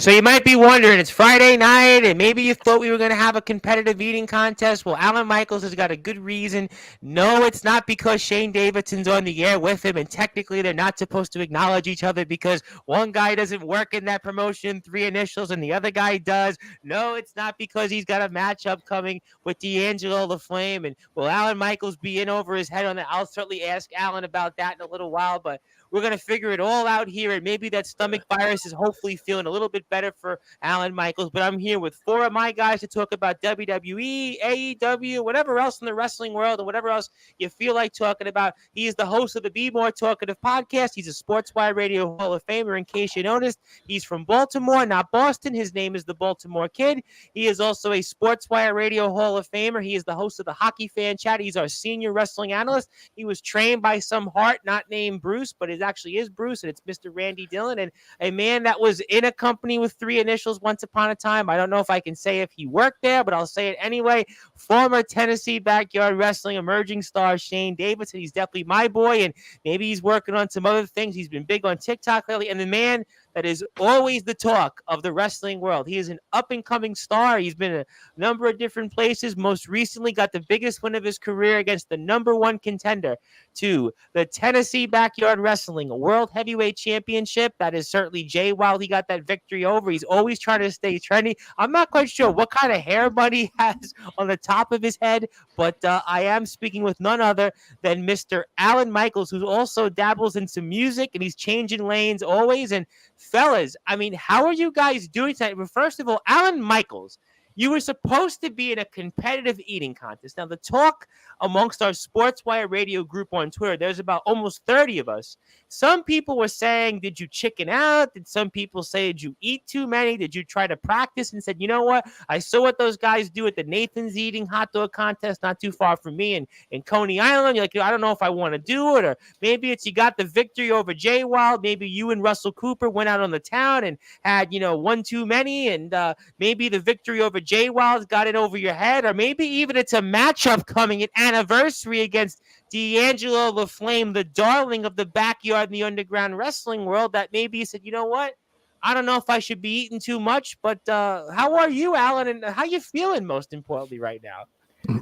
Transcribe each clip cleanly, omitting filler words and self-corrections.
So you might be wondering, it's Friday night, and maybe you thought we were going to have a competitive eating contest. Well, Alan Michaels has got a good reason. No, it's not because Shane Davidson's on the air with him, and technically they're not supposed to acknowledge each other because one guy doesn't work in that promotion, 3 initials, and the other guy does. No, it's not because he's got a matchup coming with D'Angelo the Flame, and will Alan Michaels be in over his head on that? I'll certainly ask Alan about that in a little while, but we're going to figure it all out here, and maybe that stomach virus is hopefully feeling a little bit better for Alan Michaels. But I'm here with 4 of my guys to talk about WWE, AEW, whatever else in the wrestling world, and whatever else you feel like talking about. He is the host of the Be More Talkative podcast. He's a Sportswire Radio Hall of Famer, in case you noticed. He's from Baltimore, not Boston. His name is the Baltimore Kid. He is also a Sportswire Radio Hall of Famer. He is the host of the Hockey Fan Chat. He's our senior wrestling analyst. He was trained by some heart not named Bruce, but it actually is Bruce, and it's Mr. Randy Dillon, and a man that was in a company with 3 initials once upon a time. I don't know if I can say if he worked there, but I'll say it anyway. Former Tennessee Backyard Wrestling emerging star Shane Davidson. He's definitely my boy, and maybe he's working on some other things. He's been big on TikTok lately, and the man that is always the talk of the wrestling world. He is an up-and-coming star. He's been a number of different places. Most recently got the biggest win of his career against the #1 contender to the Tennessee Backyard Wrestling World Heavyweight Championship. That is certainly Jay Wild. He got that victory over. He's always trying to stay trendy. I'm not quite sure what kind of hair bun he has on the top of his head, but I am speaking with none other than Mr. Alan Michaels, who also dabbles in some music, and he's changing lanes always. And fellas, I mean, how are you guys doing tonight? Well, first of all, Alan Michaels, you were supposed to be in a competitive eating contest. Now, the talk amongst our Sportswire Radio group on Twitter, there's about almost 30 of us. Some people were saying, did you chicken out? Did some people say, did you eat too many? Did you try to practice and said, you know what? I saw what those guys do at the Nathan's Eating Hot Dog Contest not too far from me in Coney Island. You're like, I don't know if I want to do it. Or maybe it's you got the victory over Jay Wild. Maybe you and Russell Cooper went out on the town and had, one too many. And maybe the victory over Jay Wild got it over your head. Or maybe even it's a matchup coming, an anniversary against D'Angelo the Flame, the darling of the backyard in the underground wrestling world, that maybe you said, you know what? I don't know if I should be eating too much, but how are you, Alan, and how you feeling most importantly right now?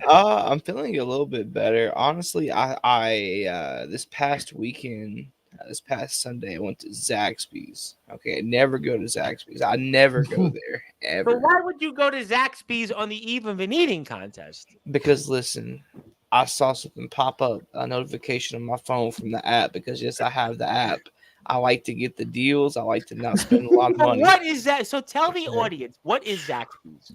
I'm feeling a little bit better. Honestly, I this past weekend, this past Sunday, I went to Zaxby's. Okay, I never go to Zaxby's. I never go there, ever. But why would you go to Zaxby's on the eve of an eating contest? Because, listen, I saw something pop up, a notification on my phone from the app, because, yes, I have the app. I like to get the deals. I like to not spend a lot of money. What is that? So tell the audience, what is Zaxby's?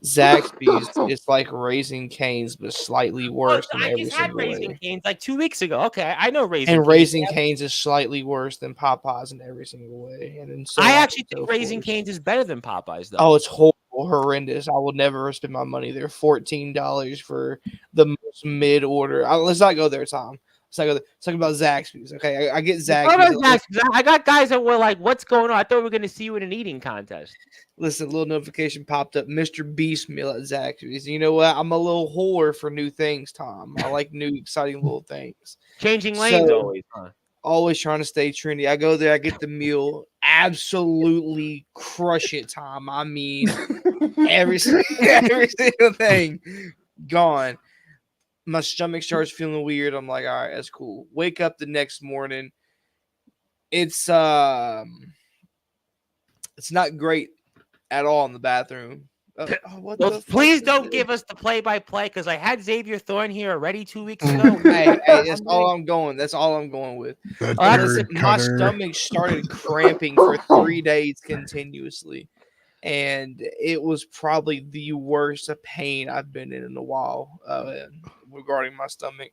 Zaxby's is like Raising Cane's, but slightly worse than every single way. I just had Raising Cane's like 2 weeks ago. Okay, I know Raising Cane's. And Raising Cane's is slightly worse than Popeyes in every single way. And then I actually think Raising Cane's is better than Popeyes, though. Oh, it's horrible, horrendous. I will never spend my money there. $14 for the most mid order. Let's not go there, Tom. Let's talk about Zaxby's. Okay, I get Zaxby's. I got guys that were like, "What's going on?" I thought we were going to see you in an eating contest. Listen, a little notification popped up. Mr. Beast meal at Zaxby's. You know what? I'm a little whore for new things, Tom. I like new, exciting little things. Changing lanes always, huh? Always trying to stay trendy. I go there, I get the meal, absolutely crush it, Tom. I mean, every single thing gone. My stomach starts feeling weird. I'm like, all right, that's cool. Wake up the next morning. It's not great at all in the bathroom. Please don't give us the play-by-play, because I had Xavier Thorne here already 2 weeks ago. hey, that's all I'm going. That's all I'm going with. My stomach started cramping for 3 days continuously. And it was probably the worst pain I've been in a while regarding my stomach.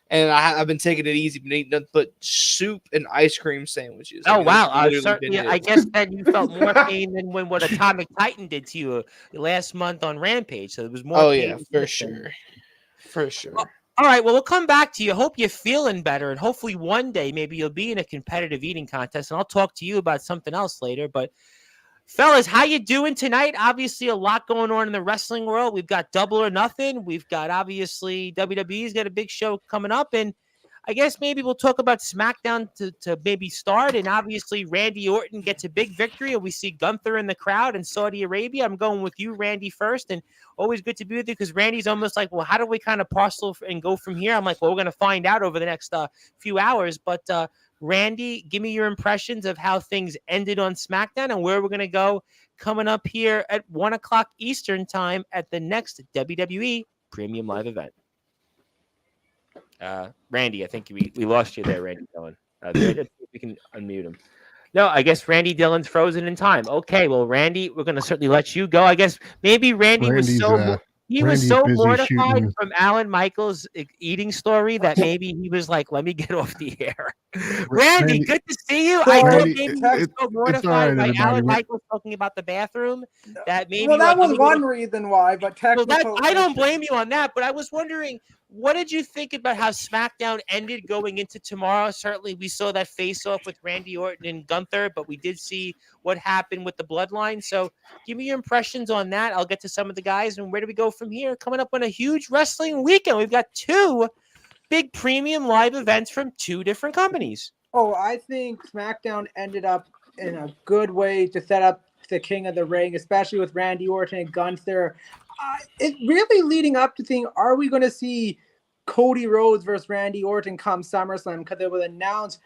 And I've been taking it easy, been eating nothing but soup and ice cream sandwiches. Oh, wow. I guess then you felt more pain than when what Atomic Titan did to you last month on Rampage. So it was more pain. Oh, yeah, for sure. For sure. All right, well, we'll come back to you. Hope you're feeling better, and hopefully one day maybe you'll be in a competitive eating contest, and I'll talk to you about something else later. But fellas, how you doing tonight? Obviously, a lot going on in the wrestling world. We've got Double or Nothing. We've got, obviously, WWE's got a big show coming up. And I guess maybe we'll talk about SmackDown to maybe start. And obviously, Randy Orton gets a big victory, and we see Gunther in the crowd in Saudi Arabia. I'm going with you, Randy, first. And always good to be with you because Randy's almost like, well, how do we kind of parcel and go from here? I'm like, well, we're going to find out over the next few hours. But Randy, give me your impressions of how things ended on SmackDown and where we're going to go coming up here at 1 o'clock Eastern time at the next WWE Premium Live event. Randy, I think we lost you there, Randy Dillon. Let's see if we can unmute him. No, I guess Randy Dillon's frozen in time. Okay, well, Randy, we're going to certainly let you go. I guess maybe Randy was so mortified from Alan Michaels' eating story that maybe he was like, let me get off the air. Randy, good to see you. I thought maybe he was so mortified by Alan Michaels talking about the bathroom that maybe. Well, that was one reason why, but technically. I don't blame you on that, but I was wondering, what did you think about how SmackDown ended going into tomorrow? Certainly, we saw that face-off with Randy Orton and Gunther, but we did see what happened with the Bloodline. So give me your impressions on that. I'll get to some of the guys, and where do we go from here? Coming up on a huge wrestling weekend. We've got 2 big premium live events from 2 different companies. Oh, I think SmackDown ended up in a good way to set up the King of the Ring, especially with Randy Orton and Gunther. It's really leading up to seeing, are we going to see Cody Rhodes versus Randy Orton come SummerSlam? Because it was announced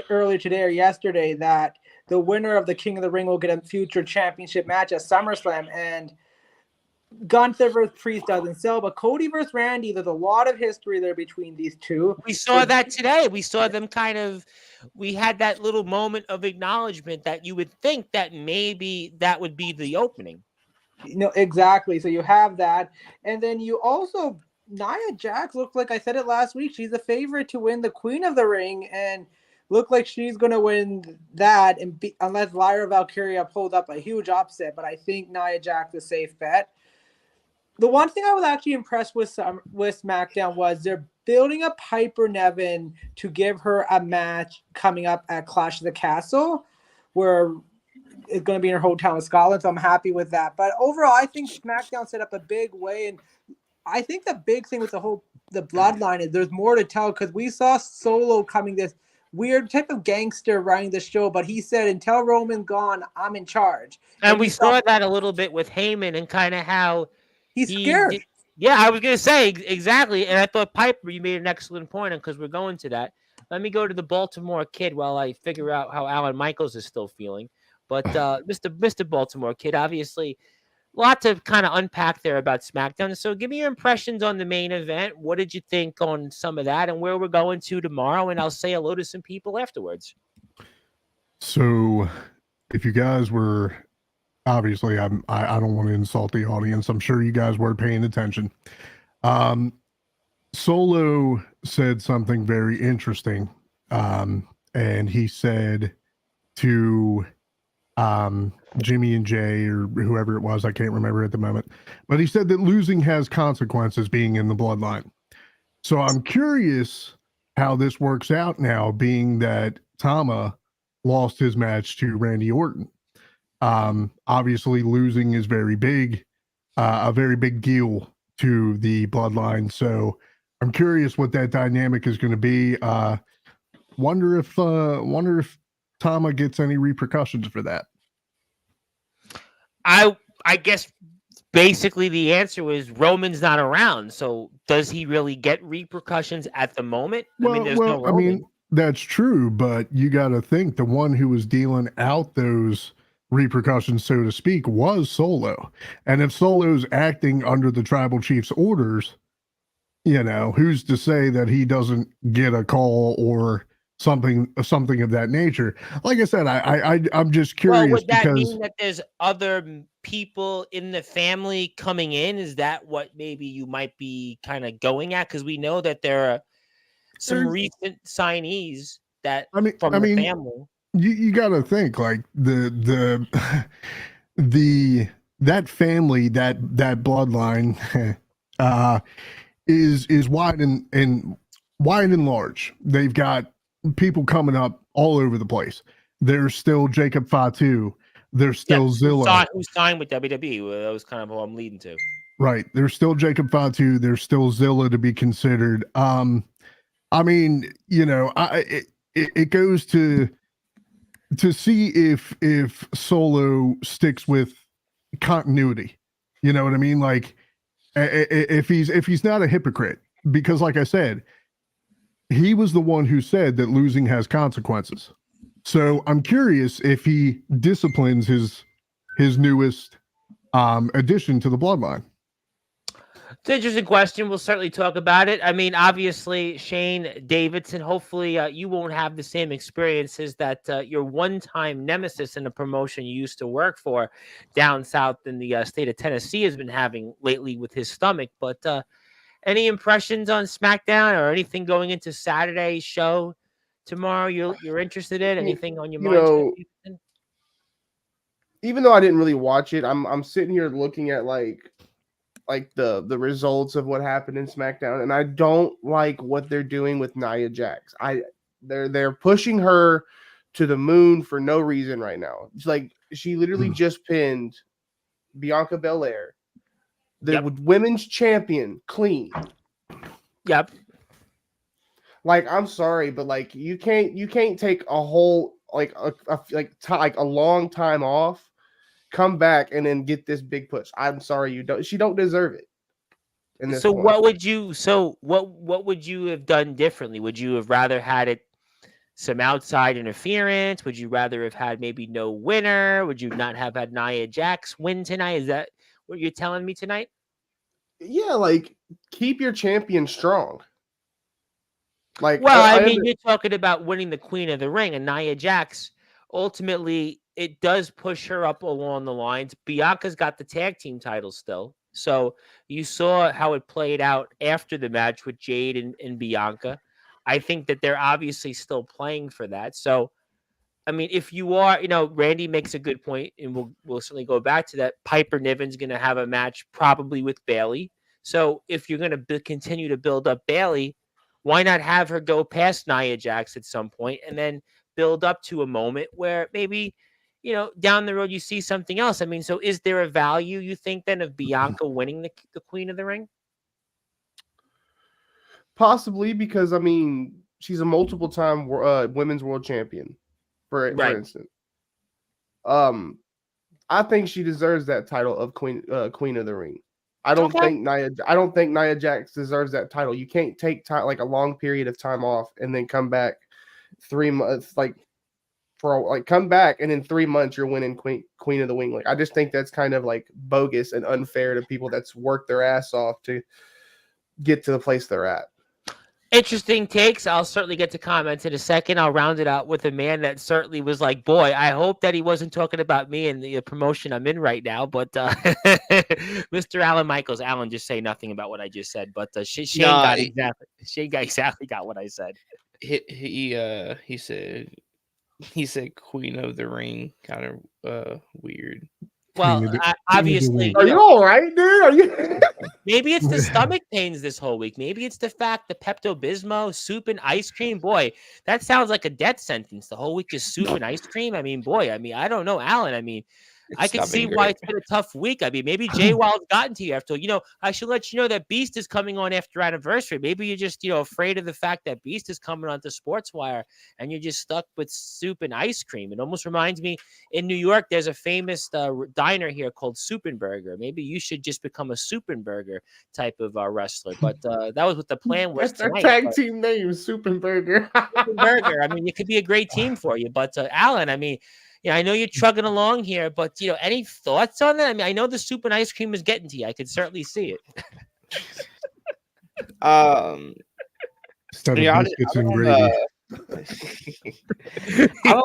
earlier today or yesterday that the winner of the King of the Ring will get a future championship match at SummerSlam. And Gunther versus Priest doesn't sell, but Cody versus Randy, there's a lot of history there between these two. We saw that today. We saw them we had that little moment of acknowledgement that you would think that maybe that would be the opening. No, exactly. So you have that. And then you also, Nia Jax looked like, I said it last week, she's a favorite to win the Queen of the Ring and look like she's going to win that unless Lyra Valkyria pulls up a huge upset. But I think Nia Jax is a safe bet. The one thing I was actually impressed with SmackDown was they're building up Piper Niven to give her a match coming up at Clash of the Castle where it's going to be in her hometown of Scotland, so I'm happy with that. But overall, I think SmackDown set up a big way, and I think the big thing with the Bloodline is there's more to tell because we saw Solo coming this weird type of gangster running the show, but he said, until Roman's gone, I'm in charge. And we saw that a little bit with Heyman and kind of how he's scared. Yeah, I was going to say exactly, and I thought, Piper, you made an excellent point, and because we're going to that, let me go to the Baltimore Kid while I figure out how Alan Michaels is still feeling. But Mr. Baltimore Kid, obviously, a lot to kind of unpack there about SmackDown. So give me your impressions on the main event. What did you think on some of that and where we're going to tomorrow? And I'll say hello to some people afterwards. So if you guys were, obviously, I don't want to insult the audience. I'm sure you guys were paying attention. Solo said something very interesting. And he said to Jimmy and Jay or whoever it was, I can't remember at the moment, but he said that losing has consequences being in the Bloodline. So I'm curious how this works out now, being that Tama lost his match to Randy Orton. Obviously losing is very big, a very big deal to the Bloodline. So I'm curious what that dynamic is going to be. Wonder if Tama gets any repercussions for that. I guess basically the answer was Roman's not around. So does he really get repercussions at the moment? I mean, that's true, but you got to think the one who was dealing out those repercussions, so to speak, was Solo. And if Solo's acting under the tribal chief's orders, who's to say that he doesn't get a call or something of that nature? Like I said, I'm just curious. Well, would that mean that there's other people in the family coming in? Is that what maybe you might be kind of going at? Because we know that there are some recent signees that from the family. You got to think like that family, that bloodline is wide and large. They've got people coming up all over the place. There's still Jacob Fatu. There's still Zilla. Who signed with WWE. That was kind of who I'm leading to. Right. There's still Jacob Fatu. There's still Zilla to be considered. I mean, it goes to see if Solo sticks with continuity. You know what I mean? Like if he's not a hypocrite, because like I said, he was the one who said that losing has consequences. So I'm curious if he disciplines his newest addition to the bloodline. It's an interesting question. We'll certainly talk about it. I mean, obviously, Shane Davidson, hopefully you won't have the same experiences that your one-time nemesis in a promotion you used to work for down south in the state of Tennessee has been having lately with his stomach. But any impressions on SmackDown or anything going into Saturday's show tomorrow you're interested in? Anything on your mind? Even though I didn't really watch it, I'm sitting here looking at like the results of what happened in SmackDown, and I don't like what they're doing with Nia Jax. They're pushing her to the moon for no reason right now. It's like she literally just pinned Bianca Belair, the women's champion, clean. Yep. Like, I'm sorry, but like you can't take a whole a long time off, come back and then get this big push. I'm sorry, she don't deserve it. So what would you have done differently? Would you have rather had it some outside interference? Would you rather have had maybe no winner? Would you not have had Nia Jax win tonight? Is that what you're telling me tonight? Yeah, like keep your champion strong. Like, well, I mean, you're talking about winning the Queen of the Ring, and Nia Jax, ultimately, it does push her up along the lines. Bianca's got the tag team title still. So you saw how it played out after the match with Jade and Bianca. I think that they're obviously still playing for that. So, I mean, if you are, Randy makes a good point, and we'll certainly go back to that. Piper Niven's going to have a match probably with Bayley. So if you're going to continue to build up Bayley, why not have her go past Nia Jax at some point and then build up to a moment where maybe, down the road you see something else? I mean, so is there a value, you think, then of Bianca winning the Queen of the Ring? Possibly, because, I mean, she's a multiple-time women's world champion, for instance. I think she deserves that title of Queen of the Ring. I don't think Nia Jax deserves that title. You can't take time, like a long period of time off and then come back 3 months, come back and in 3 months you're winning Queen of the Ring. Like, I just think that's kind of like bogus and unfair to people that's worked their ass off to get to the place they're at. Interesting takes. I'll certainly get to comments in a second. I'll round it out with a man that certainly was like, boy, I hope that he wasn't talking about me and the promotion I'm in right now. But Mr. Alan Michaels, Alan, just say nothing about what I just said. But Shane got exactly got what I said. He said Queen of the Ring, kind of weird. Well, obviously. Are you all right, dude? Are you? Maybe it's the stomach pains this whole week. Maybe it's the fact the Pepto-Bismol, soup and ice cream. Boy, that sounds like a death sentence. The whole week is soup and ice cream. I mean, boy, I don't know, Alan. I mean, I can see why it's been a tough week. I mean, maybe Jay Wild's gotten to you after. I should let you know that Beast is coming on after anniversary. Maybe you're just, afraid of the fact that Beast is coming onto Sportswire and you're just stuck with soup and ice cream. It almost reminds me, in New York, there's a famous diner here called Soup and Burger. Maybe you should just become a Soup and Burger type of wrestler. But that was what the plan was tonight. Tag team name, Soup and Burger. Soup and Burger. I mean, it could be a great team for you. But Alan, I mean, I know you're trugging along here, but any thoughts on that? I mean, I know the soup and ice cream is getting to you. I could certainly see it. Biscuits and gravy. I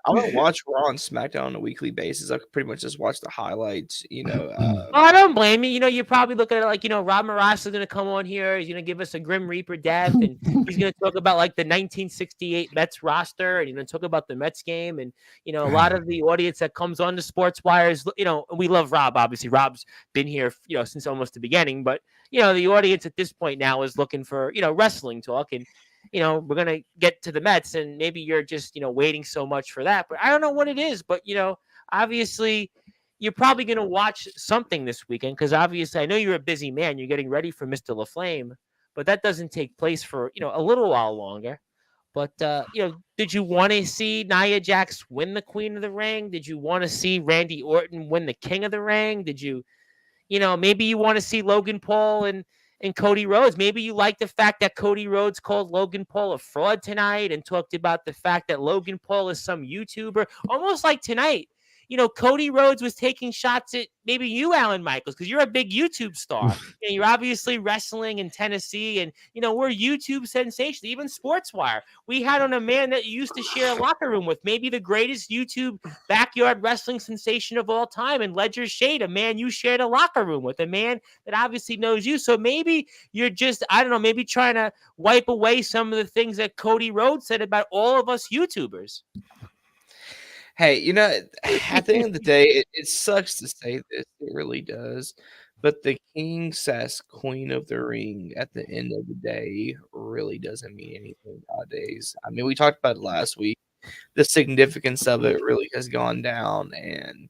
don't watch Raw and SmackDown on a weekly basis. I pretty much just watch the highlights. I don't blame you. You're probably looking at it like, Rob Morales is going to come on here. He's going to give us a Grim Reaper death, and he's going to talk about like the 1968 Mets roster, and he's going to talk about the Mets game, and a lot of the audience that comes on the Sports Wires. We love Rob. Obviously, Rob's been here, since almost the beginning. But the audience at this point now is looking for wrestling talk, and we're going to get to the Mets, and maybe you're just, waiting so much for that. But I don't know what it is. But, obviously, you're probably going to watch something this weekend because, obviously, I know you're a busy man. You're getting ready for Mr. LaFlame. but that doesn't take place for, a little while longer. But, did you want to see Nia Jax win the Queen of the Ring? Did you want to see Randy Orton win the King of the Ring? Did you, maybe you want to see Logan Paul and Cody Rhodes. Maybe you like the fact that Cody Rhodes called Logan Paul a fraud tonight and talked about the fact that Logan Paul is some YouTuber, almost like tonight. Cody Rhodes was taking shots at maybe you, Alan Michaels, because you're a big YouTube star. You're obviously wrestling in Tennessee, and, we're YouTube sensations. Even Sportswire. We had on a man that you used to share a locker room with, maybe the greatest YouTube backyard wrestling sensation of all time, and Ledger Shade, a man you shared a locker room with, a man that obviously knows you. So maybe you're just, I don't know, maybe trying to wipe away some of the things that Cody Rhodes said about all of us YouTubers. Hey, at the end of the day, it sucks to say this. It really does. But the king says Queen of the Ring at the end of the day really doesn't mean anything nowadays. I mean, we talked about it last week. The significance of it really has gone down. And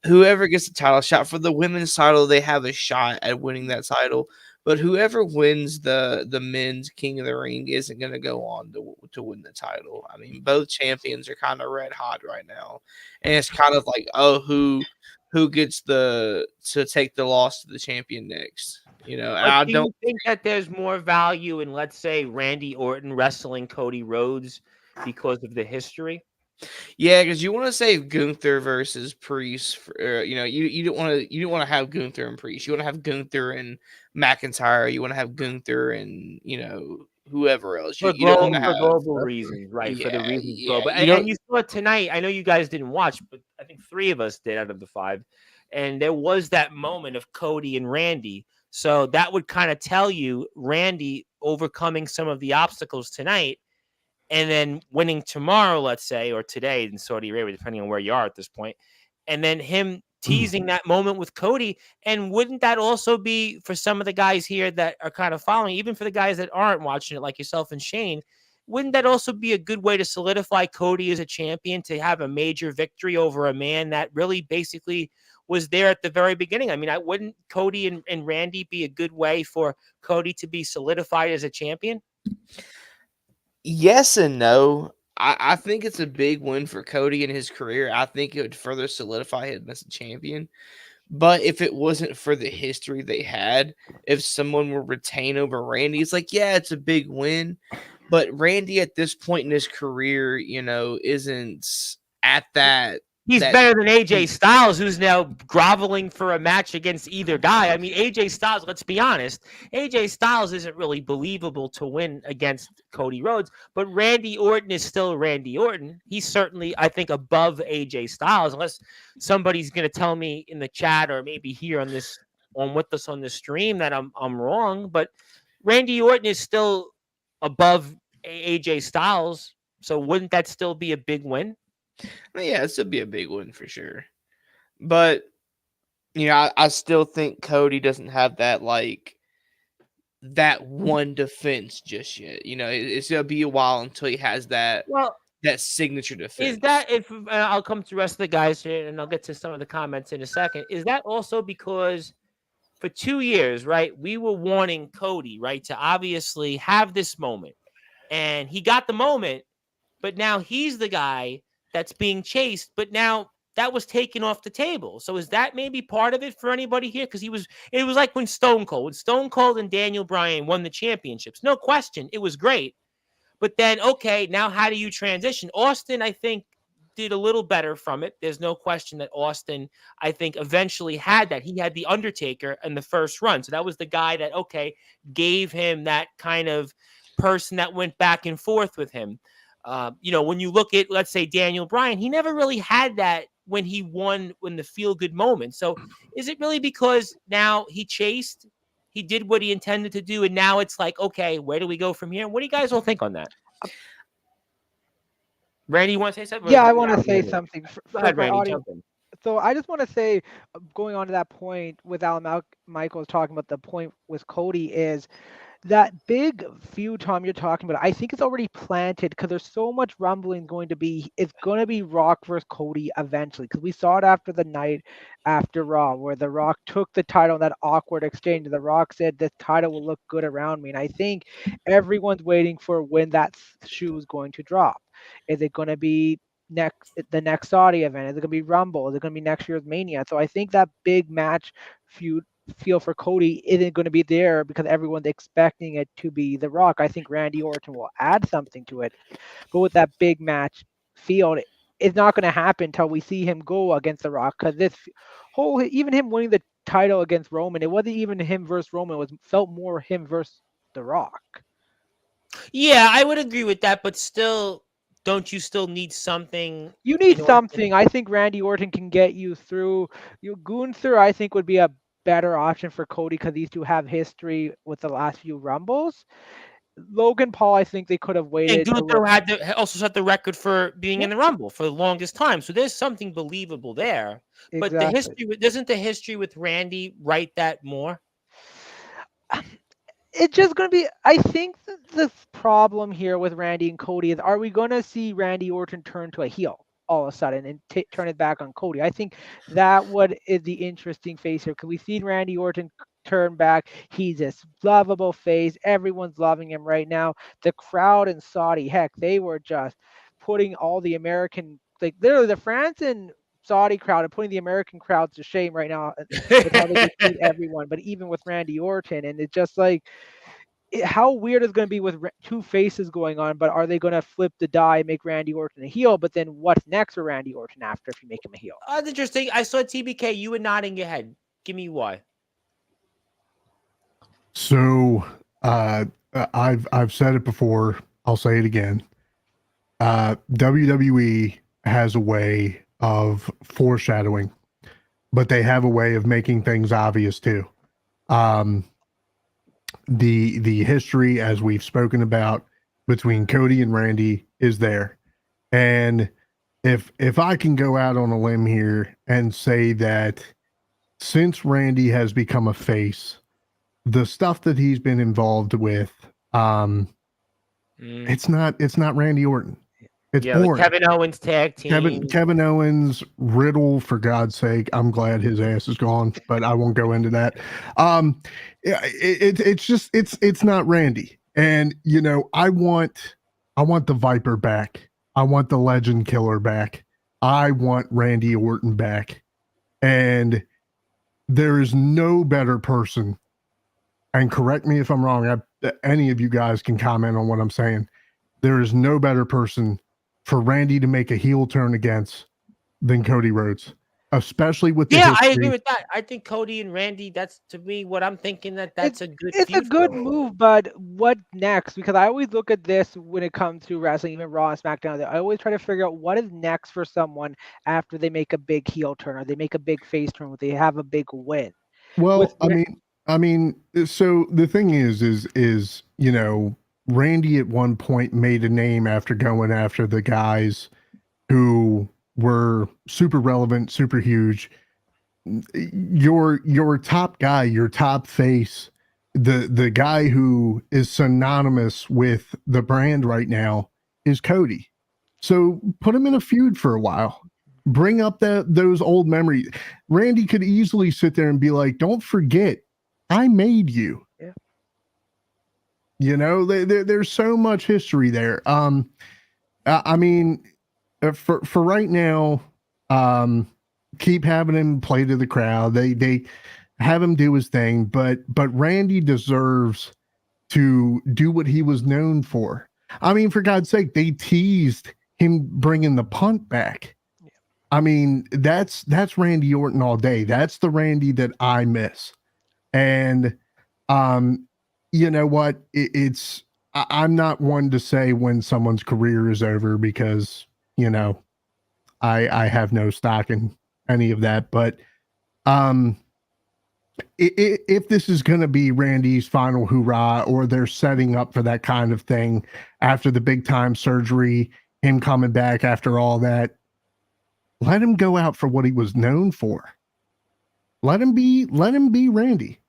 whoever gets the title shot for the women's title, they have a shot at winning that title. But whoever wins the men's King of the Ring isn't going to go on to win the title. I mean, both champions are kind of red hot right now, and it's kind of like, who gets to take the loss to the champion next? And I don't think that there's more value in, let's say, Randy Orton wrestling Cody Rhodes because of the history. Yeah, because you want to save Gunther versus Priest. You don't want to have Gunther and Priest. You want to have Gunther and McIntyre. You want to have Gunther and whoever else. For global reasons, right? Yeah, for the reasons yeah. global. And you saw it tonight. I know you guys didn't watch, but I think 3 of us did out of the 5. And there was that moment of Cody and Randy. So that would kind of tell you Randy overcoming some of the obstacles tonight, and then winning tomorrow, let's say, or today in Saudi Arabia, depending on where you are at this point, and then him teasing that moment with Cody. And wouldn't that also be, for some of the guys here that are kind of following, even for the guys that aren't watching it, like yourself and Shane, wouldn't that also be a good way to solidify Cody as a champion, to have a major victory over a man that really basically was there at the very beginning? I mean, wouldn't Cody and Randy be a good way for Cody to be solidified as a champion? Yes and no. I think it's a big win for Cody in his career. I think it would further solidify him as a champion. But if it wasn't for the history they had, if someone were retained over Randy, it's like, yeah, it's a big win. But Randy at this point in his career, isn't at that. He's better than AJ Styles, who's now groveling for a match against either guy. I mean, AJ Styles, let's be honest, AJ Styles isn't really believable to win against Cody Rhodes, but Randy Orton is still Randy Orton. He's certainly, I think, above AJ Styles, unless somebody's going to tell me in the chat or maybe here on with us on the stream that I'm wrong. But Randy Orton is still above AJ Styles, so wouldn't that still be a big win? Yeah, this would be a big win for sure. But, I still think Cody doesn't have that one defense just yet. It's going to be a while until he has that signature defense. Is that, if I'll come to the rest of the guys here and I'll get to some of the comments in a second, is that also because for 2 years, right, we were wanting Cody, right, to obviously have this moment. And he got the moment, but now he's the guy that's being chased, but now that was taken off the table. So is that maybe part of it for anybody here? Because it was like when Stone Cold and Daniel Bryan won the championships. No question, it was great. But then, okay, now how do you transition? Austin, I think, did a little better from it. There's no question that Austin, I think, eventually had that. He had the Undertaker in the first run. So that was the guy that, okay, gave him that kind of person that went back and forth with him. When you look at, let's say, Daniel Bryan, he never really had that when he won in the feel-good moment. So is it really because now he did what he intended to do, and now it's like, okay, where do we go from here? What do you guys all think on that? Randy, you want to say something? Yeah, I want to say something. Go ahead, Randy, jump in. So I just want to say, going on to that point with Alan Michaels talking about the point with Cody is, that big feud, Tom, you're talking about, I think it's already planted because there's so much rumbling going to be. It's going to be Rock versus Cody eventually because we saw it after the night after Raw where The Rock took the title in that awkward exchange. And The Rock said the title will look good around me. And I think everyone's waiting for when that shoe is going to drop. Is it going to be the next Saudi event? Is it going to be Rumble? Is it going to be next year's Mania? So I think that big match feud feel for Cody isn't going to be there because everyone's expecting it to be The Rock. I think Randy Orton will add something to it, but with that big match field, it's not going to happen until we see him go against The Rock. Because this whole, even him winning the title against Roman, it wasn't even him versus Roman. It felt more him versus The Rock. Yeah, I would agree with that, but still, don't you still need something? You need something. I think Randy Orton can get you through. Gunther, I think, would be a better option for Cody because these two have history with the last few Rumbles. Logan Paul, I think they could have waited. And Gunther also set the record for being in the Rumble for the longest time. So there's something believable there. Exactly. But the history, doesn't the history with Randy write that more? It's just going to be, I think the problem here with Randy and Cody is, are we going to see Randy Orton turn to a heel all of a sudden and turn it back on Cody? I think that is the interesting face here because we've seen Randy Orton turn back. He's this lovable face. Everyone's loving him right now. The crowd in Saudi, heck, they were just putting all the American, like literally the France and Saudi crowd and putting the American crowds to shame right now with how they defeat everyone. But even with Randy Orton, and it's just like, how weird is going to be with two faces going on, but are they going to flip the die and make Randy Orton a heel? But then what's next for Randy Orton after if you make him a heel? That's interesting. I saw TBK. You were nodding your head. Give me why. So I've said it before. I'll say it again. WWE has a way of foreshadowing, but they have a way of making things obvious too. The history, as we've spoken about, between Cody and Randy is there. And if I can go out on a limb here and say that since Randy has become a face, the stuff that he's been involved with, it's not Randy Orton. It's boring. Kevin Owens tag team. Kevin Owens, Riddle, for God's sake. I'm glad his ass is gone, but I won't go into that. It's not Randy. And you know, I want the Viper back. I want the Legend Killer back. I want Randy Orton back. And there is no better person. And correct me if I'm wrong. Any of you guys can comment on what I'm saying. There is no better person for Randy to make a heel turn against than Cody Rhodes, especially with the history. I agree with that. I think Cody and Randy, that's to me what I'm thinking that's a good It's a good move, but what next? Because I always look at this when it comes to wrestling, even Raw and SmackDown. I always try to figure out what is next for someone after they make a big heel turn or they make a big face turn, or they have a big win. Well, I mean, so the thing is, you know, Randy at one point made a name after going after the guys who were super relevant, super huge. Your top guy, your top face, the guy who is synonymous with the brand right now is Cody. So put him in a feud for a while. Bring up those old memories. Randy could easily sit there and be like, "Don't forget, I made you." Yeah. You know, there's so much history there. I mean, for right now, keep having him play to the crowd. They have him do his thing, but Randy deserves to do what he was known for. I mean, for God's sake, they teased him bringing the punt back. Yeah. I mean, that's Randy Orton all day. That's the Randy that I miss. And you know what? I'm not one to say when someone's career is over because, you know, I have no stock in any of that. But if this is going to be Randy's final hoorah, or they're setting up for that kind of thing after the big time surgery, him coming back after all that, let him go out for what he was known for. Let him be Randy.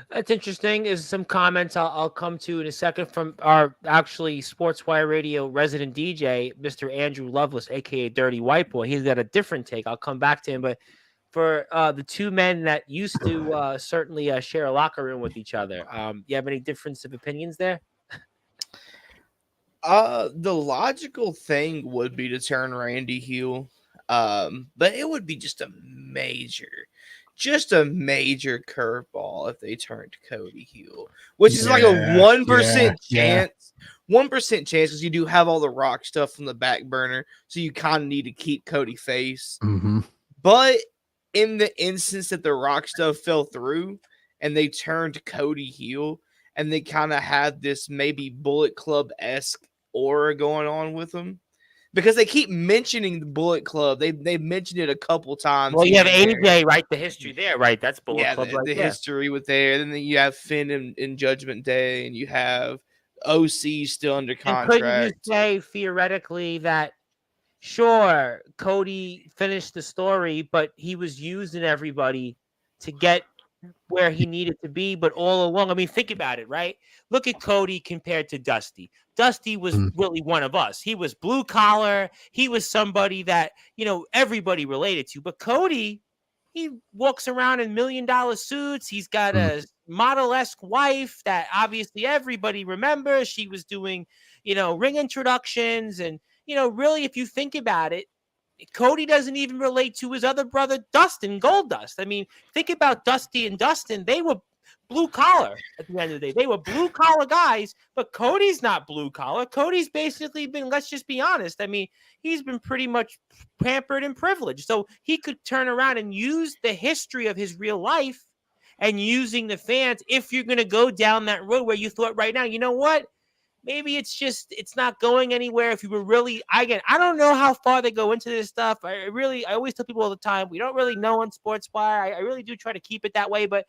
That's interesting. There's some comments I'll come to in a second from our actually Sportswire Radio resident DJ, Mr. Andrew Lovelace, aka Dirty White Boy. He's got a different take. I'll come back to him, but for the two men that used to certainly share a locker room with each other, you have any difference of opinions there? The logical thing would be to turn Randy heel, but it would be just a major curveball if they turned Cody heel, which is like a 1% chance. 1% chance because you do have all the Rock stuff from the back burner, so you kind of need to keep Cody face. Mm-hmm. But in the instance that the Rock stuff fell through and they turned Cody heel, and they kind of had this maybe Bullet Club-esque aura going on with them, because they keep mentioning the Bullet Club. They've mentioned it a couple times. Well, you have AJ, right? The history there, right? That's Bullet Club, right? The history with there. Then you have Finn in Judgment Day, and you have OC still under contract. And couldn't you say theoretically that, sure, Cody finished the story, but he was using everybody to get where he needed to be, but all along, I mean, think about it, right? Look at Cody compared to Dusty. Dusty was really one of us. He was blue collar. He was somebody that, everybody related to. But Cody, he walks around in $1 million suits. He's got a model-esque wife that obviously everybody remembers. She was doing, ring introductions. And, really, if you think about it, Cody doesn't even relate to his other brother, Dustin Goldust. I mean, think about Dusty and Dustin. They were blue collar at the end of the day. They were blue collar guys, but Cody's not blue collar. Cody's basically been, let's just be honest. I mean, he's been pretty much pampered and privileged. So he could turn around and use the history of his real life and using the fans. If you're going to go down that road where you thought right now, you know what? Maybe it's not going anywhere. If you were really, I don't know how far they go into this stuff. I always tell people all the time, we don't really know on Sportswire. I really do try to keep it that way. But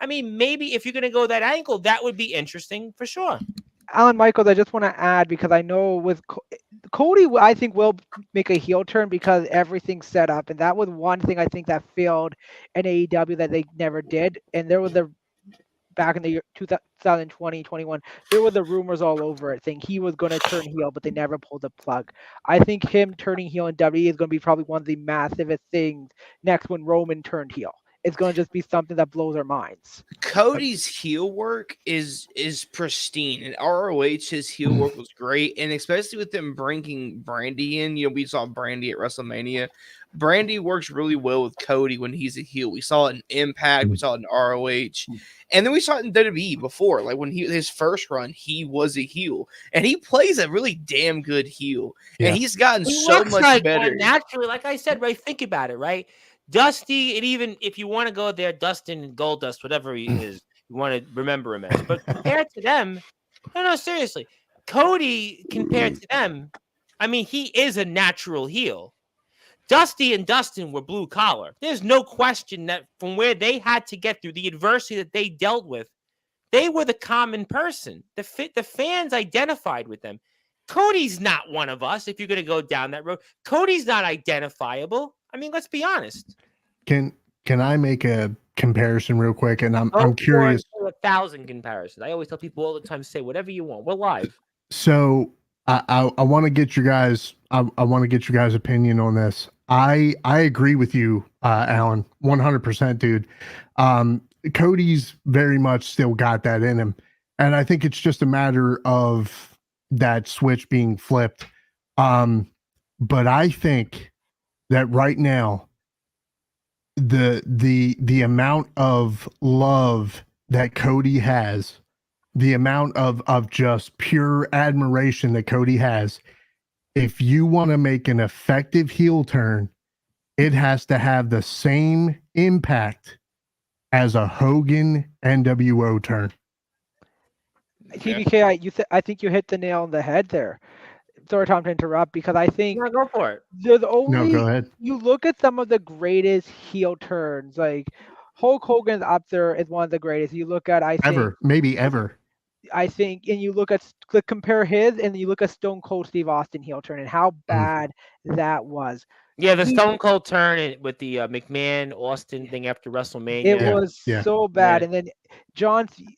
I mean, maybe if you're going to go that angle, that would be interesting for sure. Alan Michaels, I just want to add, because I know with Cody, I think will make a heel turn because everything's set up. And that was one thing I think that failed in AEW that they never did. And there was back in the year 2020, 21, there were the rumors all over it saying he was going to turn heel, but they never pulled the plug. I think him turning heel in WWE is going to be probably one of the massivest things next when Roman turned heel. It's going to just be something that blows our minds. Cody's heel work is pristine, and ROH, his heel work was great, and especially with them bringing Brandy in. We saw Brandy at WrestleMania. Brandy works really well with Cody when he's a heel. We saw it in Impact, we saw it in ROH, and then we saw it in WWE before. Like when his first run, he was a heel, and he plays a really damn good heel, and he's gotten so much better. Naturally, like I said, right? Think about it, right? Dusty, and even if you want to go there, Dustin and Goldust, whatever he is, you want to remember him as. But compared to them, no, seriously, Cody compared to them, I mean, he is a natural heel. Dusty and Dustin were blue collar. There's no question that from where they had to get through the adversity that they dealt with, they were the common person. The fans identified with them. Cody's not one of us. If you're going to go down that road, Cody's not identifiable. I mean, let's be honest. Can I make a comparison real quick? And I'm curious. 1,000 comparisons. I always tell people all the time, say whatever you want. We're live. So I want to get you guys. I want to get you guys' opinion on this. I agree with you, Alan, 100%, dude. Cody's very much still got that in him, and I think it's just a matter of that switch being flipped. But I think that right now, the amount of love that Cody has, the amount of just pure admiration that Cody has, if you want to make an effective heel turn, it has to have the same impact as a Hogan NWO turn. TBK, I think you hit the nail on the head there. Sorry, Tom, to interrupt, because I think go for it. No, go ahead. You look at some of the greatest heel turns, like Hulk Hogan's up there is one of the greatest. You look at maybe ever. I think, and you look at compare his, and you look at Stone Cold Steve Austin heel turn and how bad that was. Yeah, the Stone Cold turn with the McMahon Austin thing after WrestleMania. It was so bad, Yeah.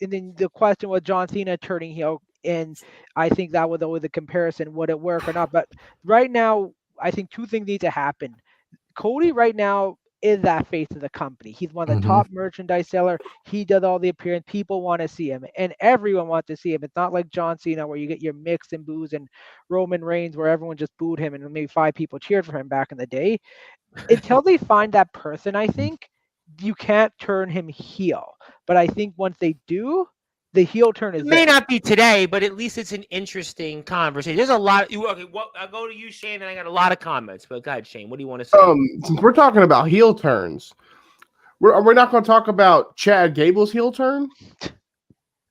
and then the question was John Cena turning heel, and I think that was always the comparison: would it work or not? But right now, I think two things need to happen. Cody right now is that face of the company. He's one of the top merchandise seller. He does all the appearance. People want to see him, and everyone wants to see him. It's not like John Cena where you get your mix and boos, and Roman Reigns where everyone just booed him and maybe 5 people cheered for him back in the day. Until they find that person, I think you can't turn him heel. But I think once they do, the heel turn is It may there. not be today, but at least it's an interesting conversation. There's a lot. Okay, I'll go to you, Shane, and I got a lot of comments. But go ahead, Shane. What do you want to say? Since we're talking about heel turns, we're not going to talk about Chad Gable's heel turn.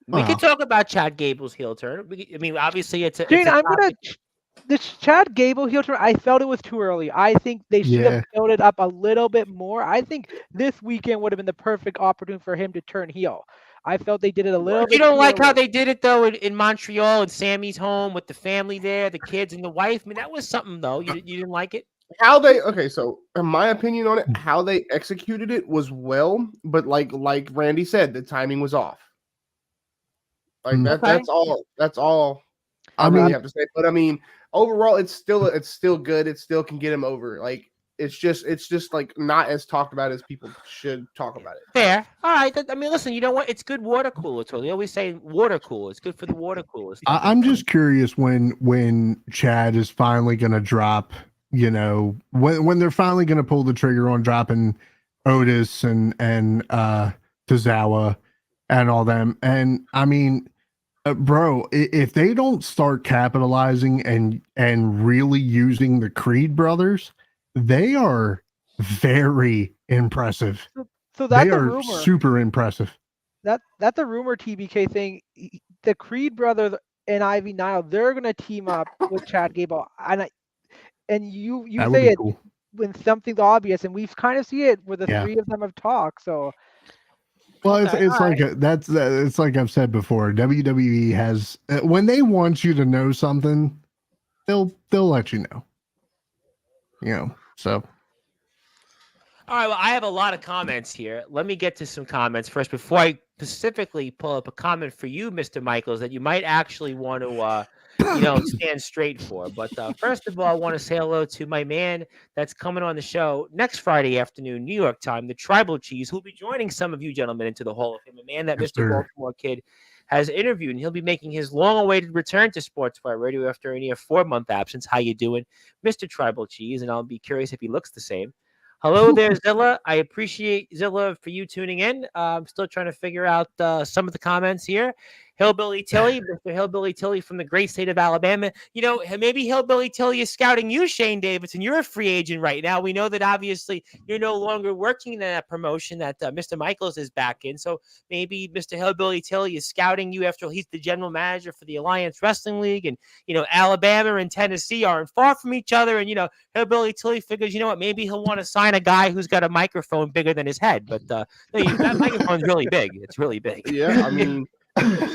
We could talk about Chad Gable's heel turn. I mean, obviously, it's a. Jane, the Chad Gable heel turn, I felt it was too early. I think they should have built it up a little bit more. I think this weekend would have been the perfect opportunity for him to turn heel. I felt they did it a little bit. You don't like how they did it though in Montreal and Sammy's home with the family there, the kids and the wife. I mean, that was something though. You didn't like it? So in my opinion on it, how they executed it was well, but like Randy said, the timing was off. Like that's all I really have to say. But I mean, overall, it's still good. It still can get him over. Like it's just like not as talked about as people should talk about it. Fair. All right. I mean, listen, you know what? It's good water cooler. So they always say water cooler. It's good for the water coolers. I'm just curious when Chad is finally going to drop, when they're finally going to pull the trigger on dropping Otis and Tozawa and all them. And I mean, bro, if they don't start capitalizing and really using the Creed brothers, they are very impressive. So that's they a are rumor. Super impressive. That's a rumor, TBK thing. The Creed brothers and Ivy Nile, they're gonna team up with Chad Gable, and you say it cool. When something's obvious, and we've kind of see it where the three of them have talked. So, well, it's like I've said before. WWE has when they want you to know something, they'll let you know. So. All right, well, I have a lot of comments here. Let me get to some comments first before I specifically pull up a comment for you, Mr. Michaels, that you might actually want to, stand straight for. But first of all, I want to say hello to my man that's coming on the show next Friday afternoon, New York time, the Tribal Cheese, who'll be joining some of you gentlemen into the Hall of Fame, a man that Mr. Baltimore Kid has interviewed, and he'll be making his long-awaited return to Sportzwire Radio after a near 4-month absence. How you doing, Mr. Tribal Cheese? And I'll be curious if he looks the same. Hello there, Zilla. I appreciate Zilla for you tuning in. I'm still trying to figure out some of the comments here. Hillbilly Tilly, Mr. Hillbilly Tilly from the great state of Alabama. Maybe Hillbilly Tilly is scouting you, Shane Davidson. You're a free agent right now. We know that obviously you're no longer working in that promotion that Mr. Michaels is back in. So maybe Mr. Hillbilly Tilly is scouting you after he's the general manager for the Alliance Wrestling League. And, Alabama and Tennessee aren't far from each other. And, Hillbilly Tilly figures, maybe he'll want to sign a guy who's got a microphone bigger than his head. But that microphone's really big. It's really big. Yeah, I mean,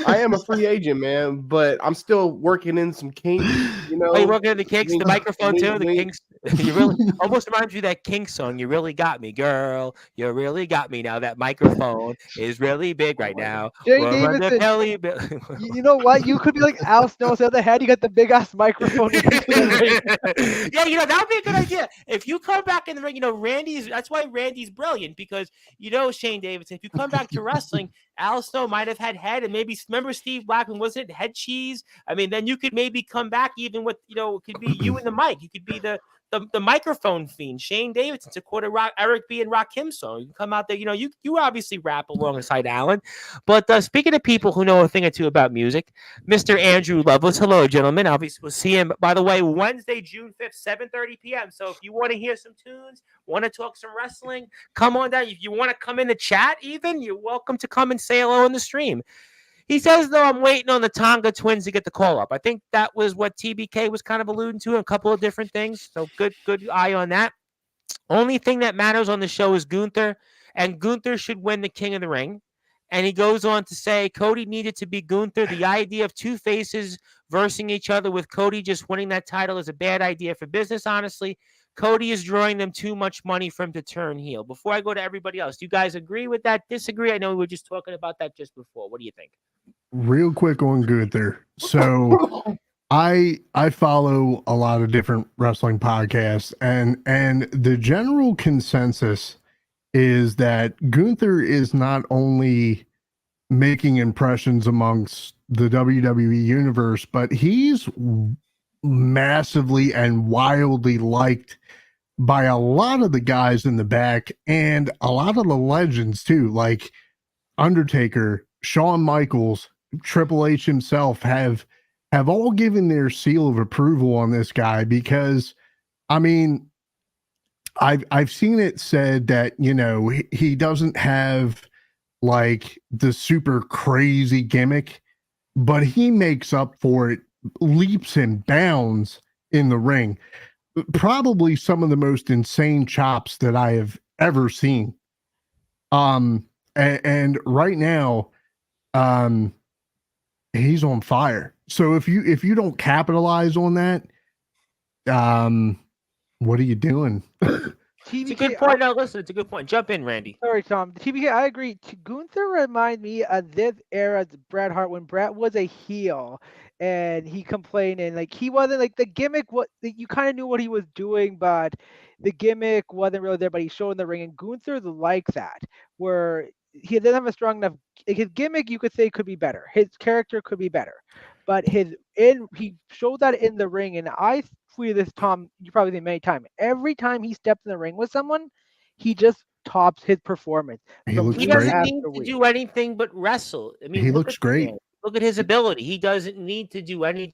I am a free agent, man, but I'm still working in some kinks. Oh, you're working in the kinks, the microphone too, the kinks. You really almost reminds you of that King song. You really got me, girl. You really got me. Now that microphone is really big right now. Jay Davidson, you know what? You could be like Al Snow's other head. You got the big ass microphone. Yeah, that would be a good idea. If you come back in the ring, that's why Randy's brilliant, because Shane Davidson, if you come back to wrestling, Al Snow might have had head, and maybe remember Steve Blackman, wasn't it head cheese? I mean, then you could maybe come back even with, it could be you and the mic. You could be the microphone fiend, Shane Davidson, to quote a Eric B. and Rakim song. You can come out there, you obviously rap alongside Alan. But speaking of people who know a thing or two about music, Mr. Andrew Lovelace, hello, gentlemen. Obviously, we'll see him, by the way, Wednesday, June 5th, 7:30 p.m. So if you want to hear some tunes, want to talk some wrestling, come on down. If you want to come in the chat even, you're welcome to come and say hello in the stream. He says, though, I'm waiting on the Tonga twins to get the call up. I think that was what TBK was kind of alluding to, a couple of different things. So good eye on that. Only thing that matters on the show is Gunther, and Gunther should win the King of the Ring. And he goes on to say, Cody needed to be Gunther. The idea of two faces versing each other with Cody just winning that title is a bad idea for business, honestly. Cody is drawing them too much money for him to turn heel. Before I go to everybody else, do you guys agree with that? Disagree? I know we were just talking about that just before. What do you think? Real quick on Gunther. So I follow a lot of different wrestling podcasts, and the general consensus is that Gunther is not only making impressions amongst the WWE universe, but he's massively and wildly liked by a lot of the guys in the back and a lot of the legends too, like Undertaker, Shawn Michaels, Triple H himself have all given their seal of approval on this guy because, I mean, I've seen it said that, you know, he doesn't have like the super crazy gimmick, but he makes up for it leaps and bounds in the ring. Probably some of the most insane chops that I have ever seen. And right now, he's on fire. So if you don't capitalize on that, what are you doing? It's a good point. Now, listen, it's a good point. Jump in, Randy. Sorry, Tom. TBK, I agree. Gunther reminds me of this era's Bret Hart when Bret was a heel and he complained and like he wasn't like the gimmick. What you kind of knew what he was doing, but the gimmick wasn't really there. But he showed in the ring, and Gunther's like that, where he doesn't have a strong enough. Like his gimmick, you could say, could be better. His character could be better, but he showed that in the ring, and I tweeted this, Tom. You probably seen many times. Every time he steps in the ring with someone, he just tops his performance. He doesn't need to do anything but wrestle. I mean, he looks great. Look at his ability. He doesn't need to do anything.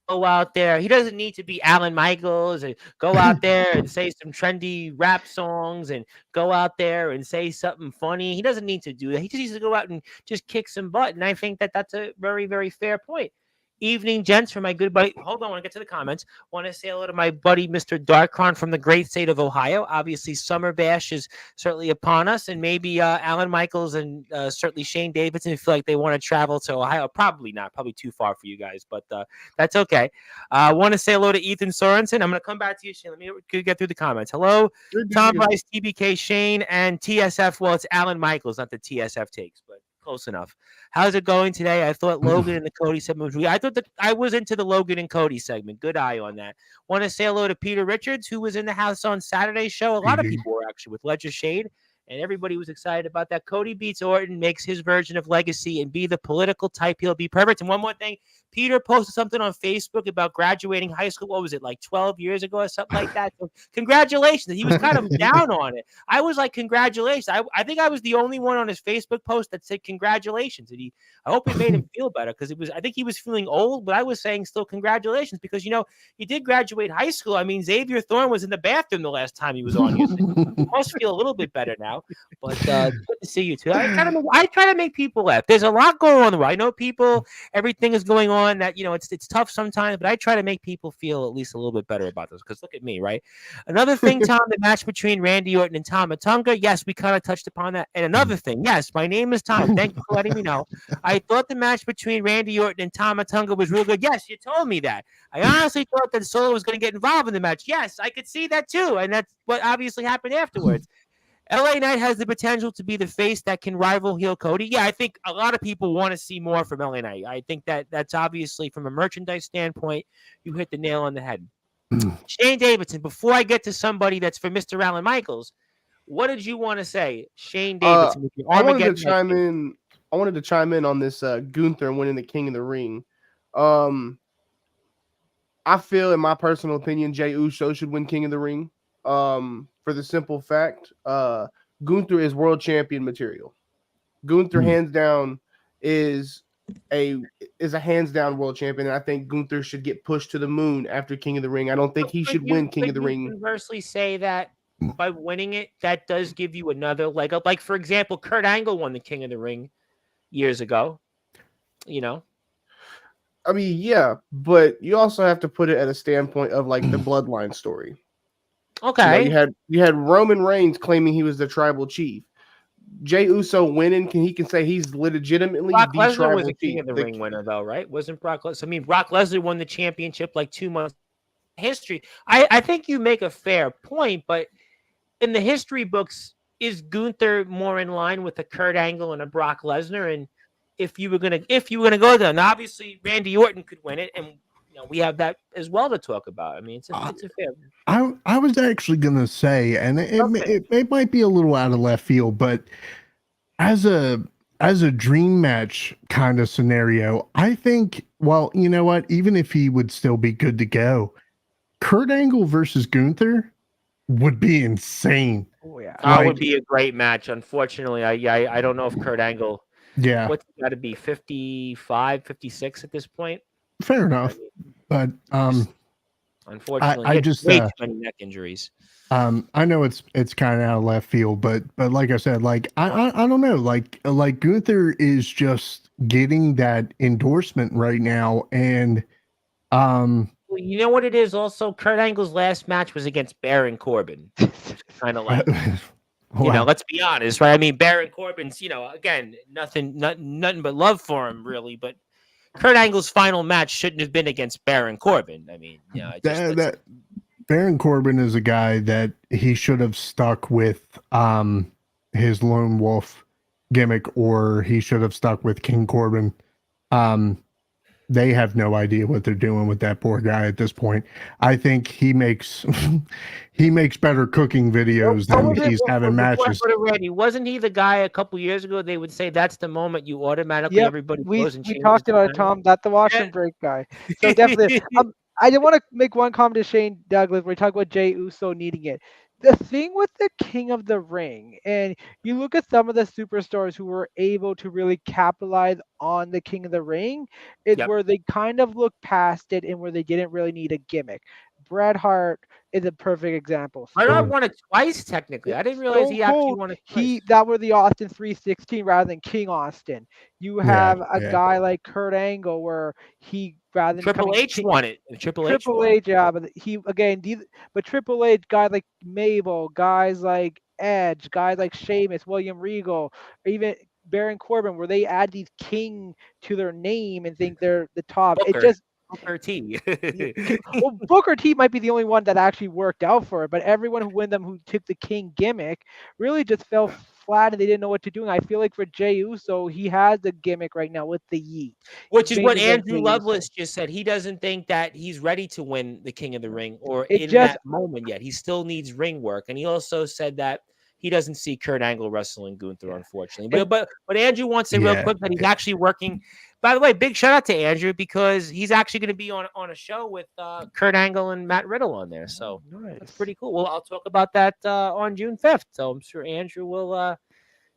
Go out there. He doesn't need to be Alan Michaels and go out there and say some trendy rap songs and go out there and say something funny. He doesn't need to do that. He just needs to go out and just kick some butt. And I think that that's a very, very fair point. Evening, gents, for my good buddy. Hold on, I want to get to the comments. Want to say hello to my buddy, Mr. Darkron from the great state of Ohio. Obviously, Summer Bash is certainly upon us, and maybe Alan Michaels and certainly Shane Davidson feel like they want to travel to Ohio. Probably not, probably too far for you guys, but that's okay. I want to say hello to Ethan Sorensen. I'm going to come back to you, Shane. Let me get through the comments. Hello, Tom Rice, TBK, Shane, and TSF. Well, it's Alan Michaels, not the TSF takes, but close enough. How's it going today? I thought Logan and the Cody segment was I thought that I was into the Logan and Cody segment. Good eye on that. Want to say hello to Peter Richards, who was in the house on Saturday's show. A lot of people were actually with Ledger Shade, and everybody was excited about that. Cody beats Orton, makes his version of Legacy, and be the political type he'll be perfect. And one more thing, Peter posted something on Facebook about graduating high school. What was it, like 12 years ago or something like that? So congratulations. He was kind of down on it. I was like, congratulations. I think I was the only one on his Facebook post that said congratulations. And I hope it made him feel better because I think he was feeling old, but I was saying still congratulations because, you know, he did graduate high school. I mean, Xavier Thorne was in the bathroom the last time he was on here. So he must feel a little bit better now. But good to see you too. I try to make people laugh. There's a lot going on. I know people, everything is going on that, you know, it's tough sometimes, but I try to make people feel at least a little bit better about this because look at me, right? Another thing, Tom, the match between Randy Orton and Tama Tonga. Yes, we kind of touched upon that. And another thing, yes, my name is Tom. Thank you for letting me know. I thought the match between Randy Orton and Tama Tonga was real good. Yes, you told me that. I honestly thought that Solo was going to get involved in the match. Yes, I could see that too. And that's what obviously happened afterwards. LA Knight has the potential to be the face that can rival heel Cody. Yeah, I think a lot of people want to see more from LA Knight. I think that's obviously from a merchandise standpoint, you hit the nail on the head. Shane Davidson, before I get to somebody that's for Mr. Alan Michaels, what did you want to say? Shane Davidson. I wanted to chime in on this Gunther winning the King of the Ring. I feel, in my personal opinion, Jey Uso should win King of the Ring. For the simple fact, Gunther is world champion material. Gunther hands down is a hands down world champion. And I think Gunther should get pushed to the moon after King of the Ring. I don't think he should win King of the Ring. Conversely, say that by winning it, that does give you another leg up. Like, for example, Kurt Angle won the King of the Ring years ago. You know. I mean, yeah, but you also have to put it at a standpoint of like the bloodline story. Okay. You know, you had Roman Reigns claiming he was the tribal chief. Jey Uso winning, he can say he's legitimately Brock the Lesnar tribal was a King of the Ring winner, though, right? Wasn't Brock Lesnar? I mean, Brock Lesnar won the championship like 2 months history. I think you make a fair point, but in the history books, is Gunther more in line with a Kurt Angle and a Brock Lesnar? And if you were gonna go there, and obviously Randy Orton could win it, and we have that as well to talk about. I mean, it's a fair. I was actually gonna say, and it might be a little out of left field, but as a dream match kind of scenario, I think, well, you know what? Even if he would still be good to go, Kurt Angle versus Gunther would be insane. Oh yeah, that would be a great match. Unfortunately, I don't know if Kurt Angle. Yeah, what's got to be 55, 56 at this point? Fair enough, but unfortunately, I just way too many neck injuries. I know it's kind of out of left field, but like I said, like I don't know, like Gunther is just getting that endorsement right now, and well, you know what it is. Also, Kurt Angle's last match was against Baron Corbin, which is kind of like. Wow. Let's be honest, right? I mean, Baron Corbin's, again, nothing but love for him, really. But Kurt Angle's final match shouldn't have been against Baron Corbin. I mean, that Baron Corbin is a guy that he should have stuck with his lone wolf gimmick, or he should have stuck with King Corbin. They have no idea what they're doing with that poor guy at this point. I think he makes better cooking videos than he's having matches. Already, wasn't he the guy a couple years ago? They would say that's the moment you automatically everybody goes and we talked about it, Tom. That's the wash and break guy. So definitely, I did want to make one comment to Shane Douglas where we talk about Jey Uso needing it. The thing with the King of the Ring, and you look at some of the superstars who were able to really capitalize on the King of the Ring, is where they kind of look past it and where they didn't really need a gimmick. Bret Hart is a perfect example. Bret Hart won it twice, technically. I didn't realize he actually won it twice. That were the Austin 316 rather than King Austin. You have a guy like Kurt Angle where he rather than Triple H won it. Triple H, yeah, but but Triple H, guys like Mabel, guys like Edge, guys like Sheamus, William Regal, or even Baron Corbin, where they add these king to their name and think they're the top. Booker. It just Booker T. Well, Booker T might be the only one that actually worked out for it, but everyone who took the King gimmick really just fell flat and they didn't know what to do. And I feel like for Jey Uso, he has the gimmick right now with the Yeet. Which is what Andrew Lovelace just said. He doesn't think that he's ready to win the King of the Ring or that moment yet. He still needs ring work. And he also said that he doesn't see Kurt Angle wrestling Gunther, unfortunately. But Andrew wants to say real quick that he's actually working. By the way, big shout out to Andrew because he's actually going to be on a show with Kurt Angle and Matt Riddle on there. So that's pretty cool. Well, I'll talk about that on June 5th. So I'm sure Andrew will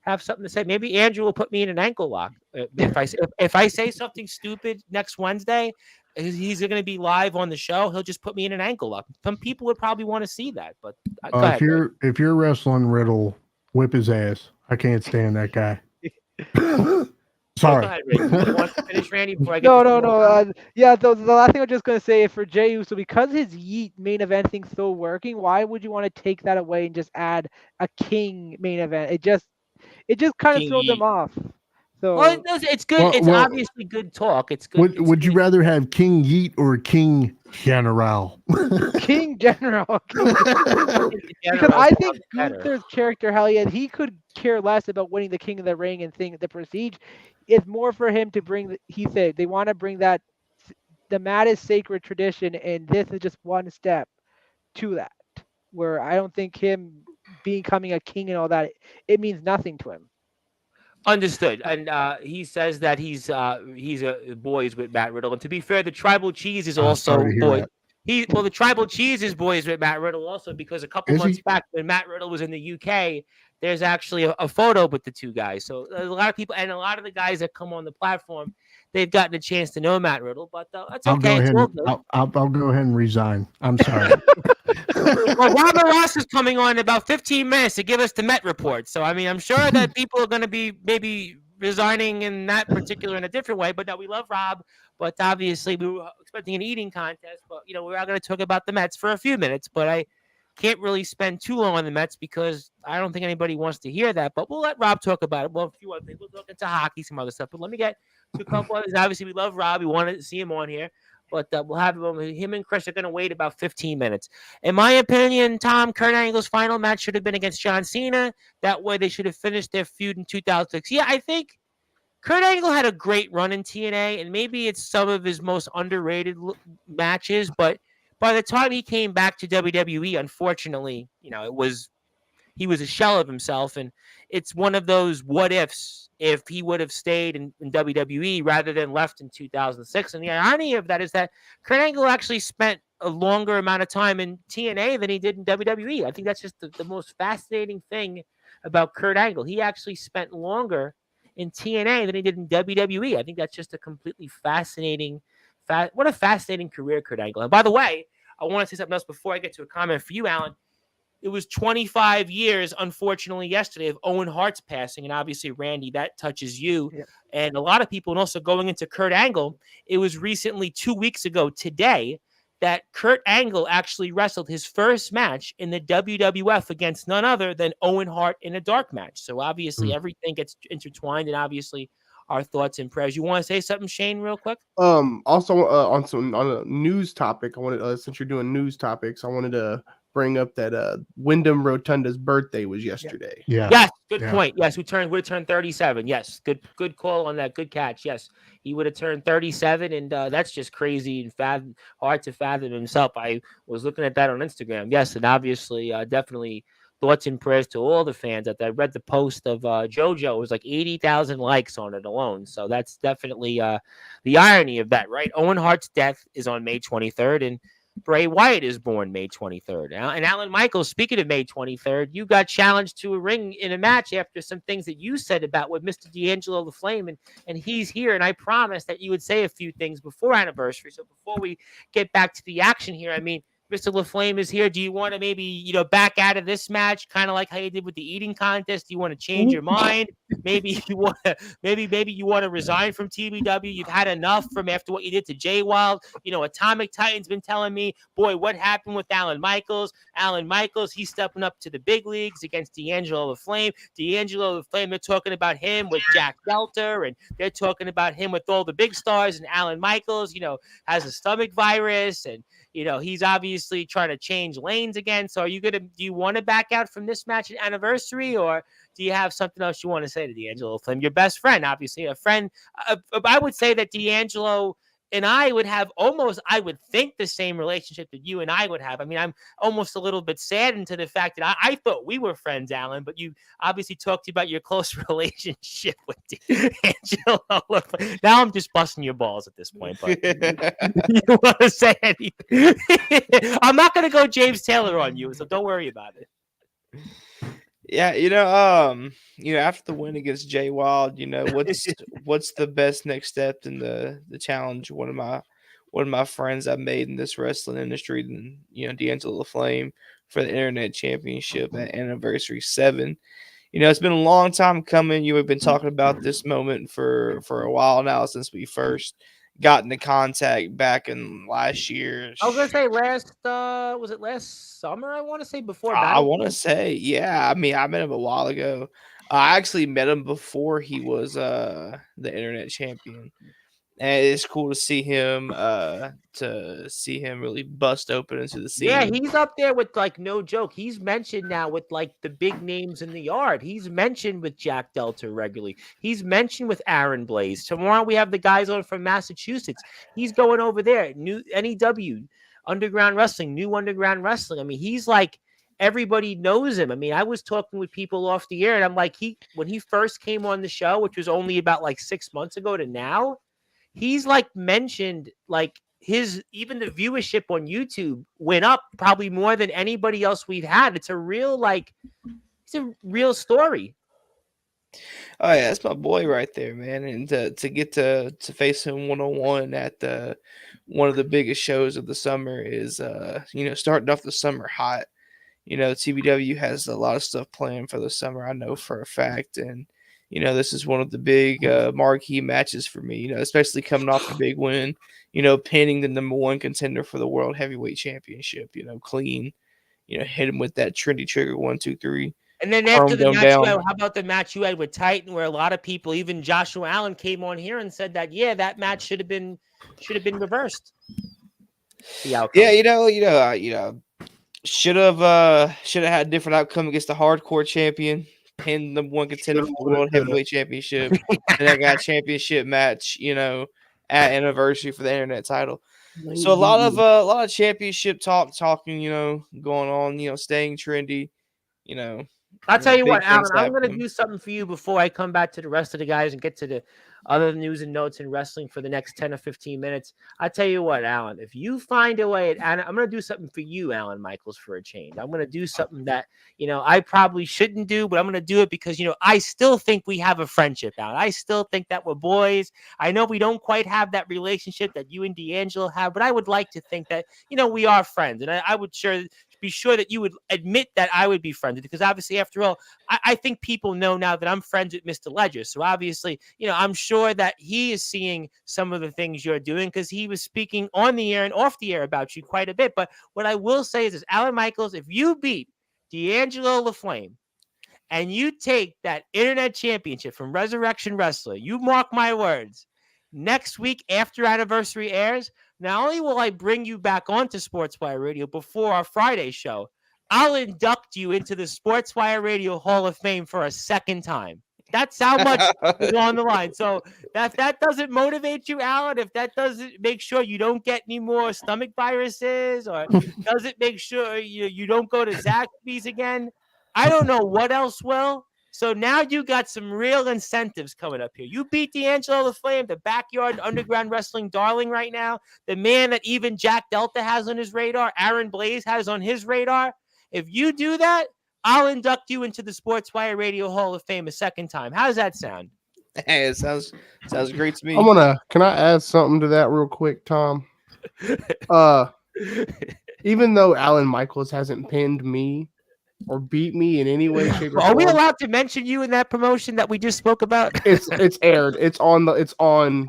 have something to say. Maybe Andrew will put me in an ankle lock. If I say something stupid next Wednesday, he's going to be live on the show. He'll just put me in an ankle lock. Some people would probably want to see that. But go ahead, if you're wrestling Riddle, whip his ass. I can't stand that guy. Sorry. Go ahead, Randy. You want to finish, Randy? Before I get No. The last thing I was just going to say is for Jey Uso, because his Yeet main event thing's still working, why would you want to take that away and just add a King main event? It just kind of throws them off. So it's good. It's obviously good talk. It's good. Would you rather have King Yeet or King General? King General. Because I think Gunther's character, he could care less about winning the King of the Ring and think the prestige. It's more for him to bring. He said they want to bring that. The mat is sacred tradition, and this is just one step to that. Where I don't think him becoming a king and all that, it means nothing to him. Understood. And he says that he's a boys with Matt Riddle. And to be fair, the Tribal Cheese is also boys. The Tribal Cheese is boys with Matt Riddle also because a couple months back when Matt Riddle was in the UK, there's actually a photo with the two guys. So a lot of people and a lot of the guys that come on the platform, they've gotten a chance to know Matt Riddle, but that's okay. I'll go ahead and resign. I'm sorry. Well, Robert Ross is coming on in about 15 minutes to give us the Met report. So, I mean, I'm sure that people are going to be maybe resigning in that particular in a different way. But no, we love Rob. But obviously, we were expecting an eating contest. But, we're not going to talk about the Mets for a few minutes. But I can't really spend too long on the Mets because I don't think anybody wants to hear that. But we'll let Rob talk about it. Well, a few other things. We'll talk into hockey, some other stuff. But let me get to a couple others. Obviously, we love Rob. We wanted to see him on here. But we'll have him and Chris are going to wait about 15 minutes. In my opinion, Tom, Kurt Angle's final match should have been against John Cena. That way they should have finished their feud in 2006. Yeah, I think Kurt Angle had a great run in TNA, and maybe it's some of his most underrated matches. But by the time he came back to WWE, unfortunately, he was a shell of himself, and it's one of those what ifs if he would have stayed in WWE rather than left in 2006. And the irony of that is that Kurt Angle actually spent a longer amount of time in TNA than he did in WWE. I think that's just the most fascinating thing about Kurt Angle. He actually spent longer in TNA than he did in WWE. I think that's just a completely fascinating, what a fascinating career Kurt Angle. And by the way, I want to say something else before I get to a comment for you, Alan. It was 25 years, unfortunately, yesterday of Owen Hart's passing. And obviously, Randy, that touches you. Yeah. And a lot of people, and also going into Kurt Angle, it was recently 2 weeks ago today that Kurt Angle actually wrestled his first match in the WWF against none other than Owen Hart in a dark match. So obviously everything gets intertwined, and obviously our thoughts and prayers. You want to say something, Shane, real quick? Also on a news topic, I wanted since you're doing news topics, I wanted to bring up that Wyndham Rotunda's birthday was yesterday. Yeah. Yes, good point. Yes, would have turned 37. Yes, good call on that. Good catch. Yes, he would have turned 37, and that's just crazy and hard to fathom himself. I was looking at that on Instagram. Yes, and obviously, definitely thoughts and prayers to all the fans. I read the post of JoJo. It was like 80,000 likes on it alone. So that's definitely the irony of that, right? Owen Hart's death is on May 23rd, and Bray Wyatt is born May 23rd. And Alan Michaels, speaking of May 23rd, you got challenged to a ring in a match after some things that you said about with Mr. D'Angelo the Flame, and he's here. And I promised that you would say a few things before anniversary. So before we get back to the action here, I mean, Mr. LaFlame is here. Do you want to maybe, back out of this match, kind of like how you did with the eating contest? Do you want to change your mind? Maybe you want to, maybe you want to resign from TBW. You've had enough from after what you did to Jay Wild. Atomic Titan's been telling me, boy, what happened with Alan Michaels? Alan Michaels, he's stepping up to the big leagues against D'Angelo LaFlame. D'Angelo LaFlame, they're talking about him with Jack Delta, and they're talking about him with all the big stars. And Alan Michaels, has a stomach virus, and he's obviously trying to change lanes again. So do you want to back out from this match at anniversary, or do you have something else you want to say to D'Angelo Flynn? Your best friend, obviously a friend. I would say that D'Angelo and I would have I would think the same relationship that you and I would have. I mean, I'm almost a little bit saddened to the fact that I thought we were friends, Alan, but you obviously talked about your close relationship with D'Angelo. Now I'm just busting your balls at this point, but you want to say anything? I'm not going to go James Taylor on you, so don't worry about it. Yeah, after the win against Jay Wild, what's the best next step in the challenge? One of my friends I've made in this wrestling industry, and D'Angelo LaFlame for the Internet Championship at Anniversary 7. It's been a long time coming. You have been talking about this moment for a while now, since we first got into contact back in last year. I was gonna say was it last summer? I want to say before. I want to say, yeah. I mean, I met him a while ago. I actually met him before he was the Internet Champion, and it's cool to see him really bust open into the scene. Yeah, he's up there with, like, no joke. He's mentioned now with, like, the big names in the yard. He's mentioned with Jack Delta regularly. He's mentioned with Aaron Blaze. Tomorrow we have the guys on from Massachusetts. He's going over there. New NEW, Underground Wrestling, New Underground Wrestling. I mean, he's like, everybody knows him. I mean, I was talking with people off the air, and I'm like, when he first came on the show, which was only about like 6 months ago to now, he's like mentioned, like, even the viewership on YouTube went up probably more than anybody else we've had. It's a real story. Oh yeah, that's my boy right there, man. And to get to face him one-on-one at one of the biggest shows of the summer is starting off the summer hot. TBW has a lot of stuff planned for the summer, I know for a fact, and this is one of the big marquee matches for me, especially coming off a big win, pinning the number one contender for the World Heavyweight Championship, clean, hit him with that trendy trigger 1, 2, 3 And then after the match, down. how about the match you had with Titan, where a lot of people, even Joshua Allen, came on here and said that that match should have been reversed. The outcome. Yeah, should have had a different outcome against the hardcore champion, pinned the one contender for the World Heavyweight Championship, and that got championship match, at anniversary for the internet title. So a lot of championship talking, going on, staying trendy, I'll tell you what, Alan, I'm happening. going to do something for you before I come back to the rest of the guys and get to the other news and notes in wrestling for the next 10 or 15 minutes. I'll tell you what, Alan, if you find a way, and I'm going to do something for you, Alan Michaels, for a change. I'm going to do something that, I probably shouldn't do, but I'm going to do it because, I still think we have a friendship, Alan. I still think that we're boys. I know we don't quite have that relationship that you and D'Angelo have, but I would like to think that, we are friends. And I would be sure that you would admit that I would be friends, because obviously, after all, I think people know now that I'm friends with Mr. Ledger. So obviously, I'm sure that he is seeing some of the things you're doing, because he was speaking on the air and off the air about you quite a bit. But what I will say is this, Alan Michaels, if you beat D'Angelo LaFlame and you take that internet championship from Resurrection Wrestler, you mark my words, next week after anniversary airs, not only will I bring you back onto Sportswire Radio before our Friday show, I'll induct you into the Sportswire Radio Hall of Fame for a second time. That's how much is on the line. So if that doesn't motivate you, Alan, if that doesn't make sure you don't get any more stomach viruses, or doesn't make sure you don't go to Zaxby's again, I don't know what else will. So now you got some real incentives coming up here. You beat D'Angelo LaFlame, the backyard underground wrestling darling right now, the man that even Jack Delta has on his radar, Aaron Blaze has on his radar. If you do that, I'll induct you into the Sportswire Radio Hall of Fame a second time. How does that sound? Hey, it sounds great to me. Can I add something to that real quick, Tom? Even though Alan Michaels hasn't pinned me or beat me in any way, shape, or form. Are we allowed to mention you in that promotion that we just spoke about? It's aired. It's on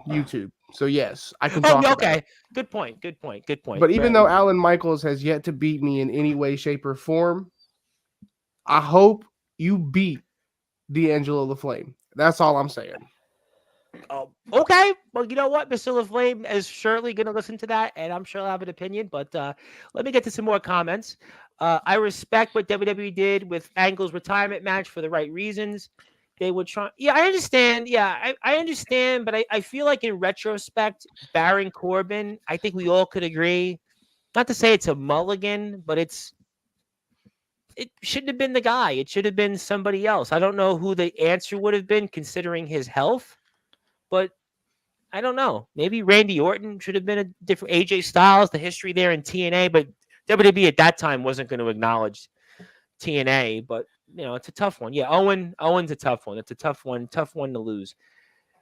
YouTube. So yes, I can talk about it. Good point. But even though Alan Michaels has yet to beat me in any way, shape, or form, I hope you beat D'Angelo LaFlame. That's all I'm saying. Oh, okay. Well, you know what? Mr. LaFlame is surely going to listen to that, and I'm sure I'll have an opinion. But let me get to some more comments. I respect what WWE did with Angle's retirement match for the right reasons. They were trying. Yeah, I understand. Yeah, I understand. But I feel like in retrospect, Baron Corbin, I think we all could agree, not to say it's a mulligan, but it shouldn't have been the guy. It should have been somebody else. I don't know who the answer would have been considering his health, but I don't know. Maybe Randy Orton should have been a different AJ Styles, the history there in TNA, but WWE at that time wasn't going to acknowledge TNA, but it's a tough one. Yeah, Owen's a tough one. It's a tough one to lose.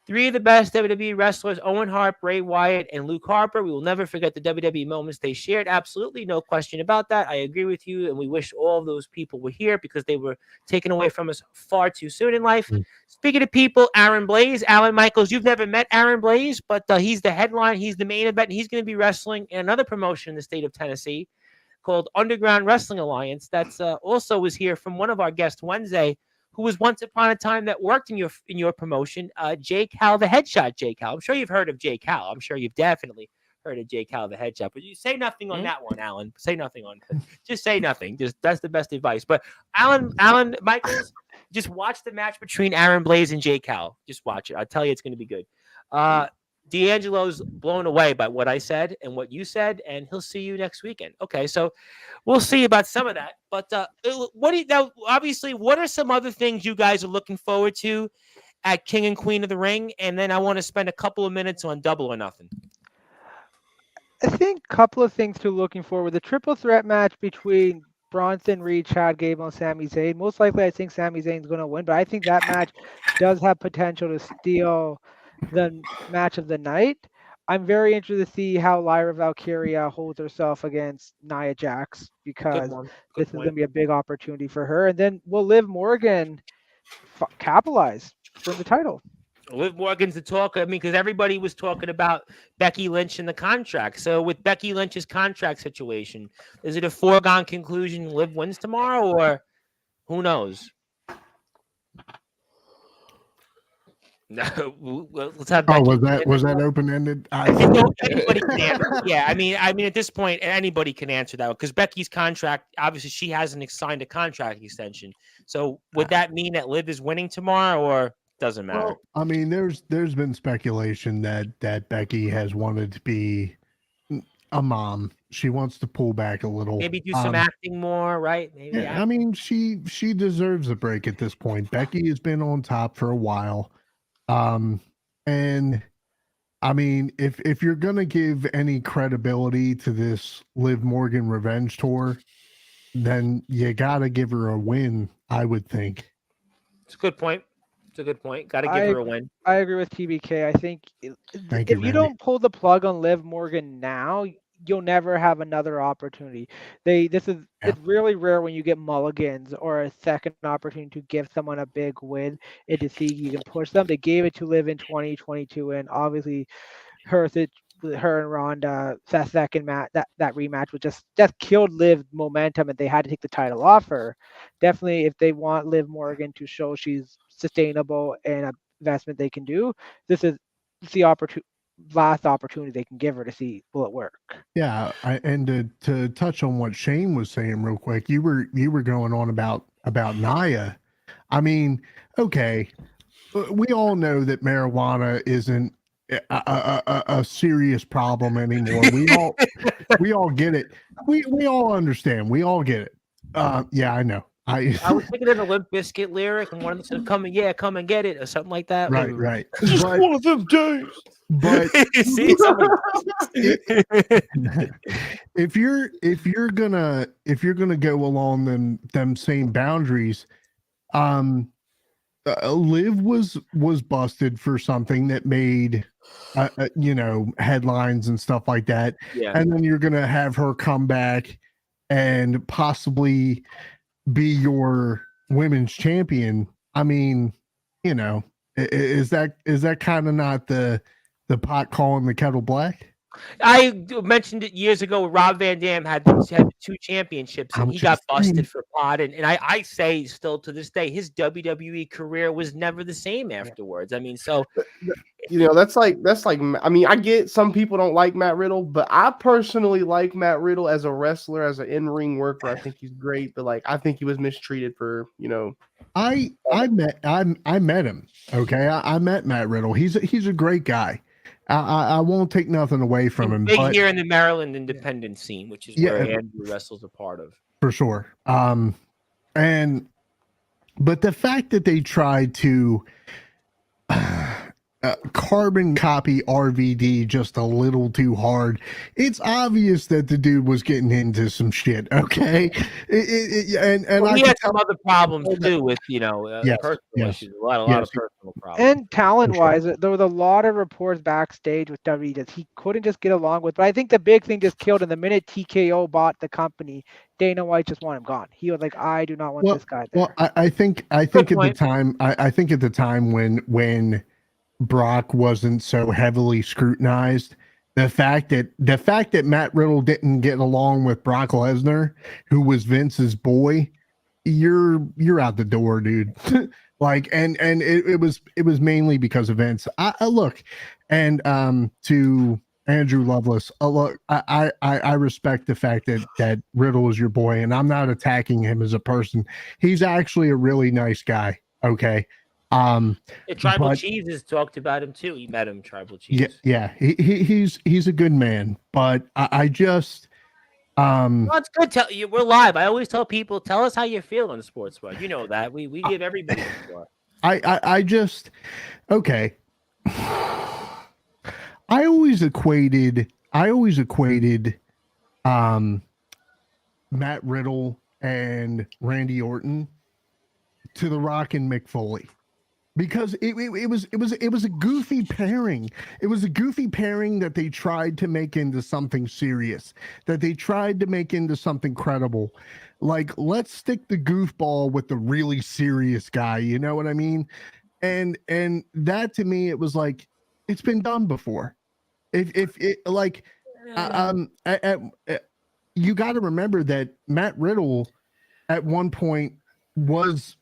3 of the best WWE wrestlers, Owen Hart, Bray Wyatt, and Luke Harper. We will never forget the WWE moments they shared. Absolutely no question about that. I agree with you, and we wish all of those people were here because they were taken away from us far too soon in life. Speaking of people, Aaron Blaze, Alan Michaels, you've never met Aaron Blaze, but he's the headline. He's the main event. He's going to be wrestling in another promotion in the state of Tennessee called Underground Wrestling Alliance. That's also was here from one of our guests Wednesday, who was once upon a time that worked in your promotion, J. Cal, the Headshot J. Cal. I'm sure you've heard of J. Cal. I'm sure you've definitely heard of J. Cal, the Headshot. But you say nothing on that one, Alan. Say nothing on it. Just say nothing. That's the best advice. But Alan Michaels, just watch the match between Aaron Blaze and J. Cal. Just watch it. I'll tell you it's going to be good. D'Angelo's blown away by what I said and what you said, and he'll see you next weekend. Okay, so we'll see about some of that. But obviously, what are some other things you guys are looking forward to at King and Queen of the Ring? And then I want to spend a couple of minutes on Double or Nothing. I think a couple of things to looking forward. The triple threat match between Bronson Reed, Chad Gable, and Sami Zayn. Most likely, I think Sami Zayn's going to win, but I think that match does have potential to steal the match of the night. I'm very interested to see how Lyra Valkyria holds herself against Nia Jax, because this is going to be a big opportunity for her. And then will Liv Morgan capitalize for the title? Liv Morgan's the talk. I mean, because everybody was talking about Becky Lynch and the contract. So with Becky Lynch's contract situation, is it a foregone conclusion Liv wins tomorrow, or who knows? No, well, let's have. Oh, Becky was that open ended? I think anybody can answer. Yeah, I mean, at this point, anybody can answer that because Becky's contract, obviously, she hasn't signed a contract extension. So, would that mean that Liv is winning tomorrow, or doesn't matter? Well, I mean, there's been speculation that Becky has wanted to be a mom. She wants to pull back a little, maybe do some acting more, right? Maybe. Yeah, I mean, she deserves a break at this point. Becky has been on top for a while, and I mean, if you're gonna give any credibility to this Liv Morgan revenge tour, then you gotta give her a win. I would think. It's a good point. It's a good point. Got to give her a win. I agree with TBK. I think Thank if you, you don't pull the plug on Liv Morgan now, you'll never have another opportunity. It's really rare when you get mulligans or a second opportunity to give someone a big win and to see you can push them. They gave it to Liv in 2022, and obviously her and Ronda, that second match, that rematch was just killed Liv momentum, and they had to take the title off her. Definitely, if they want Liv Morgan to show she's sustainable and an investment they can do, this is the last opportunity they can give her to see will it work. Yeah, and to touch on what Shane was saying real quick, you were going on about Nia. I mean, okay, we all know that marijuana isn't a serious problem anymore. We all get it. We all understand. We all get it. Yeah, I know. I was thinking of a Limp Bizkit lyric and one said, come and get it," or something like that. Right. Just one of them days. But see, if you're gonna go along them same boundaries, Liv was busted for something that made headlines and stuff like that. Yeah. And then you're gonna have her come back and possibly be your women's champion. I mean, is that kind of not the pot calling the kettle black? I mentioned it years ago. Rob Van Dam had 2 championships, and he got busted for pot. And I say still to this day, his WWE career was never the same afterwards. I mean, so that's like. I mean, I get some people don't like Matt Riddle, but I personally like Matt Riddle as a wrestler, as an in-ring worker. I think he's great, but I think he was mistreated for. I met him. Okay, I met Matt Riddle. He's a great guy. I won't take nothing away from him. Big here in the Maryland independent scene, which is where Andrew wrestles a part of. For sure. But the fact that they tried to carbon copy RVD just a little too hard, it's obvious that the dude was getting into some shit. Okay, and he had some other problems too with personal issues, a lot of personal problems. And talent-wise, there was a lot of reports backstage with WWE that he couldn't just get along with. But I think the big thing just killed him the minute TKO bought the company. Dana White just wanted him gone. He was like, I do not want this guy there. Well, I think at the time, I think at the time when Brock wasn't so heavily scrutinized, the fact that Matt Riddle didn't get along with Brock Lesnar, who was Vince's boy, you're out the door, dude. It was mainly because of Vince. I look, and to Andrew Lovelace, look, I respect the fact that Riddle is your boy, and I'm not attacking him as a person. He's actually a really nice guy. Okay. Tribal Cheese has talked about him too. He met him, Tribal Cheese. Yeah. He's a good man, but I just well, it's good. We're live. I always tell people, tell us how you feel on Sportswire. You know that we give everybody the floor. I just okay. I always equated Matt Riddle and Randy Orton to The Rock and Mick Foley. Because it was a goofy pairing. It was a goofy pairing that they tried to make into something serious, that they tried to make into something credible. Like, let's stick the goofball with the really serious guy. You know what I mean? And that to me, it was like, it's been done before. You got to remember that Matt Riddle at one point was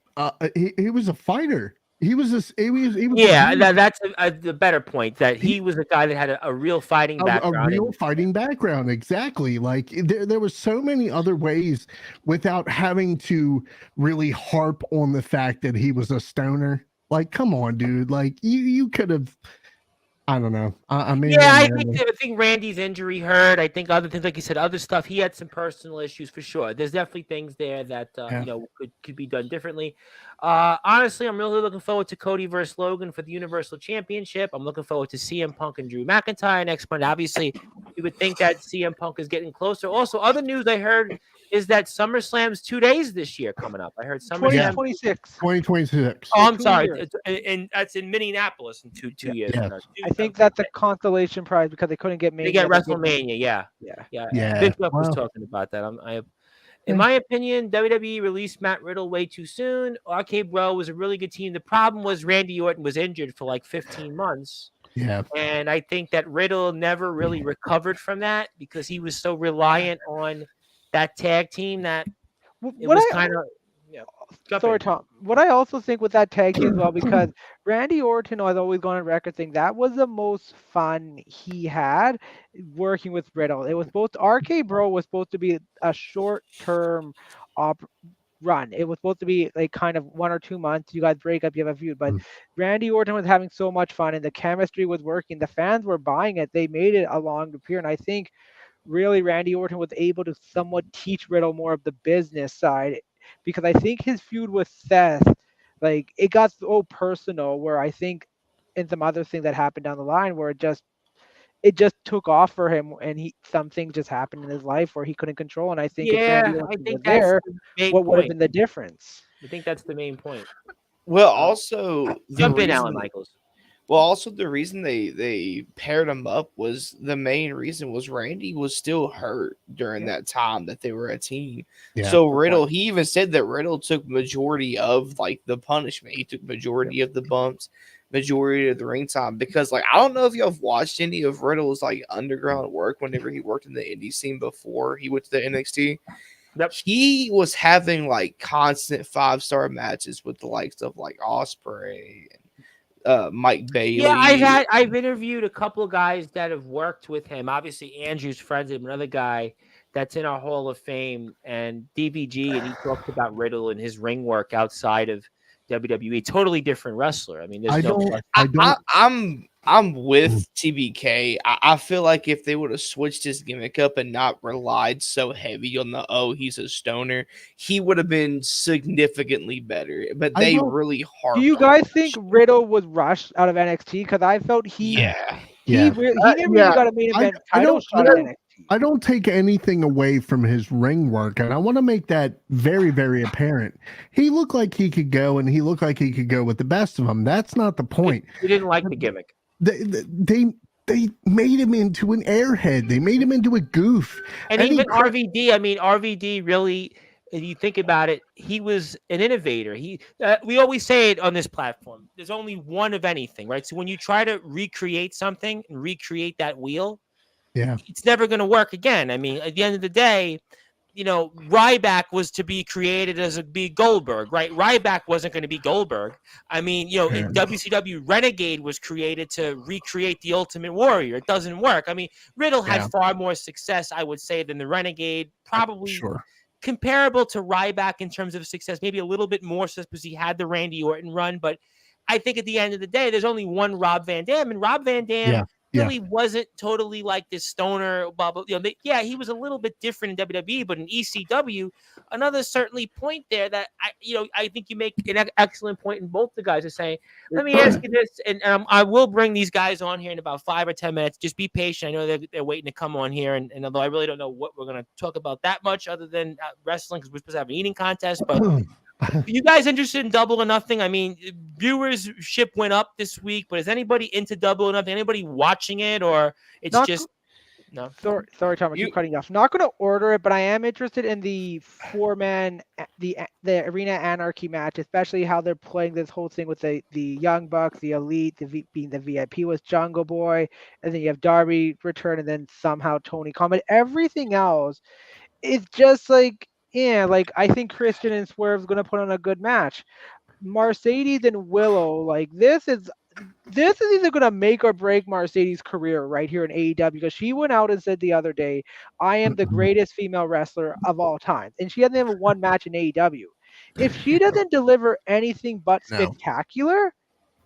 he was a fighter. He was this. He was. Yeah, that's the better point. That he was a guy that had a real fighting background. A real fighting background, exactly. Like there was so many other ways without having to really harp on the fact that he was a stoner. Like, come on, dude. Like you could have. I don't know. I mean, I think Randy's injury hurt. I think other things, like you said, other stuff. He had some personal issues for sure. There's definitely things there that could be done differently. Honestly, I'm really looking forward to Cody versus Logan for the Universal Championship. I'm looking forward to CM Punk and Drew McIntyre next month. Obviously, you would think that CM Punk is getting closer. Also, other news I heard is that SummerSlam's 2 days this year coming up. I heard SummerSlam 2026. Oh, I'm sorry. And that's in Minneapolis in two years. Yeah. I think that's a consolation prize because they couldn't get Mania. They get WrestleMania, yeah. Bishop was talking about that. In my opinion, WWE released Matt Riddle way too soon. RK Bro was a really good team. The problem was Randy Orton was injured for like 15 months. Yeah. And I think that Riddle never really recovered from that because he was so reliant on that tag team that it was kind of. Sorry, Tom. What I also think with that tag team as well, because Randy Orton has always gone on record saying that was the most fun he had working with Riddle. It was RK Bro was supposed to be a short-term run. It was supposed to be like kind of 1 or 2 months. You guys break up, you have a feud. But Randy Orton was having so much fun and the chemistry was working. The fans were buying it. They made it a long appear. And I think really Randy Orton was able to somewhat teach Riddle more of the business side. Because I think his feud with Seth, like it got so personal where I think in some other thing that happened down the line where it just took off for him and some things just happened in his life where he couldn't control. And I think what would have been the difference? I think that's the main point. Well, also jump in, Alan Michaels. Well, also the reason they paired him up was the main reason was Randy was still hurt during that time that they were a team. Yeah. So Riddle, he even said that Riddle took majority of like the punishment. He took majority of the bumps, majority of the ring time because like I don't know if y'all have watched any of Riddle's like underground work whenever he worked in the indie scene before he went to the NXT. Yep. He was having like constant 5-star matches with the likes of like Ospreay and Mike Bailey. Yeah, I've interviewed a couple of guys that have worked with him. Obviously, Andrew's friends with him, another guy that's in our Hall of Fame, and DVG, and he talked about Riddle and his ring work outside of WWE. Totally different wrestler. I mean, I'm with TBK. I feel like if they would have switched his gimmick up and not relied so heavy on he's a stoner, he would have been significantly better. But they really harped. Do you guys think Riddle was rushed out of NXT? Because I felt he never really got a main event title shot at NXT. I don't take anything away from his ring work, and I want to make that very, very apparent. He looked like he could go, and he looked like he could go with the best of them. That's not the point. You didn't like the gimmick. They made him into an airhead. They made him into a goof. And even RVD, I mean, RVD really, if you think about it, he was an innovator. We always say it on this platform. There's only one of anything, right? So when you try to recreate something and recreate that wheel, it's never going to work again. I mean, at the end of the day, Ryback was to be created as be Goldberg, right? Ryback wasn't going to be Goldberg. I mean, in WCW, Renegade was created to recreate the Ultimate Warrior. It doesn't work. I mean, Riddle had far more success, I would say, than the Renegade. Probably comparable to Ryback in terms of success, maybe a little bit more so because he had the Randy Orton run. But I think at the end of the day, there's only one Rob Van Dam, and Rob Van Dam really wasn't totally like this stoner bubble. He was a little bit different in WWE, but in ECW, another certainly point there that I think you make an excellent point, and both the guys are saying. Let me ask you this, and I will bring these guys on here in about 5 or 10 minutes. Just be patient. I know they're waiting to come on here, and although I really don't know what we're going to talk about that much other than wrestling, because we're supposed to have an eating contest, but. You guys interested in Double or Nothing? I mean, viewership went up this week, but is anybody into Double or Nothing? Anybody watching it, or it's no? Sorry, Tom, I keep cutting you off. Not going to order it, but I am interested in the 4-man, the Arena Anarchy match, especially how they're playing this whole thing with the Young Bucks, the Elite, being the VIP was Jungle Boy, and then you have Darby return, and then somehow Tony Khan. But everything else is just like. Yeah, like I think Christian and Swerve's going to put on a good match. Mercedes and Willow, like this is either going to make or break Mercedes' career right here in AEW, because she went out and said the other day, I am the greatest female wrestler of all time. And she hasn't even one match in AEW. If she doesn't deliver anything but spectacular,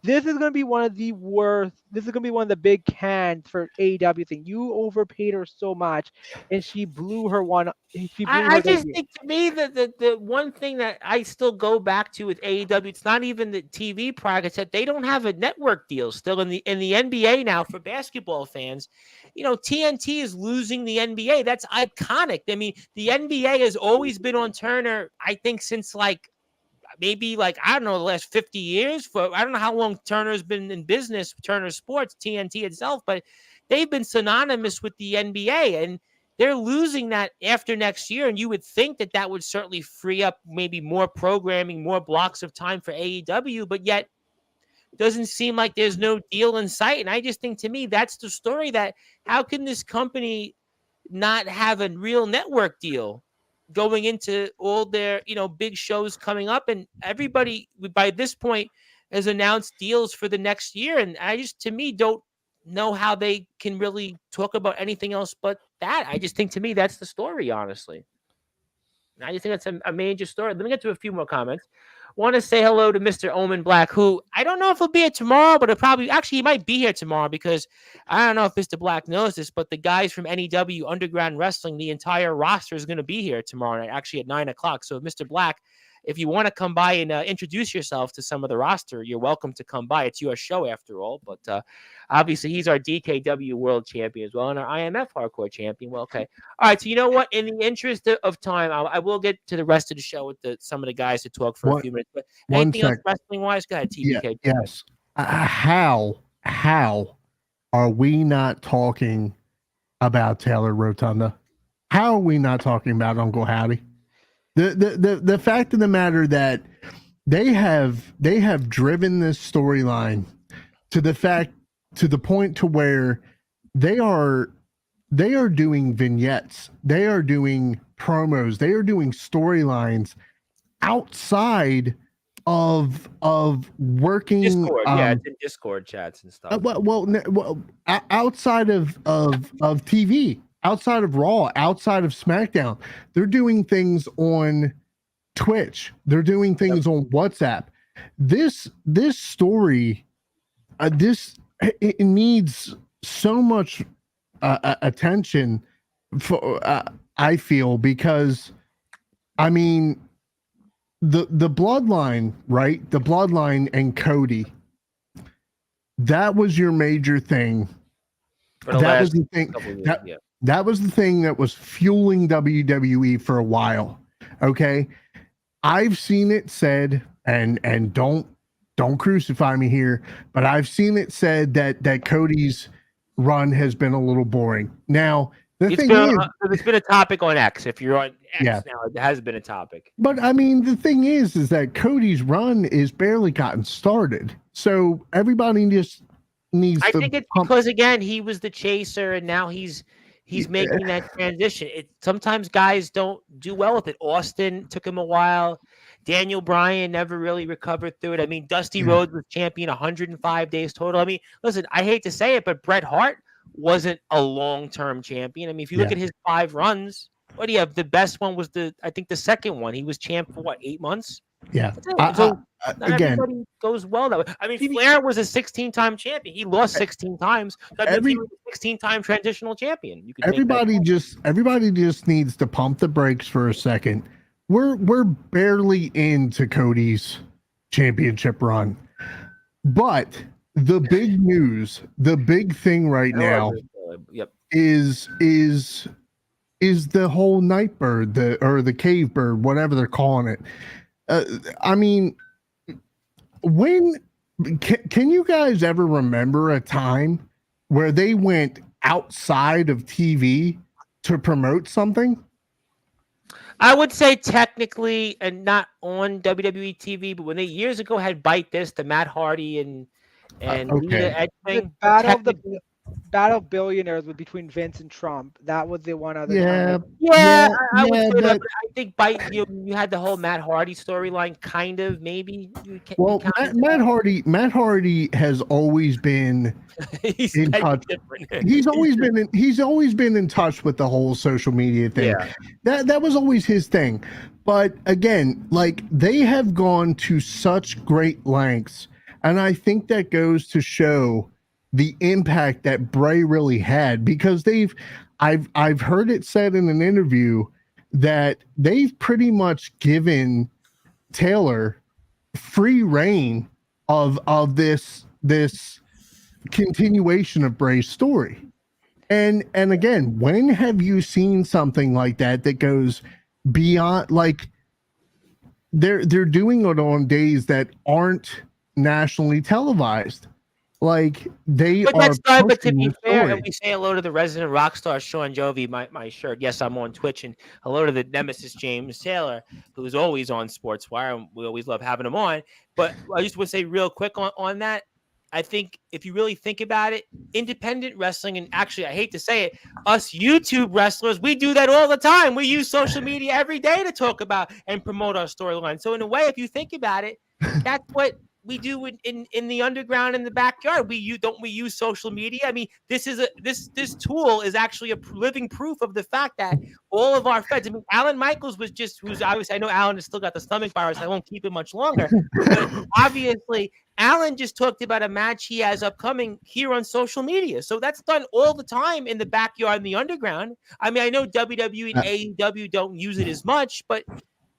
this is going to be one of the worst. This is going to be one of the big cans for AEW thing. You overpaid her so much, and she blew her one. I just think, to me, the one thing that I still go back to with AEW, it's not even the TV product. It's that they don't have a network deal still in the NBA now for basketball fans. You know, TNT is losing the NBA. That's iconic. I mean, the NBA has always been on Turner, I think, since maybe I don't know, the last 50 years. I don't know how long Turner's been in business, Turner Sports, TNT itself, but they've been synonymous with the NBA, and they're losing that after next year. And you would think that would certainly free up maybe more programming, more blocks of time for AEW, but yet doesn't seem like there's no deal in sight. And I just think, to me, that's the story, that how can this company not have a real network deal going into all their, big shows coming up, and everybody by this point has announced deals for the next year. And I just, to me, don't know how they can really talk about anything else but that. I just think, to me, that's the story, honestly. And I just think that's a major story. Let me get to a few more comments. Want to say hello to Mr. Omen Black, who I don't know if he'll be here tomorrow, but he might be here tomorrow, because I don't know if Mr. Black knows this, but the guys from NEW Underground Wrestling, the entire roster is going to be here tomorrow night, actually at 9:00. So Mr. Black, if you want to come by and introduce yourself to some of the roster, you're welcome to come by. It's your show after all. But obviously, he's our DKW World Champion as well, and our IMF Hardcore Champion. Well, okay. All right, so you know what? In the interest of time, I will get to the rest of the show with some of the guys to talk for a few minutes. But anything else wrestling-wise? Go ahead, TBK. Yes. How are we not talking about Taylor Rotunda? How are we not talking about Uncle Howdy? The fact of the matter that they have driven this storyline to the point to where they are doing vignettes, they are doing promos, they are doing storylines outside of working Discord, it's in Discord chats and stuff. Outside of TV, outside of Raw, outside of SmackDown, they're doing things on Twitch. They're doing things on WhatsApp. This story, it needs so much attention. I feel, because I mean, the bloodline, right? The bloodline and Cody. That was your major thing. That was the thing. That was the thing that was fueling WWE for a while. Okay. I've seen it said, and don't crucify me here, but I've seen it said that Cody's run has been a little boring. Now, it's been a topic on X. If you're on X now, it has been a topic. But I mean, the thing is that Cody's run is barely gotten started. So everybody just needs I think it's because, again, he was the chaser, and now he's making that transition. Sometimes guys don't do well with it. Austin took him a while. Daniel Bryan never really recovered through it. I mean, Dusty Rhodes was champion 105 days total. I mean, listen, I hate to say it, but Bret Hart wasn't a long-term champion. I mean, if you look at his 5 runs, what do you have? The best one was I think the second one. He was champ for 8 months? Yeah. So again, everybody goes well that way. I mean, Flair was a 16-time champion. He lost 16 times. He was a 16-time transitional champion. Everybody just needs to pump the brakes for a second. We're barely into Cody's championship run, but the big news, the big thing right now, is the whole Nightbird, or the Cave Bird, whatever they're calling it. I mean, can you guys ever remember a time where they went outside of TV to promote something? I would say technically, and not on WWE TV, but when they years ago had Bite This, the Matt Hardy and Lita Edge thing. Battle Billionaires was between Vince and Trump. That was the one other Yeah, time. I would say that. that. But I think you had the whole Matt Hardy storyline, kind of maybe. Well, Matt Hardy has always been He's in touch. different. He's always been in touch with the whole social media thing. Yeah. That was always his thing. But again, like they have gone to such great lengths, and I think that goes to show the impact that Bray really had, because I've heard it said in an interview that they've pretty much given Taylor free reign of this continuation of Bray's story. And again, when have you seen something like that goes beyond, like they're doing it on days that aren't nationally televised? Like they But are. but to be the fair, story. and we say hello to the resident rock star Sean Jovi, my shirt. Yes, I'm on Twitch, and hello to the nemesis James Taylor, who's always on Sportswire, and we always love having him on. But I just would say real quick on that. I think if you really think about it, independent wrestling, and actually, I hate to say it, us YouTube wrestlers, we do that all the time. We use social media every day to talk about and promote our storyline. So in a way, if you think about it, that's what we do in the underground, in the backyard. We use social media. I mean, this tool is actually a living proof of the fact that all of our fans. I mean, Alan Michaels who's obviously, I know Alan has still got the stomach virus. I won't keep it much longer, but obviously Alan just talked about a match he has upcoming here on social media. So that's done all the time in the backyard, in the underground. I mean, I know WWE and AEW don't use it as much, but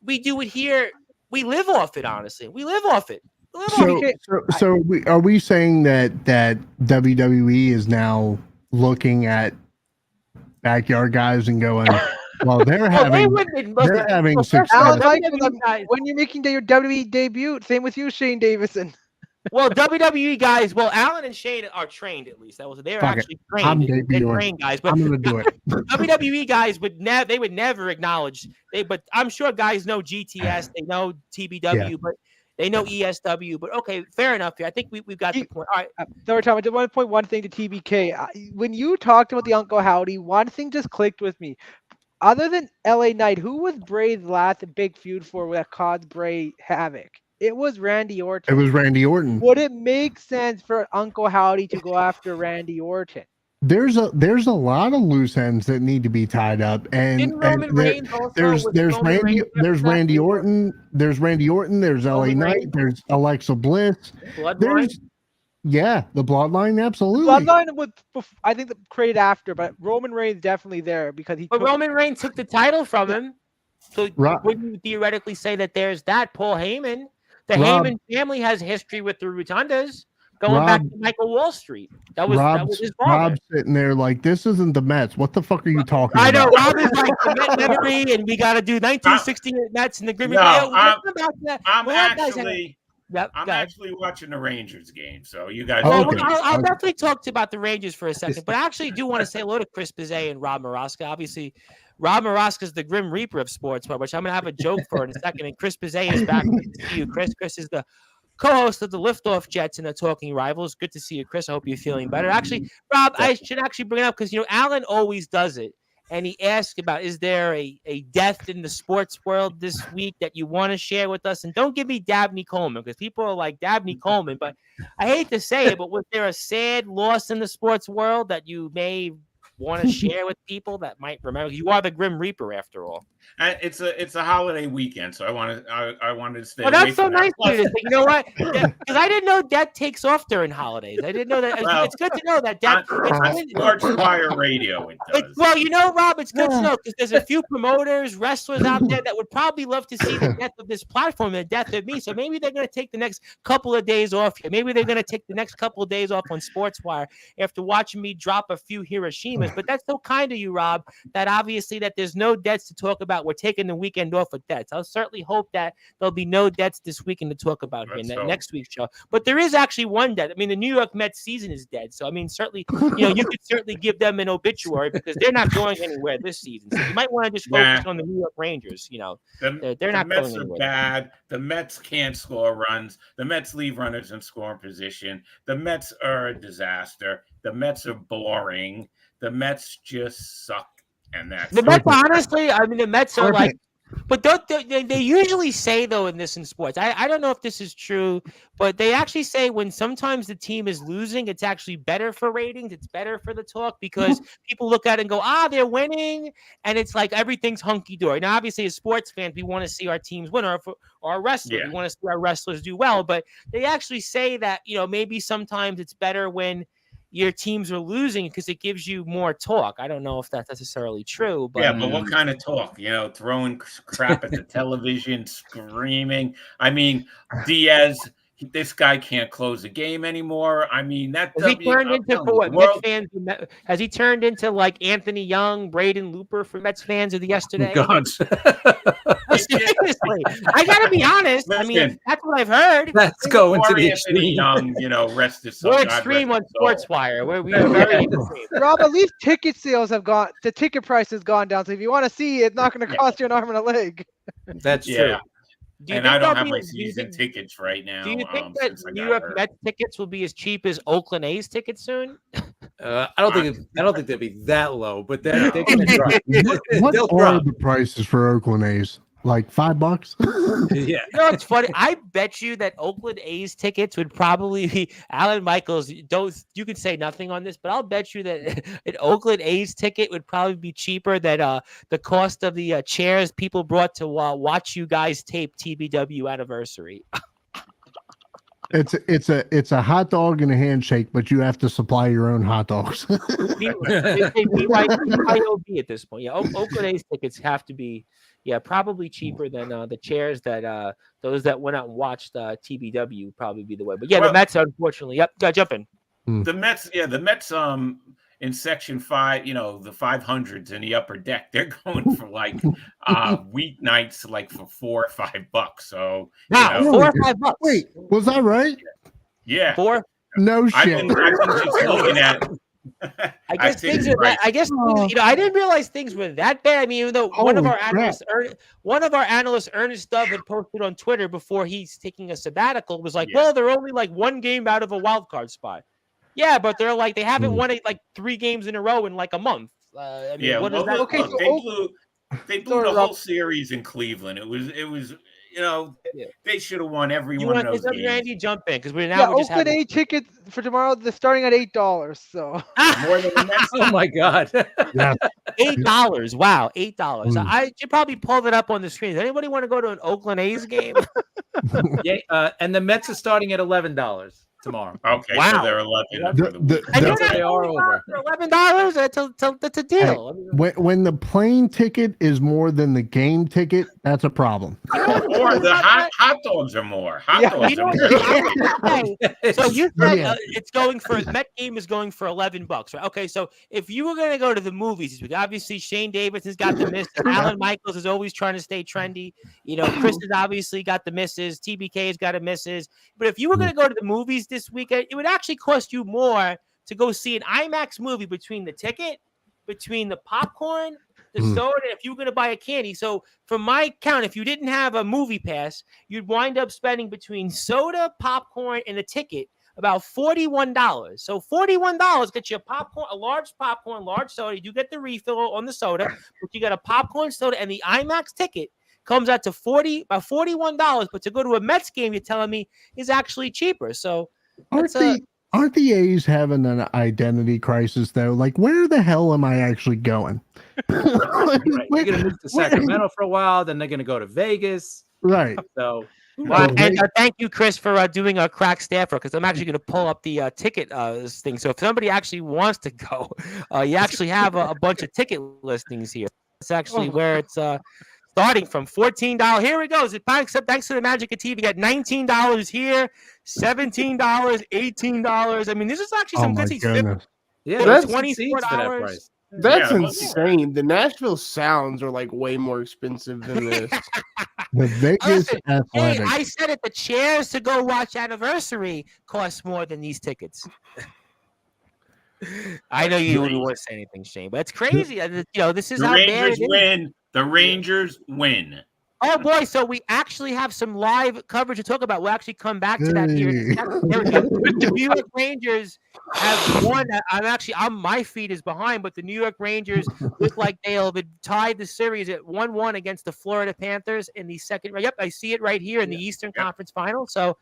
we do it here. We live off it, honestly. We live off it. So are we saying that WWE is now looking at backyard guys and going, well, they're having success. Alan Michaels, when you're making your WWE debut, same with you, Shane Davison. Well, WWE guys, Alan and Shane are trained, at least. They're actually trained. They're trained guys, but I'm gonna do it. WWE guys would never acknowledge. But I'm sure guys know GTS, they know TBW, but they know ESW. But okay, fair enough here. I think we've got the point. All right. Sorry, Tom. I just want to point one thing to TBK. When you talked about the Uncle Howdy, one thing just clicked with me. Other than LA Knight, who was Bray's last big feud for that caused Bray havoc? It was Randy Orton. It was Randy Orton. Would it make sense for Uncle Howdy to go after Randy Orton? There's a lot of loose ends that need to be tied up, and there's Randy Orton, there's LA Knight, there's Alexa Bliss, Bloodline. The Bloodline, absolutely. Bloodline was, I think, created after, but Roman Reigns definitely there because Roman Reigns took the title from him, so wouldn't you theoretically say that there's that Paul Heyman? The Heyman family has history with the Rotundas, going back to Michael Wall Street. That was his father. Rob's sitting there like, this isn't the Mets. What the fuck are you talking about? I know, Rob is like the Met memory, and we got to do 1968 Mets and the Grimmy. I'm actually watching the Rangers game, so you guys. I'll definitely talk about the Rangers for a second, but I actually do want to say hello to Chris Bizet and Rob Maraska. Obviously, Rob Maraska is the Grim Reaper of sports, which I'm going to have a joke for in a second. And Chris Bizet is back. Good to see you, Chris. Chris is the co-host of the Liftoff Jets and the Talking Rivals. Good to see you, Chris. I hope you're feeling better. Actually, Rob, I should actually bring it up because, Alan always does it. And he asked about, is there a death in the sports world this week that you want to share with us? And don't give me Dabney Coleman, because people are like, Dabney Coleman. But I hate to say it, but was there a sad loss in the sports world that you may want to share with people that might remember? You are the Grim Reaper, after all. It's a holiday weekend, so I wanted to stay. Well, that's so nice of you. You know what? Because I didn't know death takes off during holidays. I didn't know that. It's good to know that death. Sportswire Radio. Rob, it's good to know because there's a few promoters, wrestlers out there that would probably love to see the death of this platform, the death of me. So maybe they're going to take the next couple of days off here. Maybe they're going to take the next couple of days off on Sportswire after watching me drop a few Hiroshimas. But that's so kind of you, Rob, that obviously that there's no debts to talk about. We're taking the weekend off of debts. I'll certainly hope that there'll be no debts this weekend to talk about here in next week's show. But there is actually one debt. I mean, the New York Mets season is dead. So, I mean, certainly, you could certainly give them an obituary because they're not going anywhere this season. So you might want to just focus on the New York Rangers. They're not Mets going are anywhere. bad. The Mets can't score runs. The Mets leave runners in scoring position. The Mets are a disaster. The Mets are boring. The Mets just suck. And that's the Mets. Honestly, I mean, the Mets are like. But they usually say, though, in sports, I don't know if this is true, but they actually say when sometimes the team is losing, it's actually better for ratings. It's better for the talk because people look at it and go, they're winning. And it's like everything's hunky-dory. Now, obviously, as sports fans, we want to see our teams win or our wrestlers. We want to see our wrestlers do well. But they actually say that, maybe sometimes it's better when your teams are losing because it gives you more talk. I don't know if that's necessarily true, but but what kind of talk? Throwing crap at the television, screaming. I mean, Diaz, this guy can't close a game anymore. I mean, that has he turned into for what Mets fans? Has he turned into like Anthony Young, Braden Looper for Mets fans of yesterday? God. Seriously, I gotta be honest. Listen, I mean, that's what I've heard. Let's go into the Anthony extreme. Young, rest his soul. We're extreme on Sportswire. We are very extreme. Rob, at least ticket sales have gone. The ticket price has gone down. So if you want to see it, it's not going to cost you an arm and a leg. That's true. And I don't have my season tickets right now. Do you think that New York Mets tickets will be as cheap as Oakland A's tickets soon? I don't think they'll be that low, but they're going to try. What are the prices for Oakland A's? Like $5? Yeah. It's funny. I bet you that Oakland A's tickets would probably be Alan Michaels. You can say nothing on this, but I'll bet you that an Oakland A's ticket would probably be cheaper than the cost of the chairs people brought to watch you guys tape TBW anniversary. It's a hot dog and a handshake, but you have to supply your own hot dogs. BYOB at this point. Yeah, Oakland A's tickets have to be probably cheaper than the chairs that those that went out and watched TBW would probably be the way. But the Mets unfortunately, got jump in. The Mets, in section 5, the 500s in the upper deck, they're going for like weeknights, like for $4 or $5. So $4 or $5. Wait, was that right? Yeah. 4? No shit. I've been just looking at. I guess things are. I guess I didn't realize things were that bad. I mean, even though one of our analysts, Ernest Dove, had posted on Twitter before he's taking a sabbatical, was like, "Well, they're only like one game out of a wild card spot." Yeah, but they're like they haven't won it like 3 games in a row in like a month. I mean, what is that? Okay, they blew the whole series in Cleveland. It was. They should have won every one of those games. Randy, jump in because we're just Oakland A tickets for tomorrow. They're starting at $8. So more than the Mets. Oh my God! $8. Wow, $8. I should probably pull that up on the screen. Does anybody want to go to an Oakland A's game? And the Mets are starting at $11 tomorrow. Okay, wow. So they're 11. They are over. For $11. That's a deal. Hey, when the plane ticket is more than the game ticket, that's a problem. Or the hot dogs are more. Hot dogs are more. So you said it's going for Met game is going for $11, right? Okay, so if you were going to go to the movies this week, obviously Shane Davidson's got the miss. Alan Michaels is always trying to stay trendy. Chris has obviously got the misses. TBK's got a misses. But if you were going to go to the movies this weekend, it would actually cost you more to go see an IMAX movie between the ticket, between the popcorn, the soda, if you were going to buy a candy. So from my count, if you didn't have a movie pass, you'd wind up spending between soda, popcorn, and the ticket about $41. So $41 gets you a large popcorn, large soda. You do get the refill on the soda, but you got a popcorn, soda, and the IMAX ticket comes out to about $41. But to go to a Mets game, you're telling me is actually cheaper. So Aren't the A's having an identity crisis though? Like, where the hell am I actually going? Right. They're going to move to Sacramento for a while, then they're going to go to Vegas. Right. So, and thank you, Chris, for doing a crack staffer because I'm actually going to pull up the ticket thing. So if somebody actually wants to go, you actually have a bunch of ticket listings here. It's actually where it's starting from $14. Here it goes. Thanks to the magic of TV, we got $19 here, $17, $18. I mean, this is actually some good seats. Yeah, that's $24 for that price. That's Yeah, insane. The Nashville Sounds are like way more expensive than this. The Vegas Listen, hey, Athletics. I said it. The chairs to go watch Anniversary cost more than these tickets. I know you wouldn't want to say anything, Shane, but it's crazy. This is the how bad Rangers it is. win. The Rangers win. Oh boy, so we actually have some live coverage to talk about. We'll actually come back to that here in a second. There we go. The New York Rangers have won. My feed is behind, but the New York Rangers look like they'll have tied the series at 1-1 against the Florida Panthers in the second. Yep, I see it right here in the Eastern Conference Final. So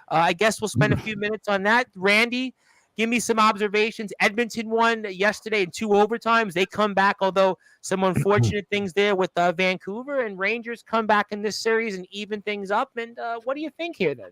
I guess we'll spend a few minutes on that. Randy, give me some observations. Edmonton won yesterday in 2 overtimes. They come back, although some unfortunate things there with Vancouver, and Rangers come back in this series and even things up. And what do you think here then?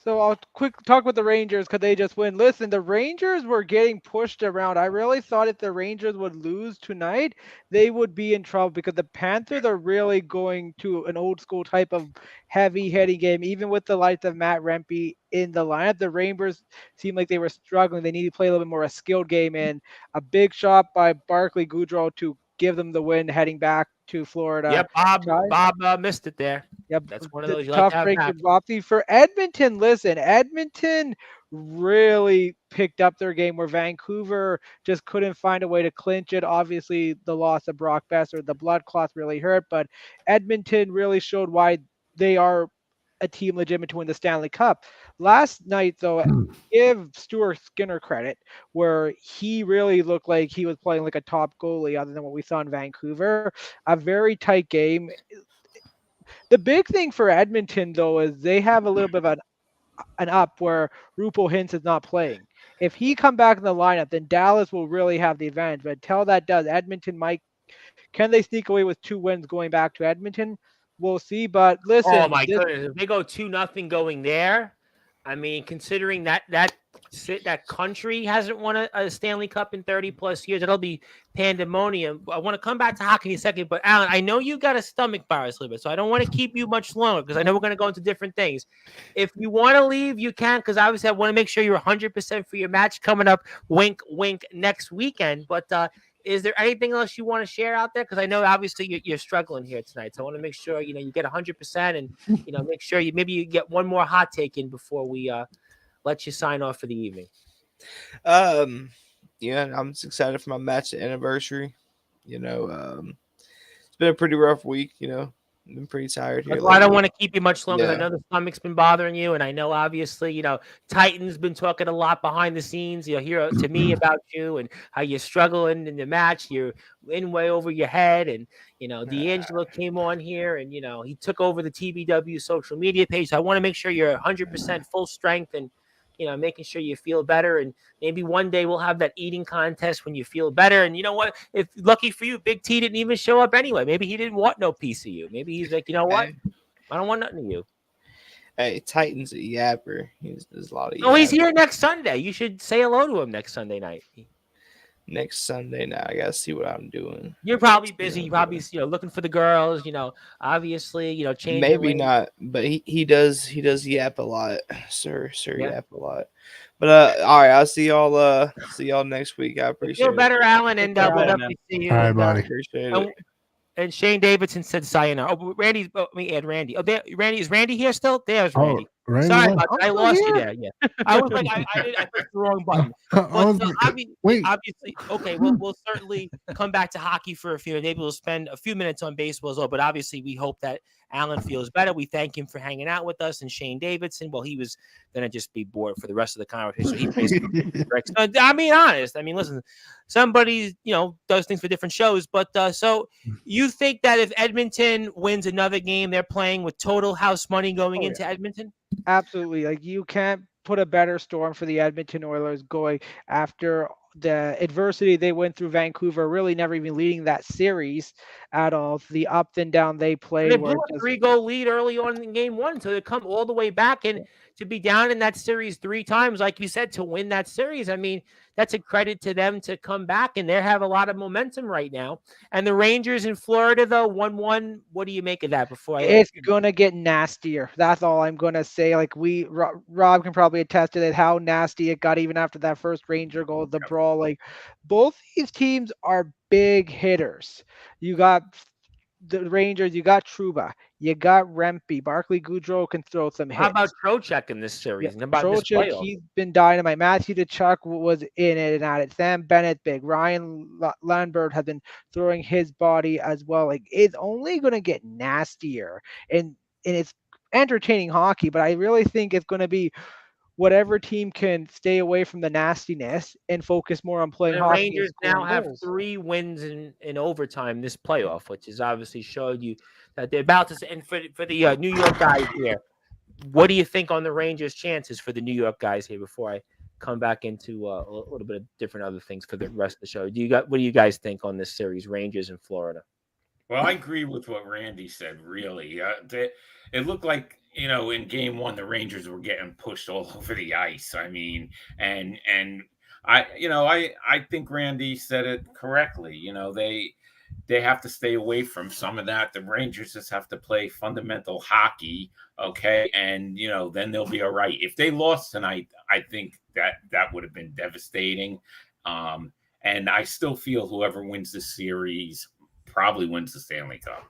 So I'll quick talk with the Rangers because they just win. Listen, the Rangers were getting pushed around. I really thought if the Rangers would lose tonight, they would be in trouble because the Panthers are really going to an old school type of heavy hitting game. Even with the likes of Matt Rempe in the lineup, the Rangers seemed like they were struggling. They need to play a little bit more a skilled game, and a big shot by Barclay Goodrow to give them the win heading back to Florida. Yep, Bob missed it there. Yep, that's one of those you tough like break to Bobsy. For Edmonton, listen, Edmonton really picked up their game where Vancouver just couldn't find a way to clinch it. Obviously, the loss of Brock Besser, the blood cloth really hurt, but Edmonton really showed why they are a team legitimate to win the Stanley Cup. Last night, though, give Stuart Skinner credit, where he really looked like he was playing like a top goalie other than what we saw in Vancouver. A very tight game. The big thing for Edmonton, though, is they have a little bit of an up where Rupo Hintz is not playing. If he come back in the lineup, then Dallas will really have the advantage. But until that does, Edmonton can they sneak away with 2 wins going back to Edmonton? We'll see. But listen, oh my goodness, if they go 2-0 going there, I mean, considering that country hasn't won a Stanley Cup in 30 plus years, it'll be pandemonium. I want to come back to hockey in a second, but Alan, I know you got a stomach virus a little bit, so I don't want to keep you much longer because I know we're going to go into different things. If you want to leave, you can, because obviously I want to make sure you're 100% for your match coming up, wink, wink, next weekend. But is there anything else you want to share out there? Because I know obviously you're struggling here tonight, so I want to make sure you get 100% and make sure you get one more hot take in before we let you sign off for the evening. Yeah, I'm just excited for my match anniversary. It's been a pretty rough week. I've been pretty tired here. I don't want to keep you much longer. Yeah. I know the stomach's been bothering you, and I know obviously, Titan's been talking a lot behind the scenes. Hear to me about you and how you're struggling in the match. You're in way over your head, and D'Angelo came on here, and he took over the TBW social media page. So I want to make sure you're 100% full strength and making sure you feel better. And maybe one day we'll have that eating contest when you feel better. And you know what? If lucky for you, Big T didn't even show up anyway. Maybe he didn't want no piece of you. Maybe he's like, you know what? I don't want nothing of you. Hey, Titan's a yapper. There's a lot of. Oh, he's here next Sunday. You should say hello to him next Sunday night. Next Sunday now, I gotta see what I'm doing. You're probably busy. You're probably looking for the girls. Obviously, change. Maybe not, but he does yap a lot, sir. Yap a lot. But all right, I'll see y'all next week. I appreciate it. Feel better, Alan, and we'll definitely see you. All right, buddy. Appreciate it. And Shane Davidson said sayonara. Oh, Randy. Let me add Randy. Oh, Randy, is Randy here still? There's Randy. Randy, sorry about that. I lost you there. Yeah, I was like, I pressed the wrong button. But, obviously, okay. We'll certainly come back to hockey for a few. Maybe we'll spend a few minutes on baseball as well. But obviously, we hope that Alan feels better. We thank him for hanging out with us. And Shane Davidson, well, he was going to just be bored for the rest of the conversation. He basically, I mean, honest. I mean, listen, somebody does things for different shows. But so you think that if Edmonton wins another game, they're playing with total house money going into Edmonton? Absolutely. Like, you can't put a better storm for the Edmonton Oilers going after the adversity they went through Vancouver, really never even leading that series at all. The up and down they played. They blew a 3-goal lead early on in game 1, so they come all the way back, and to be down in that series 3 times, like you said, to win that series, I mean, that's a credit to them to come back, and they have a lot of momentum right now. And the Rangers in Florida, though, 1-1. What do you make of that? It's gonna get nastier. That's all I'm gonna say. Like, Rob can probably attest to that, how nasty it got even after that first Ranger goal, the brawl. Like, both these teams are big hitters. You got the Rangers, you got Trouba, you got Rempe. Barkley Goudreau can throw some hits. How about Trocheck in this series? And about this Trocheck, playoff? he's been dynamite. Matthew Tkachuk was in it and at it. Sam Bennett big. Ryan Lambert has been throwing his body as well. Like, it's only going to get nastier, and it's entertaining hockey, but I really think it's going to be whatever team can stay away from the nastiness and focus more on playing The hockey. Rangers now have 3 wins in overtime this playoff, which has obviously showed you that they're about to. And for the New York guys here, what do you think on the Rangers' chances for the New York guys here? Before I come back into a little bit of different other things for the rest of the show, what do you guys think on this series, Rangers in Florida? Well, I agree with what Randy said. Really, it looked like, in game 1, the Rangers were getting pushed all over the ice. I mean, and I think Randy said it correctly. They have to stay away from some of that. The Rangers just have to play fundamental hockey, okay? And then they'll be all right. If they lost tonight, I think that would have been devastating. And I still feel whoever wins this series probably wins the Stanley Cup.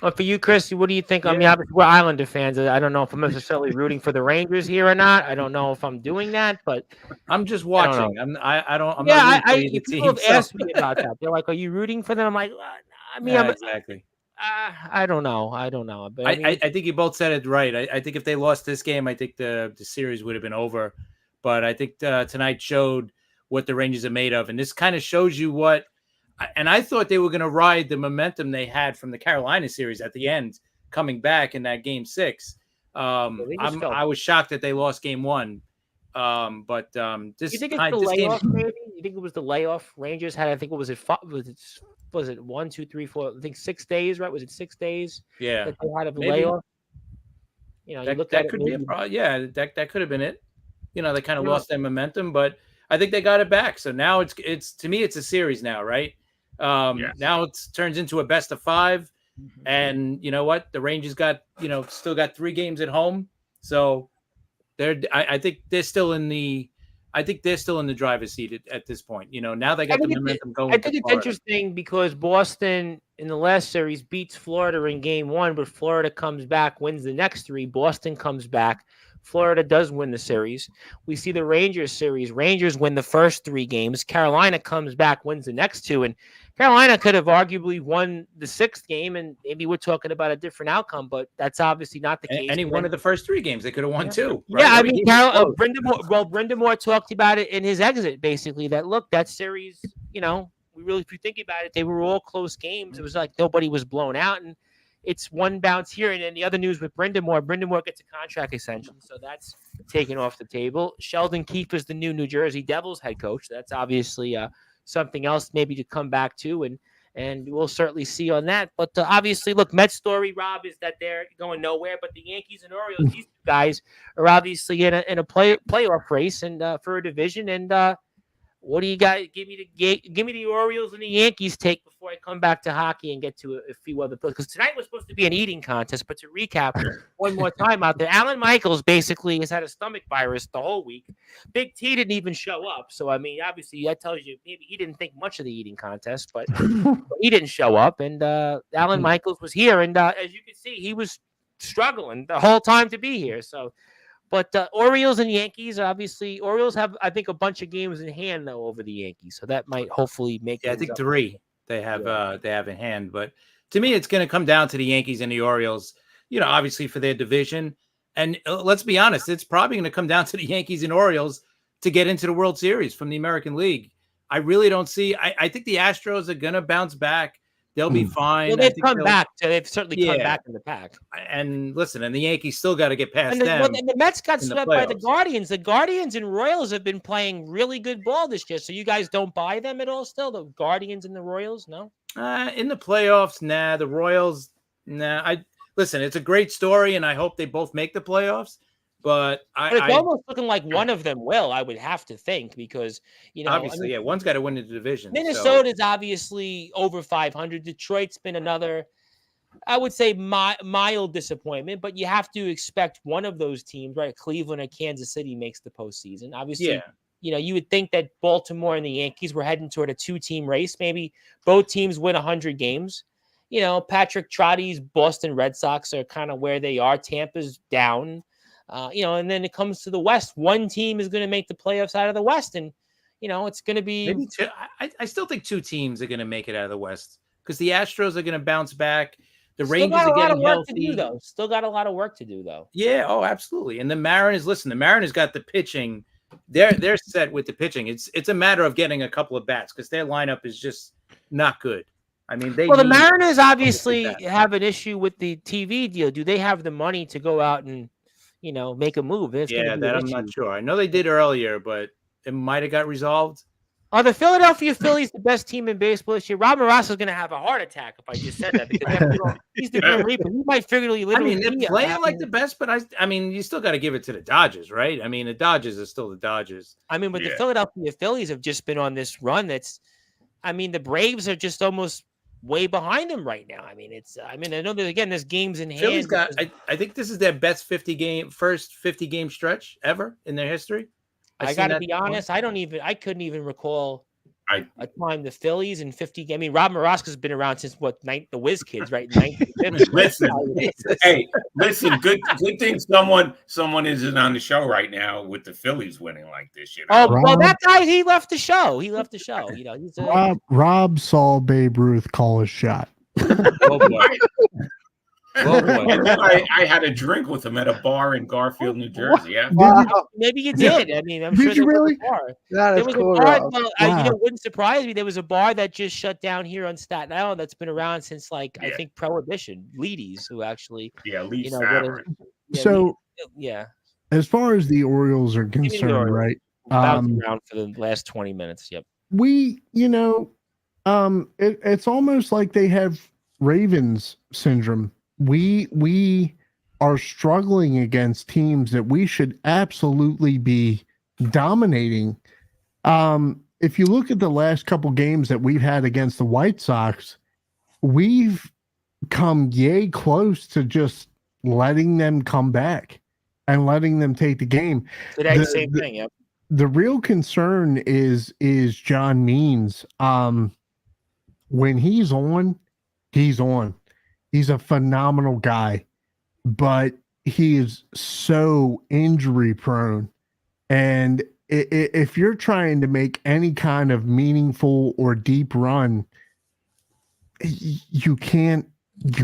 Well, for you, Chris, what do you think? Yeah. I mean, obviously we're Islander fans. I don't know if I'm necessarily rooting for the Rangers here or not. I don't know if I'm doing that, but I'm just watching. I'm not people have asked me about that. They're like, "Are you rooting for them?" I'm like, exactly. I don't know. But I think you both said it right. I think if they lost this game, I think the series would have been over. But I think tonight showed what the Rangers are made of, and this kind of shows you what. And I thought they were going to ride the momentum they had from the Carolina series at the end, coming back in that game 6. I was shocked that they lost game 1. But this, you think it's the layoff, maybe? You think it was the layoff? Rangers had, I think, what was it? Was it 1, 2, 3, 4? I think 6 days, right? Was it 6 days? Yeah, that they had a layoff. That could be a problem. Yeah, that could have been it. They kind of lost their momentum, but I think they got it back. So now it's to me, it's a series now, right? Yes. Now it turns into a best of 5, and you know what? The Rangers got still got 3 games at home, so I think they're still in the driver's seat at this point. Now they got the momentum going. I think it's interesting because Boston in the last series beats Florida in game 1, but Florida comes back, wins the next 3. Boston comes back. Florida does win the series. We see the Rangers series. Rangers win the first 3 games. Carolina comes back, wins the next 2. And Carolina could have arguably won the 6th game, and maybe we're talking about a different outcome, but that's obviously not the case. Any one of the first 3 games, they could have won 2. Right? Yeah, I mean, Brind'Amour talked about it in his exit, basically, that, look, that series, if you think about it, they were all close games. It was like nobody was blown out, and it's one bounce here. And then the other news with Brind'Amour gets a contract extension, so that's taken off the table. Sheldon Keefe is the new New Jersey Devils head coach. That's obviously something else maybe to come back to, and we'll certainly see on that. But obviously, look, Mets story, Rob, is that they're going nowhere. But the Yankees and Orioles, these 2 guys are obviously in a playoff race and for a division. And what do you guys give me the Orioles and the Yankees take before I come back to hockey and get to a few other things? Because tonight was supposed to be an eating contest, but to recap one more time out there, Alan Michaels basically has had a stomach virus the whole week. Big T didn't even show up. So, I mean, obviously that tells you maybe he didn't think much of the eating contest, but he didn't show up. And Alan Michaels was here. And as you can see, he was struggling the whole time to be here. So, but Orioles and Yankees, obviously, Orioles have, I think, a bunch of games in hand, though, over the Yankees. So that might hopefully make it. I think 3 they have in hand. But to me, it's going to come down to the Yankees and the Orioles, obviously for their division. And let's be honest, it's probably going to come down to the Yankees and Orioles to get into the World Series from the American League. I really don't see. I think the Astros are going to bounce back. They'll be fine. Well, they've come back. They've certainly come back in the pack. And listen, and the Yankees still got to get past them. And the Mets got swept by the Guardians. The Guardians and Royals have been playing really good ball this year. So you guys don't buy them at all still? The Guardians and the Royals? No? In the playoffs, nah. The Royals, nah. Listen, it's a great story, and I hope they both make the playoffs. But it's almost looking like one of them will, I would have to think, because, obviously, one's got to win the division. Minnesota's obviously over 500. Detroit's been another, I would say, mild disappointment, but you have to expect one of those teams, right? Cleveland or Kansas City makes the postseason. Obviously, you would think that Baltimore and the Yankees were heading toward a 2-team race. Maybe both teams win 100 games. Patrick Trotty's Boston Red Sox are kind of where they are. Tampa's down, and then it comes to the West. One team is going to make the playoffs out of the West. And, it's going to be maybe two. I still think 2 teams are going to make it out of the West because the Astros are going to bounce back. The Rangers are getting healthy. Still got a lot of work to do, though. Yeah. Oh, absolutely. And the Mariners, the Mariners got the pitching. They're set with the pitching. It's a matter of getting a couple of bats because their lineup is just not good. I mean, the Mariners obviously have an issue with the TV deal. Do they have the money to go out and, make a move? I'm not sure. I know they did earlier, but it might have got resolved. Are the Philadelphia Phillies the best team in baseball this year? Rob Marasso is going to have a heart attack if I just said that because he's the Grim Reaper. He might figuratively. I mean, they're playing like the best, but I mean, you still got to give it to the Dodgers, right? I mean, the Dodgers are still the Dodgers. I mean, but the Philadelphia Phillies have just been on this run. The Braves are just almost way behind them right now. I know that again, there's games in hand. Phillies I think this is their best 50 game stretch ever in their history. I got to be honest. I couldn't even recall a time the Phillies in 50. I mean, Rob Maraska's been around since the Whiz Kids, right? Listen. Good thing someone isn't on the show right now with the Phillies winning like this. Well, that guy he left the show. He's Rob saw Babe Ruth call his shot. Oh boy. I had a drink with him at a bar in Garfield, New Jersey. Yeah, maybe you did. I mean, I'm did sure you really? That is cool. It wouldn't surprise me. There was a bar that just shut down here on Staten Island that's been around since I think Prohibition. Leedy's, who actually Lee's as far as the Orioles are concerned, right? Around for the last 20 minutes. Yep. It's almost like they have Ravens syndrome. We are struggling against teams that we should absolutely be dominating. If you look at the last couple games that we've had against the White Sox, we've come yay close to just letting them come back and letting them take the game. Today, same thing. Yep. The real concern is John Means. When he's on, he's on. He's a phenomenal guy, but he is so injury prone. And if you're trying to make any kind of meaningful or deep run, you can't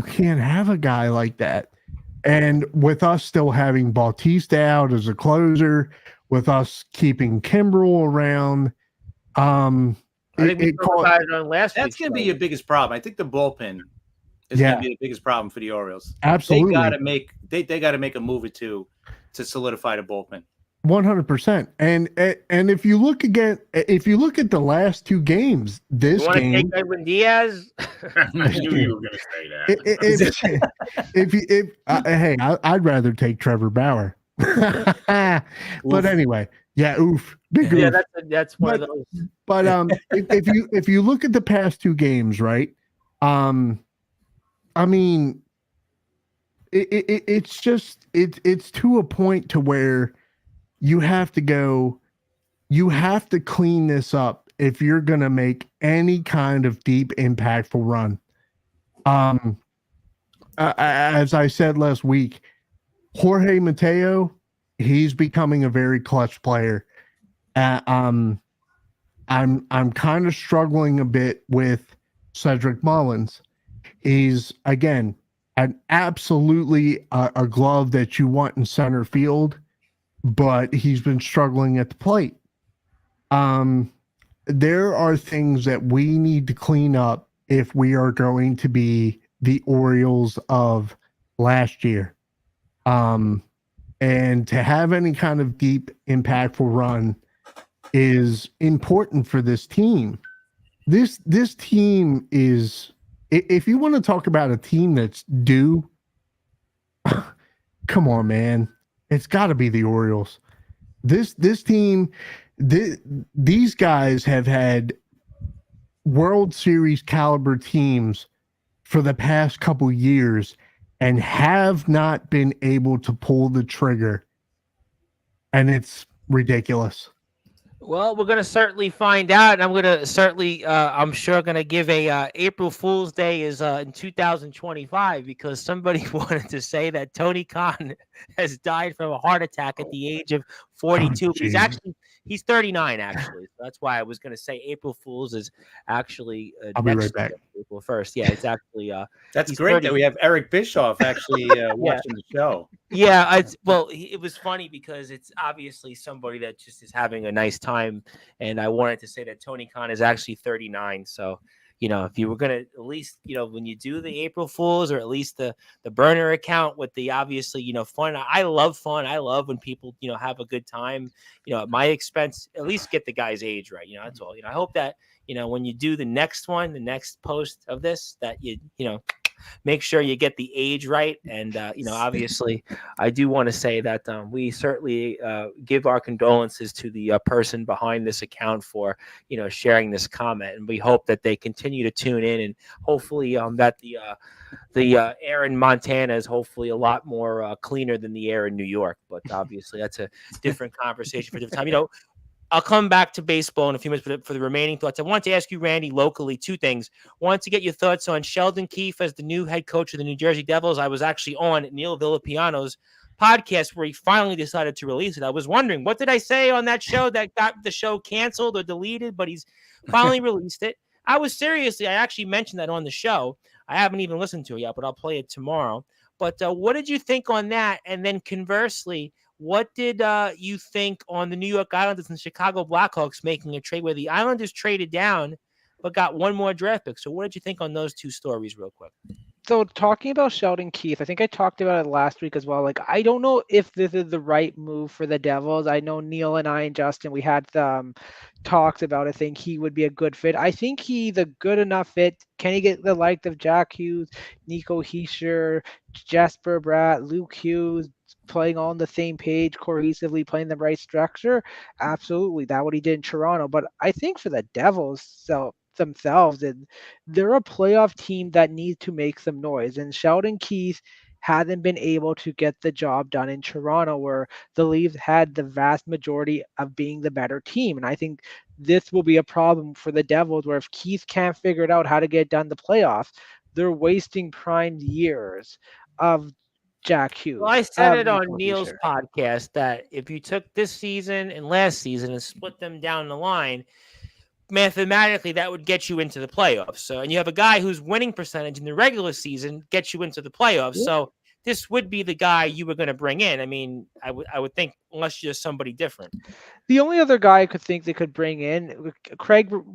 have a guy like that. And with us still having Bautista out as a closer, with us keeping Kimbrel around, I think we talked on last. That's going to be your biggest problem. I think the bullpen is going to be the biggest problem for the Orioles. Absolutely, they got to make a move or two to solidify the bullpen. 100%. And if you look at the last 2 games, this game. Take Edwin Diaz? I knew you were going to say that. Hey, I'd rather take Trevor Bauer. But anyway, big oof. Yeah, that's one of those. But if you look at the past 2 games, right? I mean, it's to a point to where you have to clean this up if you're going to make any kind of deep, impactful run. As I said last week, Jorge Mateo, he's becoming a very clutch player. I'm kind of struggling a bit with Cedric Mullins. He's, again, absolutely a glove that you want in center field, but he's been struggling at the plate. There are things that we need to clean up if we are going to be the Orioles of last year. And to have any kind of deep, impactful run is important for this team. This team is, if you want to talk about a team that's due, come on, man. It's got to be the Orioles. This team, these guys have had World Series caliber teams for the past couple years and have not been able to pull the trigger. And it's ridiculous. Well, we're gonna certainly find out, and I'm gonna certainly, I'm sure, gonna give a April Fool's Day is in 2025 because somebody wanted to say that Tony Khan has died from a heart attack at the age of 42. He's 39 actually. So that's why I was gonna say April Fool's is actually I'll be right back. April 1st. Yeah, it's actually that's great 30. That we have Eric Bischoff actually watching the show. Yeah, it was funny because it's obviously somebody that just is having a nice time, and I wanted to say that Tony Khan is actually 39. So, if you were gonna at least, when you do the April Fools or at least the burner account with the obviously, fun. I love fun. I love when people, have a good time, at my expense. At least get the guy's age right. That's all. I hope that when you do the next one, the next post of this, that you make sure you get the age right. And, obviously, I do want to say that we certainly give our condolences to the person behind this account for, sharing this comment. And we hope that they continue to tune in, and hopefully that the air in Montana is hopefully a lot more cleaner than the air in New York. But obviously, that's a different conversation for a different time. I'll come back to baseball in a few minutes, but for the remaining thoughts, I want to ask you, Randy, locally, two things. Want to get your thoughts on Sheldon Keefe as the new head coach of the New Jersey Devils. I was actually on Neil Villapiano's podcast where he finally decided to release it. I was wondering, what did I say on that show that got the show canceled or deleted? But he's finally released it. I actually mentioned that on the show. I haven't even listened to it yet, but I'll play it tomorrow. But what did you think on that? And then conversely, what did you think on the New York Islanders and Chicago Blackhawks making a trade where the Islanders traded down but got one more draft pick? So what did you think on those two stories real quick? So talking about Sheldon Keefe, I think I talked about it last week as well. Like, I don't know if this is the right move for the Devils. I know Neil and I and Justin, we had talks about it. I think he would be a good fit. I think he's a good enough fit. Can he get the likes of Jack Hughes, Nico Hischier, Jesper Bratt, Luke Hughes, playing on the same page cohesively, playing the right structure? Absolutely. That's what he did in Toronto. But I think for the Devils themselves, and they're a playoff team that needs to make some noise. And Sheldon Keefe hasn't been able to get the job done in Toronto, where the Leafs had the vast majority of being the better team. And I think this will be a problem for the Devils, where if Keefe can't figure it out how to get done the playoffs, they're wasting prime years of Jack Hughes. Well, I said it on Neil's podcast that if you took this season and last season and split them down the line, mathematically that would get you into the playoffs. So, and you have a guy whose winning percentage in the regular season gets you into the playoffs. Yeah. So this would be the guy you were going to bring in. I mean, I would think, unless you're somebody different. The only other guy I could think they could bring in,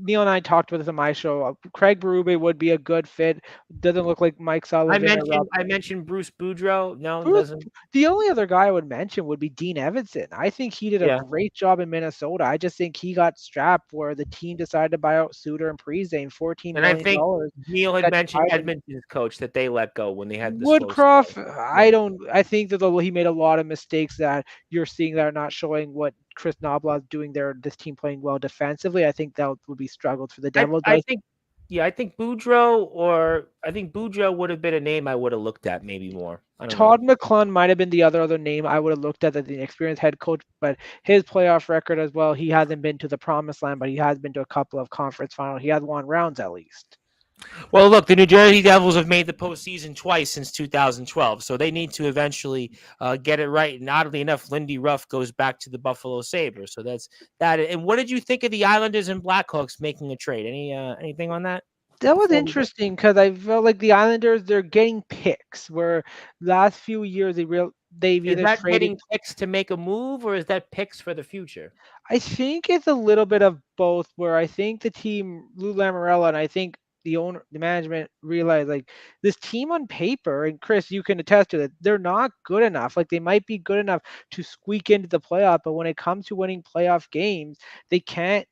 Neil and I talked about this on my show. Craig Berube would be a good fit. Doesn't look like Mike Sullivan. I mentioned Bruce Boudreau. No, it doesn't. The only other guy I would mention would be Dean Evanson. I think he did a great job in Minnesota. I just think he got strapped where the team decided to buy out Suter and Parise and $14 million. And I think Neil had mentioned Edmonton's coach that they let go when they had Woodcroft. I think that he made a lot of mistakes that you're seeing that are not showing what Chris Knoblauch's doing there. This team playing well defensively. I think that would be struggles for the Devils. I think Boudreau would have been a name I would have looked at maybe more. Todd McClellan might have been the other name I would have looked at as the experienced head coach, but his playoff record as well, he hasn't been to the promised land, but he has been to a couple of conference finals. He has won rounds at least. Well, look, the New Jersey Devils have made the postseason twice since 2012, so they need to eventually get it right. And oddly enough, Lindy Ruff goes back to the Buffalo Sabres, so that's that. And what did you think of the Islanders and Blackhawks making a trade? Anything on that? That was interesting because I felt like the Islanders, they're getting picks where last few years they've either traded getting picks to make a move, or is that picks for the future? I think it's a little bit of both. Where I think the team, Lou Lamoriello, and I think the management realized like this team on paper, and Chris, you can attest to that, they're not good enough. Like they might be good enough to squeak into the playoff, but when it comes to winning playoff games, they can't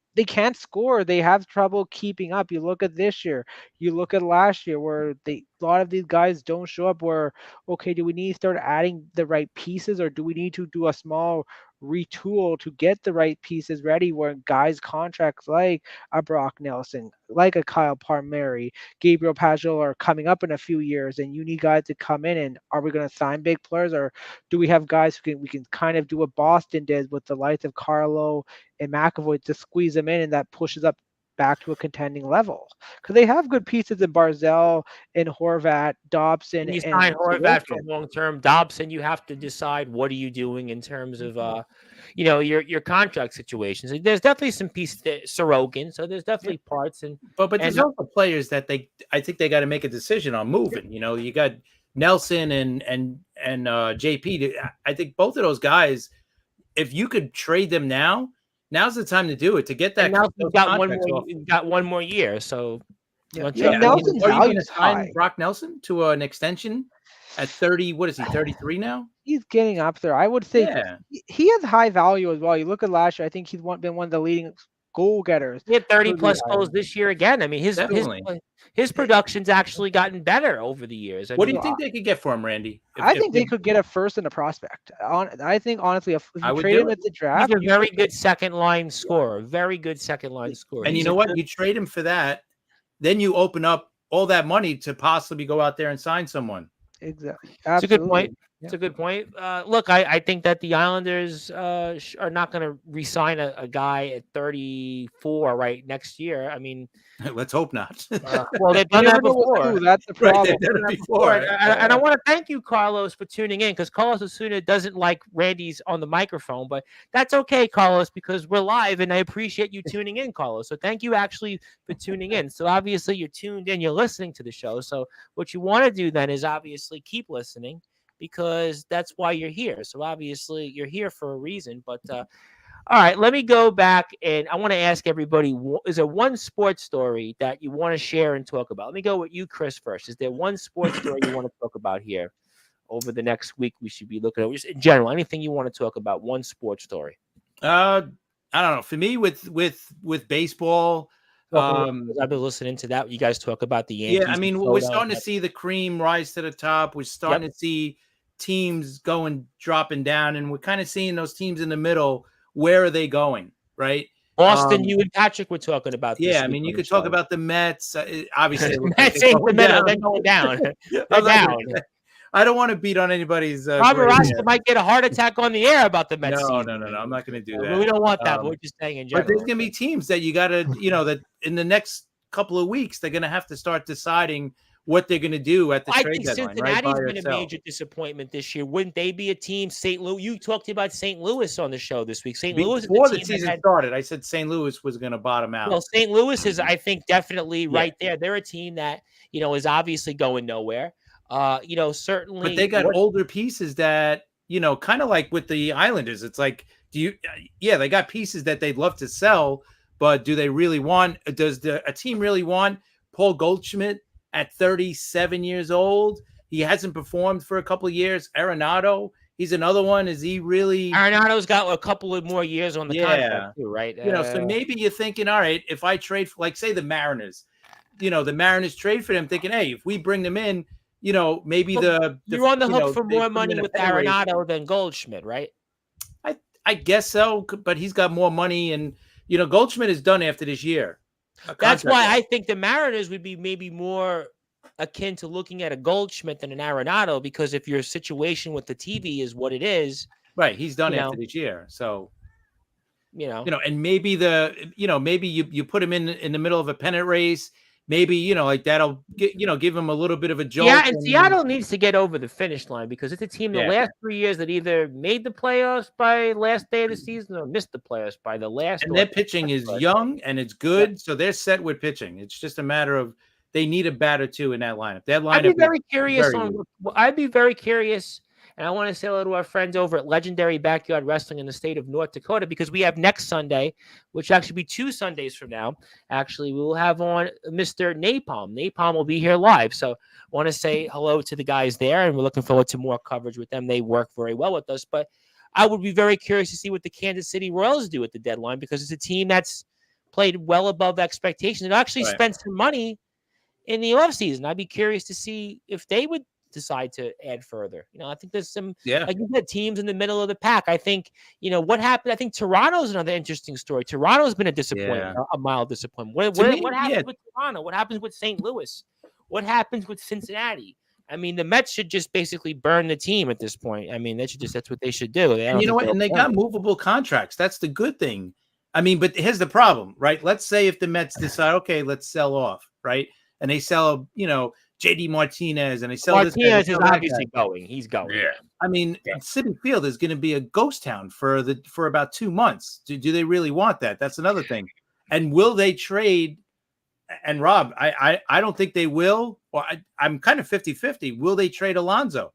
score. They have trouble keeping up. You look at this year, you look at last year where a lot of these guys don't show up, where, okay, do we need to start adding the right pieces, or do we need to do a small retool to get the right pieces ready, where guys contracts like a Brock Nelson, like a Kyle Palmieri, Gabriel Pagel are coming up in a few years, and you need guys to come in, and are we going to sign big players, or do we have guys who we can kind of do what Boston did with the likes of Carlo and McAvoy to squeeze them in, and that pushes up back to a contending level, because they have good pieces in Barzell and Horvat, Dobson, And you and sign Horvat for Sorokin. long term. Dobson, you have to decide what are you doing in terms of your contract situations. There's definitely some pieces Sorokin, so there's definitely parts but there's also players that I think they got to make a decision on moving. You got Nelson and JP. I think both of those guys, if you could trade them now, now's the time to do it, to get that. You've got one more year, so Nelson's are you going value to is sign high. Brock Nelson to an extension at 30? What is he, 33 now? He's getting up there. I would say he has high value as well. You look at last year, I think he's been one of the leading goal getters. He had 30 plus goals this year again. I mean, his production's actually gotten better over the years. What do you think they could get for him, Randy? I think they could get a first and a prospect. I think, honestly, if you trade him at the draft, he's a very good second line scorer. Very good second line scorer. And you know what? You trade him for that, then you open up all that money to possibly go out there and sign someone. Exactly. It's a good point. It's a good point. Look, I think that the Islanders are not going to re-sign a guy at 34 right next year. I mean, let's hope not. Well, they've done that before. That's the problem. Right, they've done it before. And I want to thank you, Carlos, for tuning in, because Carlos Osuna doesn't like Randy's on the microphone, but that's okay, Carlos, because we're live, and I appreciate you tuning in, Carlos. So thank you actually for tuning in. So obviously you're tuned in, you're listening to the show. So what you want to do then is obviously keep listening, because that's why you're here. So obviously you're here for a reason. But all right, let me go back, and I want to ask everybody, is there one sports story that you want to share and talk about? Let me go with you, Chris, first. Is there one sports story you want to talk about here over the next week we should be looking at? Just in general, anything you want to talk about, one sports story. I don't know. For me, with baseball, I've been listening to that. You guys talk about the Yankees. Yeah, I mean, we're starting to see the cream rise to the top. We're starting to see teams dropping down, and we're kind of seeing those teams in the middle. Where are they going? Right? Boston, you and Patrick were talking about this. Yeah, I mean, you could talk about the Mets. Obviously, the Mets ain't the middle. They're going down. They're down. I don't want to beat on anybody's. Robert Roscoe might get a heart attack on the air about the Mets. No. I'm not going to do that. We don't want that. But we're just saying in general. But there's going to be teams that you got to, that in the next couple of weeks, they're going to have to start deciding what they're going to do at the trade deadline. Cincinnati's been a major disappointment this year. Wouldn't they be a team? St. Louis. You talked about St. Louis on the show this week. St. Louis. Before the season started, I said St. Louis was going to bottom out. Well, St. Louis is, I think, definitely right there. They're a team that is obviously going nowhere. Certainly. But they got older pieces that kind of like with the Islanders. It's like, they got pieces that they'd love to sell, but do they really want? Does a team really want Paul Goldschmidt at 37 years old? He hasn't performed for a couple of years. Arenado, he's another one. Is he really? Arenado's got a couple of more years on the contract too, right? So maybe you're thinking, all right, if I trade for, like, say, the Mariners, the Mariners trade for them, thinking, hey, if we bring them in, maybe you're on the hook for more money with Arenado than Goldschmidt, right? I guess so, but he's got more money, and Goldschmidt is done after this year. That's why I think the Mariners would be maybe more akin to looking at a Goldschmidt than an Arenado, because if your situation with the TV is what it is, right? He's done after this year, so and maybe maybe you put him in the middle of a pennant race. Maybe, like that'll give him a little bit of a jolt. Yeah, and Seattle needs to get over the finish line, because it's a team the last 3 years that either made the playoffs by last day of the season or missed the playoffs by the last. And their pitching is young and it's good, so they're set with pitching. It's just a matter of they need a bat or two in that lineup. I'd be very curious I'd be very curious. And I want to say hello to our friends over at Legendary Backyard Wrestling in the state of North Dakota, because we have next Sunday, which actually be 2 Sundays from now. Actually, we will have on Mr. Napalm. Napalm will be here live. So I want to say hello to the guys there, and we're looking forward to more coverage with them. They work very well with us. But I would be very curious to see what the Kansas City Royals do at the deadline, because it's a team that's played well above expectations. It actually spent some money in the offseason. I'd be curious to see if they would decide to add further. I think there's some, like you said, teams in the middle of the pack. I think, what happened. I think Toronto's another interesting story. Toronto's been a disappointment, a mild disappointment. What happens with Toronto? What happens with St. Louis? What happens with Cincinnati? I mean, the Mets should just basically burn the team at this point. I mean, that's what they should do. And you know what? And they got movable contracts. That's the good thing. I mean, but here's the problem, right? Let's say if the Mets decide, okay, let's sell off, right? And they sell, JD Martinez, and they sell Martinez is obviously going. He's going. Yeah. I mean, Citi Field is going to be a ghost town for about 2 months. Do they really want that? That's another thing. And will they trade? And Rob, I don't think they will. Well, I'm kind of 50-50. Will they trade Alonso?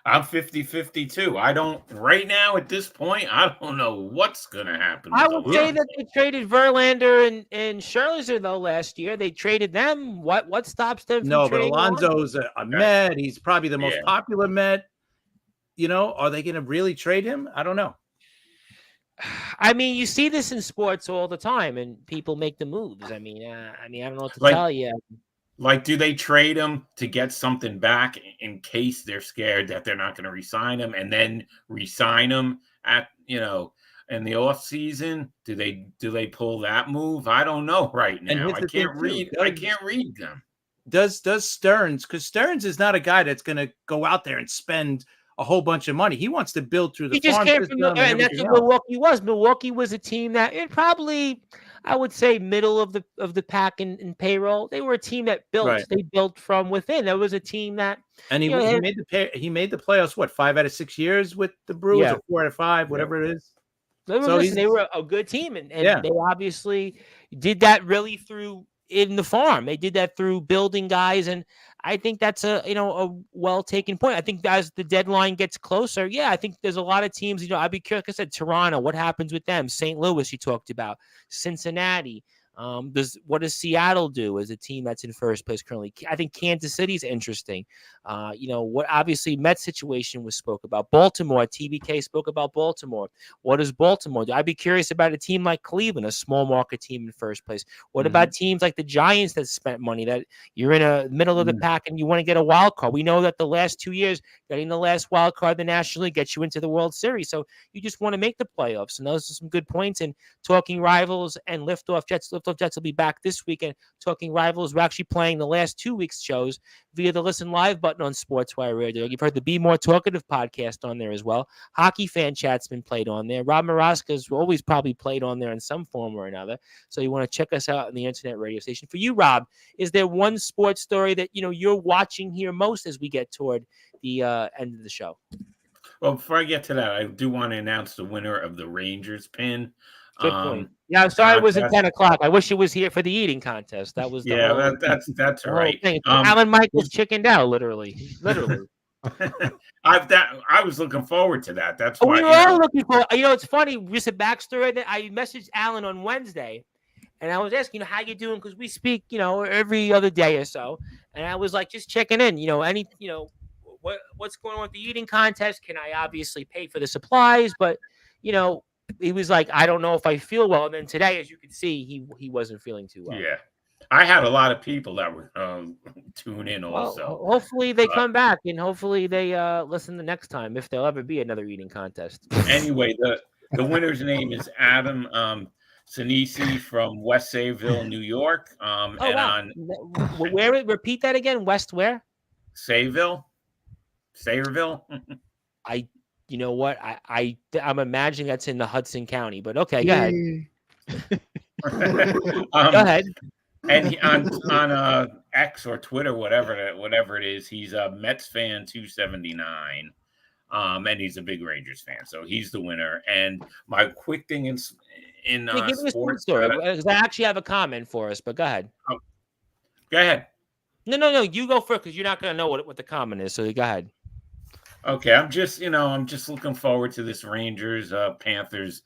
I'm 50-50 too. I don't right now at this point. I don't know what's going to happen. I would say that they traded Verlander and Scherzer though last year. They traded them. What stops them? No, but Alonso's a Met. He's probably the most popular Met. Are they going to really trade him? I don't know. I mean, you see this in sports all the time, and people make the moves. I mean, I don't know what to tell you. Like, do they trade him to get something back in case they're scared that they're not going to re-sign him, and then re-sign him at in the off season? Do they pull that move? I don't know right now. I can't read them. Does Stearns? Because Stearns is not a guy that's going to go out there and spend a whole bunch of money. He wants to build through the farm. He just came from and that's what Milwaukee was. Milwaukee was a team that probably, I would say, middle of the pack in payroll. They were a team that built. Right. They built from within. There was a team that, and he made the playoffs. What, 5 out of 6 years with the Brewers, or 4 out of 5, whatever it is. They were a good team, and they obviously did that really through in the farm. They did that through building guys, and I think that's a well taken point. I think as the deadline gets closer, I think there's a lot of teams. I'd be curious. Like I said, Toronto, what happens with them? St. Louis, you talked about. Cincinnati. What does Seattle do as a team that's in first place currently? I think Kansas City is interesting. What obviously Mets situation was spoke about. Baltimore, TBK spoke about Baltimore. What does Baltimore do? I'd be curious about a team like Cleveland, a small market team in first place. What about teams like the Giants that spent money, that you're in a middle of the pack and you want to get a wild card? We know that the last 2 years, getting the last wild card, the National League, gets you into the World Series. So you just want to make the playoffs. And those are some good points. And talking rivals and liftoff Jets will be back this weekend. Talking rivals, we're actually playing the last 2 weeks' shows via the Listen Live button on Sportswire Radio. You've heard the Be More Talkative podcast on there as well. Hockey Fan Chat's been played on there. Rob Maraska's always probably played on there in some form or another. So you want to check us out on the internet radio station. For you, Rob, is there one sports story that you're watching here most as we get toward the end of the show? Well, before I get to that, I do want to announce the winner of the Rangers pin. Good point. Yeah, I'm sorry it wasn't 10 o'clock. I wish it was here for the eating contest. That was that's right. Alan Michaels chickened out, literally. I was looking forward to that. That's why we were all looking for. It's funny. Just a backstory that I messaged Alan on Wednesday, and I was asking, how you doing? Because we speak, every other day or so, and I was like, just checking in. What's going on with the eating contest? Can I obviously pay for the supplies? But he was like, I don't know if I feel well. And then today, as you can see, he wasn't feeling too well. Yeah. I had a lot of people that were tune in also. Well, hopefully they come back, and hopefully they listen the next time, if there'll ever be another eating contest. Anyway, the winner's name is Adam Sinisi from West Sayville, New York. Repeat that again. West where? Sayville. You know what? I'm imagining that's in the Hudson County, but okay, go ahead. Go ahead. And on X or Twitter, whatever it is, he's a Mets fan 279, and he's a big Rangers fan, so he's the winner. And my quick thing in sports story, because I actually have a comment for us, but go ahead. Go ahead. No, you go first because you're not going to know what the comment is, so go ahead. Okay, I'm just looking forward to this Rangers Panthers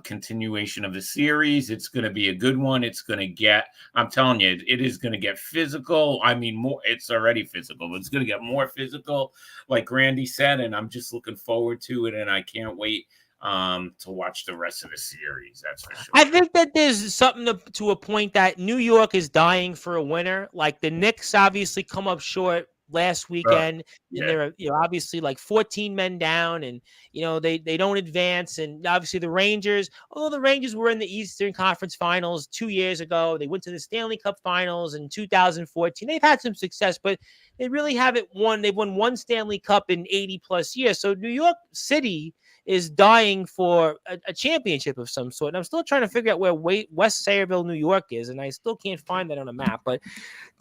continuation of the series. It's going to be a good one. It's going to get, I'm telling you, it is going to get physical. I mean, more. It's already physical, but it's going to get more physical, like Randy said, and I'm just looking forward to it, and I can't wait to watch the rest of the series. That's for sure. I think that there's something to a point that New York is dying for a winner. Like the Knicks obviously come up short last weekend, and they're obviously like 14 men down, and they don't advance. And obviously the Rangers, although the Rangers were in the Eastern Conference Finals 2 years ago, they went to the Stanley Cup Finals in 2014. They've had some success, but they really haven't won. They've won one Stanley Cup in 80 plus years. So New York City is dying for a championship of some sort. And I'm still trying to figure out where West Sayreville, New York is, and I still can't find that on a map. But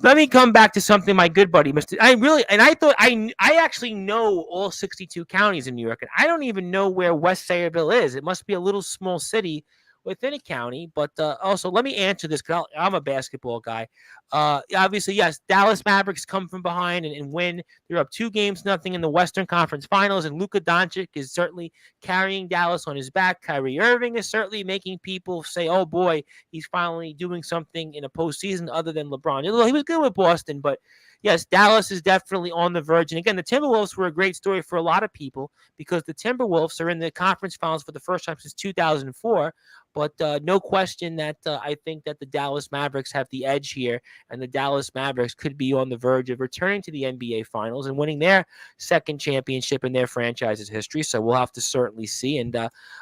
let me come back to something my good buddy, I thought I actually know all 62 counties in New York, and I don't even know where West Sayreville is. It must be a little small city within a county. But also, let me answer this because I'm a basketball guy. Obviously, yes, Dallas Mavericks come from behind and win. They're up 2-0 in the Western Conference Finals, and Luka Doncic is certainly carrying Dallas on his back. Kyrie Irving is certainly making people say, oh boy, he's finally doing something in a postseason other than LeBron. He was good with Boston, but yes, Dallas is definitely on the verge. And again, the Timberwolves were a great story for a lot of people because the Timberwolves are in the conference finals for the first time since 2004. But no question that I think that the Dallas Mavericks have the edge here, and the Dallas Mavericks could be on the verge of returning to the NBA Finals and winning their second championship in their franchise's history. So we'll have to certainly see. And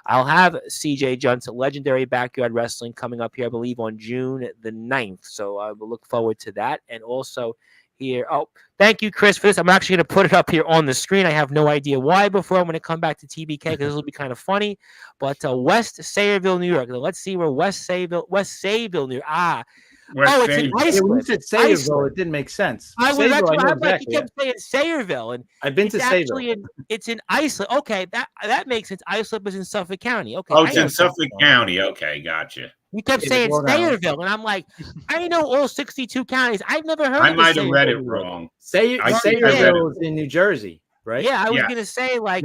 I'll have CJ Johnson, Legendary Backyard Wrestling, coming up here, I believe, on June the 9th. So I will look forward to that. And also here. Oh, thank you, Chris, for this. I'm actually going to put it up here on the screen. I have no idea why before. I'm going to come back to TBK because this will be kind of funny. But West Sayreville, New York. Let's see where West Sayreville, New York. It's in Iceland. When you said Sayreville, it didn't make sense. I kept saying Sayreville, and I've been to Sayreville. It's in Iceland. Okay, that makes sense. Islip is in Suffolk County. Okay, it's in Suffolk County. Okay, gotcha. You kept saying Sayreville, and I'm like, I know all 62 counties. I've never heard. I might have read it wrong. Sayreville is in New Jersey, right? Yeah, I was gonna say like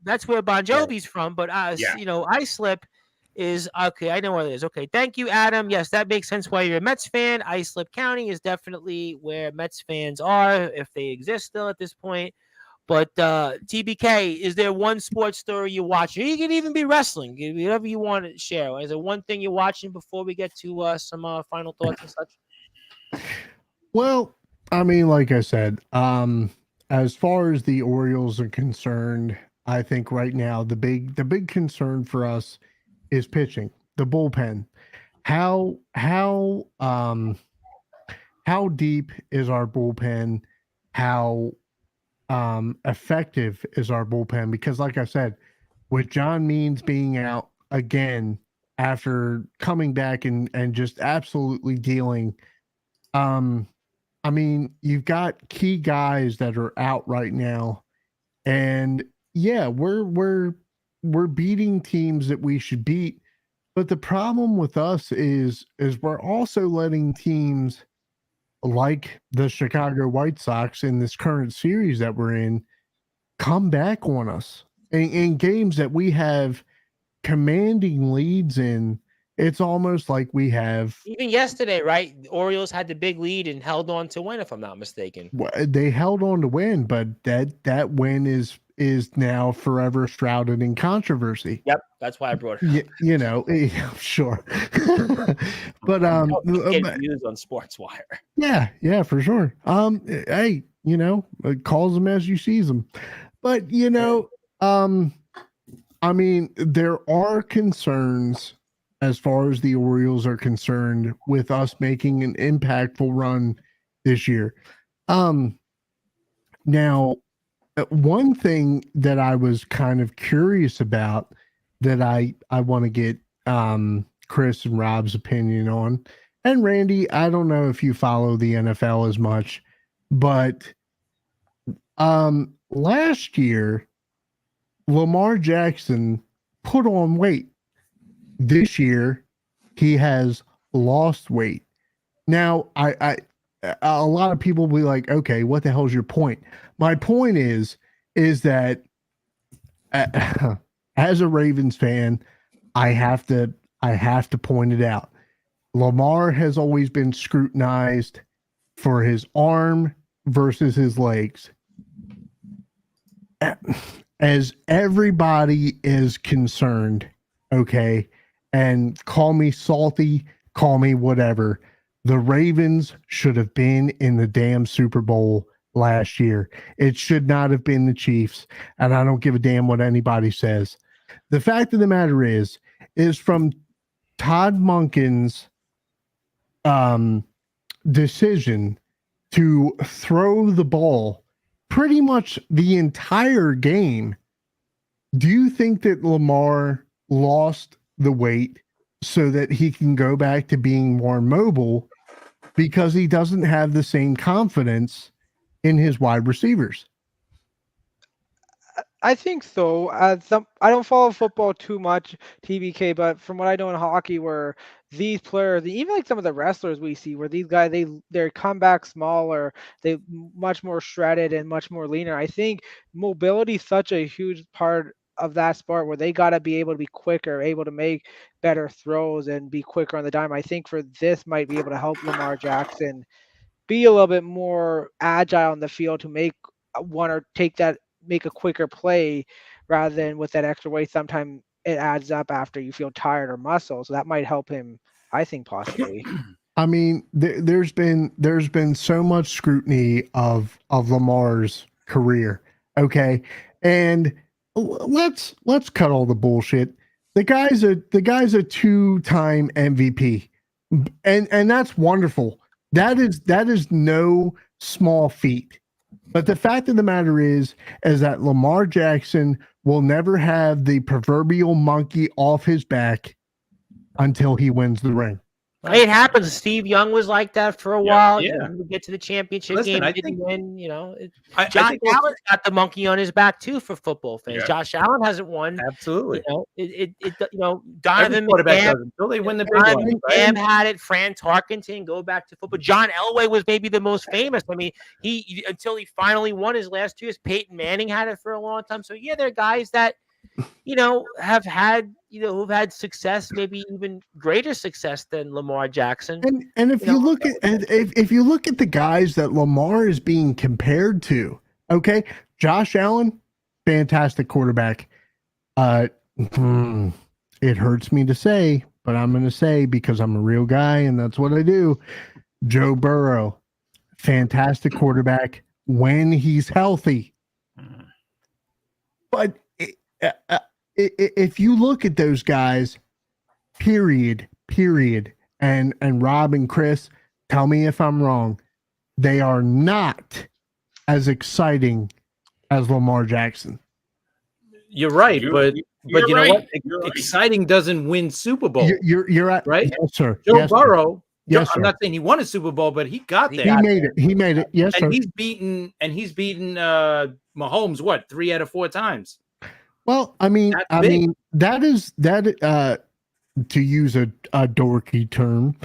that's where Bon Jovi's from, but Islip is okay. I know where it is. Okay, thank you, Adam. Yes, that makes sense why you're a Mets fan. Islip County is definitely where Mets fans are, if they exist still at this point. But TBK, is there one sports story you're watching? You can even be wrestling, whatever you want to share. Is there one thing you're watching before we get to some final thoughts and such? Well, I mean, like I said, as far as the Orioles are concerned, I think right now the big concern for us is pitching, the bullpen. How deep is our bullpen? How effective is our bullpen? Because like I said, with John Means being out again after coming back and just absolutely dealing, I mean, you've got key guys that are out right now, and yeah, we're beating teams that we should beat, but the problem with us is we're also letting teams like the Chicago White Sox in this current series that we're in come back on us in games that we have commanding leads in. It's almost like we have even yesterday, right? The Orioles had the big lead and held on to win, if I'm not mistaken. They held on to win, but that win is now forever shrouded in controversy. Yep, that's why I brought it up. Sure. But get views on Sportswire. Yeah, for sure. Hey, calls them as you sees them. But I mean, there are concerns as far as the Orioles are concerned with us making an impactful run this year. Now, one thing that I was kind of curious about that I want to get Chris and Rob's opinion on, and Randy, I don't know if you follow the NFL as much, but last year, Lamar Jackson put on weight. This year, he has lost weight. Now, a lot of people will be like, okay, what the hell is your point? My point is that as a Ravens fan, I have to point it out. Lamar has always been scrutinized for his arm versus his legs. as everybody is concerned, okay, and call me salty, call me whatever, the Ravens should have been in the damn Super Bowl last year. It should not have been the Chiefs, and I don't give a damn what anybody says. The fact of the matter is from Todd Monken's decision to throw the ball pretty much the entire game. Do you think that Lamar lost the weight so that he can go back to being more mobile because he doesn't have the same confidence in his wide receivers? I think so. I don't follow football too much, TBK, but from what I know in hockey, where these players, even like some of the wrestlers we see, where these guys they come back smaller, they much more shredded and much more leaner. I think mobility is such a huge part of that sport where they got to be able to be quicker, able to make better throws and be quicker on the dime. I think for this might be able to help Lamar Jackson be a little bit more agile on the field to make make a quicker play rather than with that extra weight. Sometimes it adds up after you feel tired or muscle. So that might help him, I think, possibly. I mean, there's been so much scrutiny of Lamar's career. Okay. And let's cut all the bullshit. The guy's a 2-time MVP. And that's wonderful. That is no small feat. But the fact of the matter is that Lamar Jackson will never have the proverbial monkey off his back until he wins the ring. It happens. Steve Young was like that for a while. Yeah. He would get to the championship game, didn't win. Josh Allen's got the monkey on his back too for football fans. Yeah. Josh Allen hasn't won. Absolutely. Donovan quarterback McNabb, does until they win the big Donovan one. McNabb had it. Fran Tarkenton, go back to football. John Elway was maybe the most famous. I mean, he until he finally won his last 2 years. Peyton Manning had it for a long time. So yeah, there are guys that have had who've had success, maybe even greater success than Lamar Jackson. And if you look at the guys that Lamar is being compared to, okay, Josh Allen, fantastic quarterback. It hurts me to say, but I'm going to say because I'm a real guy and that's what I do. Joe Burrow, fantastic quarterback when he's healthy. But if you look at those guys, period, and Rob and Chris, tell me if I'm wrong, they are not as exciting as Lamar Jackson. You're right, but you know what? You're right. Exciting doesn't win Super Bowl. You're at right, yes, sir. Joe Yes, Burrow. Yes, I'm not saying he won a Super Bowl, but he got there. He made it. Yes, and sir. he's beaten Mahomes 3 out of 4 times. Well, I mean that is to use a dorky term.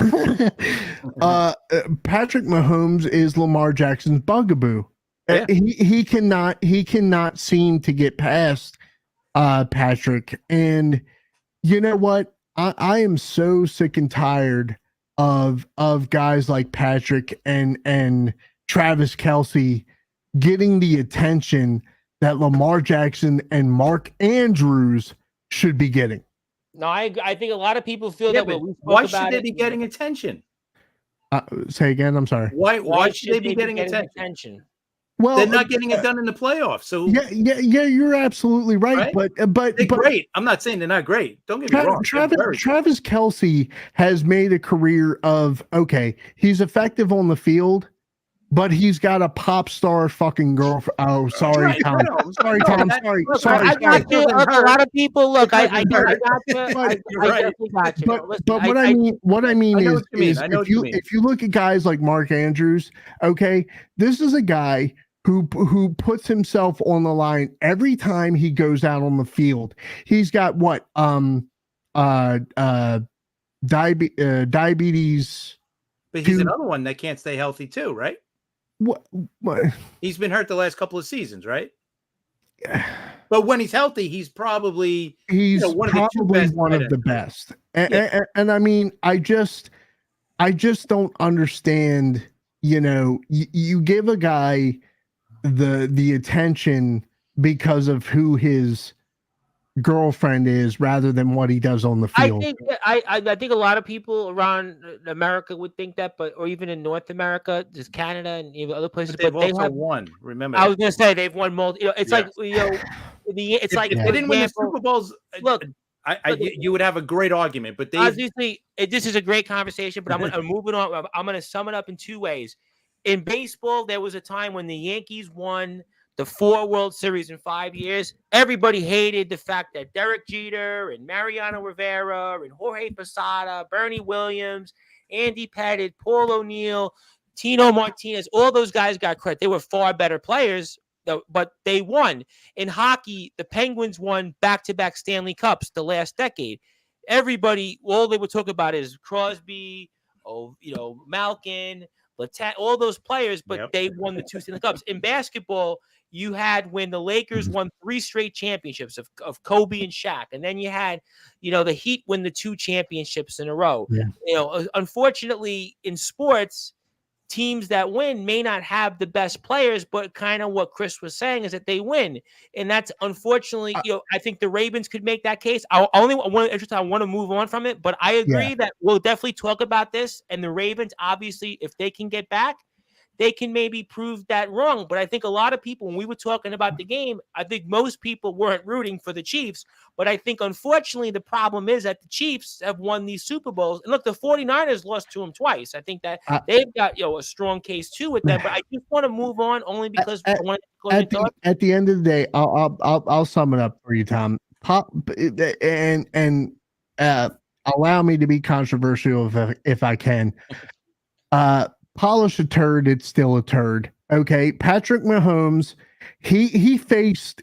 Patrick Mahomes is Lamar Jackson's bugaboo. Yeah. He cannot seem to get past Patrick. And you know what? I am so sick and tired of guys like Patrick and Travis Kelce getting the attention that Lamar Jackson and Mark Andrews should be getting. No, I think a lot of people feel Yeah, that but way. why should they be getting attention? Say again. I'm sorry. Why should they be getting attention? Well, they're not getting it done in the playoffs. So yeah, you're absolutely right. But they're great. I'm not saying they're not great. Don't get me wrong. Travis Kelce has made a career of he's effective on the field, but he's got a pop star fucking girlfriend. Oh, sorry, Tom. Sorry, Tom. Sorry. I got you. Look, a lot of people. Look, I got you. I definitely got you. But what I mean is if you look at guys like Mark Andrews, this is a guy who puts himself on the line every time he goes out on the field. He's got diabetes. But he's another one that can't stay healthy too, right? What? He's been hurt the last couple of seasons, right? But when he's healthy, he's probably one of the best. And I mean, I just don't understand. You give a guy the attention because of who his girlfriend is rather than what he does on the field. I think a lot of people around America would think that, or even in North America, just Canada and even other places. But they've also won. Remember, I was going to say they've won multiple. It's like it's like if they didn't win the Super Bowls. Look, you would have a great argument, but obviously this is a great conversation. But I'm moving on. I'm going to sum it up in two ways. In baseball, there was a time when the Yankees won the 4 World Series in 5 years. Everybody hated the fact that Derek Jeter and Mariano Rivera and Jorge Posada, Bernie Williams, Andy Pettitte, Paul O'Neill, Tino Martinez, all those guys got credit. They were far better players, but they won. In hockey, the Penguins won back-to-back Stanley Cups the last decade. Everybody, all they would talk about is Crosby, Malkin, all those players, but they won the 2 Stanley Cups. In basketball, you had when the Lakers won 3 straight championships of Kobe and Shaq. And then you had, the Heat win the 2 championships in a row. Yeah. Unfortunately, in sports, teams that win may not have the best players, but kind of what Chris was saying is that they win. And that's unfortunately, I think the Ravens could make that case. I want to move on from it, but I agree that we'll definitely talk about this. And the Ravens, obviously, if they can get back, they can maybe prove that wrong. But I think a lot of people, when we were talking about the game, I think most people weren't rooting for the Chiefs. But I think, unfortunately, the problem is that the Chiefs have won these Super Bowls. And look, the 49ers lost to them twice. I think that they've got a strong case, too, with them. But I just want to move on only because I want to at the end of the day, I'll sum it up for you, Tom. And allow me to be controversial if I can. Polish a turd, it's still a turd. Okay, Patrick Mahomes, he faced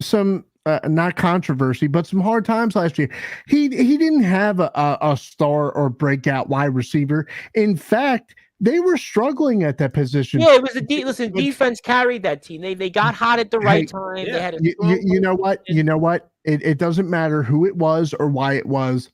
some not controversy, but some hard times last year. He didn't have a star or breakout wide receiver. In fact, they were struggling at that position. Yeah, it was defense carried that team. They got hot at the right time. Yeah. They had you know what? It doesn't matter who it was or why it was.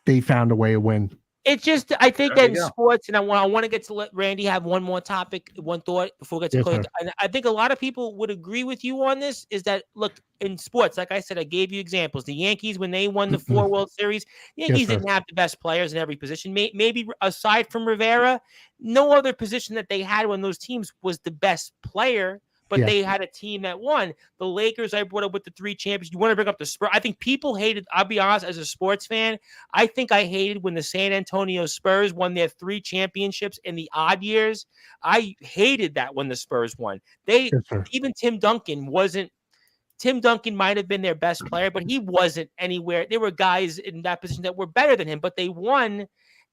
They found a way to win. It's just, I think that in sports, and I want to get to let Randy have one more topic, one thought before we get to close. And I think a lot of people would agree with you on this, is that, look, in sports, like I said, I gave you examples. The Yankees, when they won the 4 World Series, the Yankees didn't have the best players in every position. Maybe aside from Rivera, no other position that they had when those teams was the best player. But they had a team that won. The Lakers, I brought up with the 3 champions. You want to bring up the Spurs? I think people hated, I'll be honest, as a sports fan, I think I hated when the San Antonio Spurs won their 3 championships in the odd years. I hated that when the Spurs won. Even Tim Duncan might have been their best player, but he wasn't anywhere. There were guys in that position that were better than him, but they won.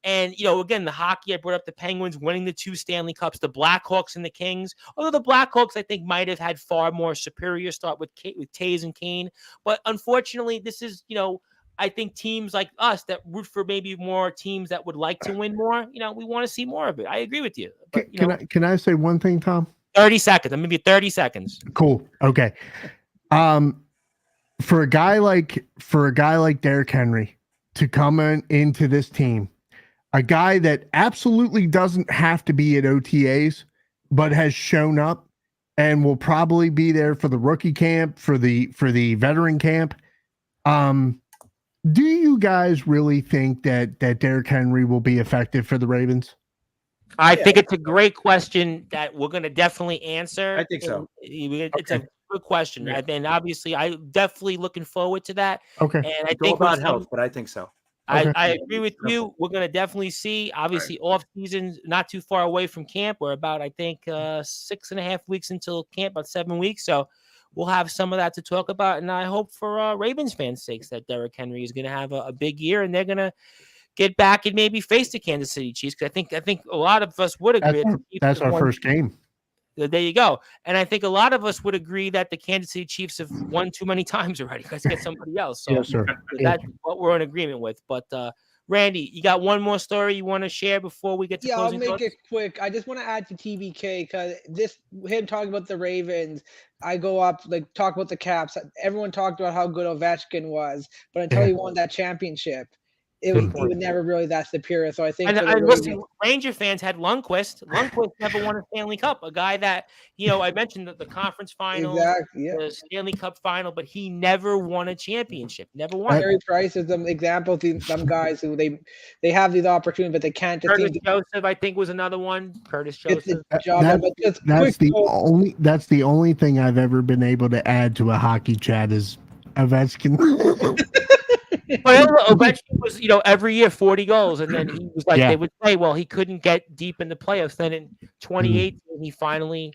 And, again, the hockey, I brought up the Penguins winning the 2 Stanley Cups, the Blackhawks and the Kings. Although the Blackhawks, I think, might have had far more superior start with Taves and Kane. But unfortunately, this is, I think teams like us that root for maybe more teams that would like to win more, we want to see more of it. I agree with you. But, can I say one thing, Tom? 30 seconds. I'm going to give you 30 seconds. Cool. Okay. For a guy like Derrick Henry to come into this team, a guy that absolutely doesn't have to be at OTAs, but has shown up and will probably be there for the rookie camp, for the veteran camp. Do you guys really think that Derrick Henry will be effective for the Ravens? I think it's a great question that we're going to definitely answer. I think so. It's a good question. Yeah. And obviously, I'm definitely looking forward to that. Okay. And I think about health, but I think so. I agree with you. We're going to definitely see, obviously, off season, not too far away from camp. We're about, I think, 6.5 weeks until camp, about 7 weeks. So we'll have some of that to talk about. And I hope for Ravens fans' sakes that Derrick Henry is going to have a big year and they're going to get back and maybe face the Kansas City Chiefs. Because I think a lot of us would agree. That's our first game. There you go. And I think a lot of us would agree that the Kansas City Chiefs have won too many times already. Let's get somebody else. So yes, sir. That's what we're in agreement with. But Randy, you got one more story you want to share before we get to closing? I'll make it quick. I just want to add to TBK because him talking about the Ravens, I go up, talk about the Caps. Everyone talked about how good Ovechkin was, but until he won that championship, he was never really that superior. So I think. And listen, Ranger fans had Lundqvist. Lundqvist never won a Stanley Cup. A guy that I mentioned the conference final, the Stanley Cup final, but he never won a championship. Never won. Carey Price is an example of some guys who they have these opportunities, but they can't. Curtis Joseph, I think, was another one. Curtis Joseph. That's the only thing I've ever been able to add to a hockey chat is Ovechkin. Well, Ovechkin was, every year 40 goals, and then he was like, they would say, well, he couldn't get deep in the playoffs. Then in 2018, he finally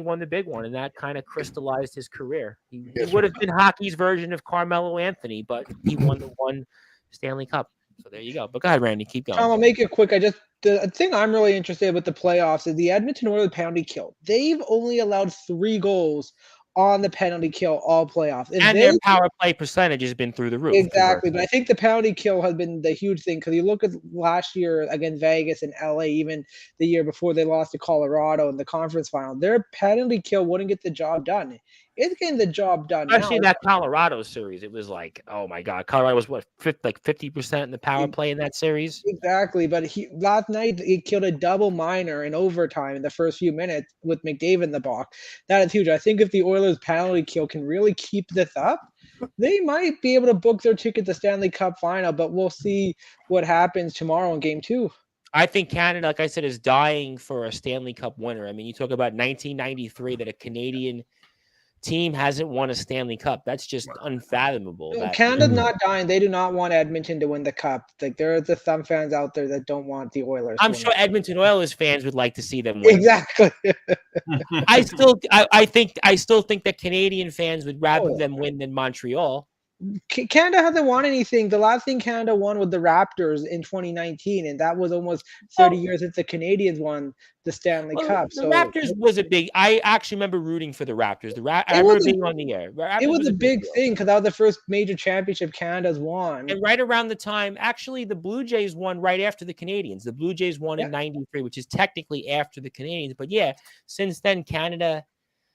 won the big one, and that kind of crystallized his career. He would have been hockey's version of Carmelo Anthony, but he won the one Stanley Cup. So there you go. But go ahead, Randy, keep going. I'll make it quick. The thing I'm really interested in with the playoffs is the Edmonton Oilers penalty kill. They've only allowed 3 goals on the penalty kill all playoffs. And their power play percentage has been through the roof. Exactly. But I think the penalty kill has been the huge thing because you look at last year against Vegas and LA, even the year before they lost to Colorado in the conference final, their penalty kill wouldn't get the job done. It's getting the job done. Especially that Colorado series. It was like, oh my God. Colorado was 50% in the power play in that series? Exactly. But last night he killed a double minor in overtime in the first few minutes with McDavid in the box. That is huge. I think if the Oilers penalty kill can really keep this up, they might be able to book their ticket to Stanley Cup final, but we'll see what happens tomorrow in game 2. I think Canada, like I said, is dying for a Stanley Cup winner. I mean, you talk about 1993 that a Canadian team hasn't won a Stanley Cup. That's just unfathomable. Canada's not dying. They do not want Edmonton to win the cup. Like there are just some fans out there that don't want the Oilers. I'm sure Edmonton Oilers fans would like to see them win. Exactly. I still think that Canadian fans would rather them win than Montreal. Canada hasn't won anything. The last thing Canada won was the Raptors in 2019, and that was almost 30 years since the Canadians won the Stanley Cup. The Raptors was a big. I actually remember rooting for the Raptors. I remember being on the air. It was a big thing because that was the first major championship Canada's won. And right around the time, actually, the Blue Jays won right after the Canadians. The Blue Jays won in '93, which is technically after the Canadians. But yeah, since then, Canada.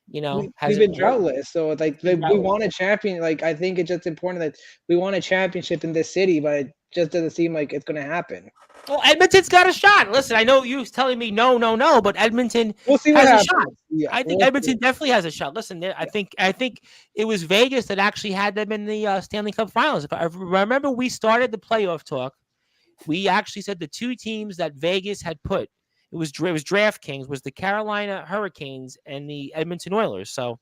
We've been droughtless. So we want a champion. Like I think it's just important that we want a championship in this city, but it just doesn't seem like it's going to happen. Well, Edmonton's got a shot. Listen, I know you're telling me no, but Edmonton we'll see what has happens. a shot. Yeah, I think Edmonton definitely has a shot. Listen, I think it was Vegas that actually had them in the Stanley Cup Finals. If I remember, we started the playoff talk. We actually said the 2 teams that Vegas had put. It was DraftKings, was the Carolina Hurricanes and the Edmonton Oilers. So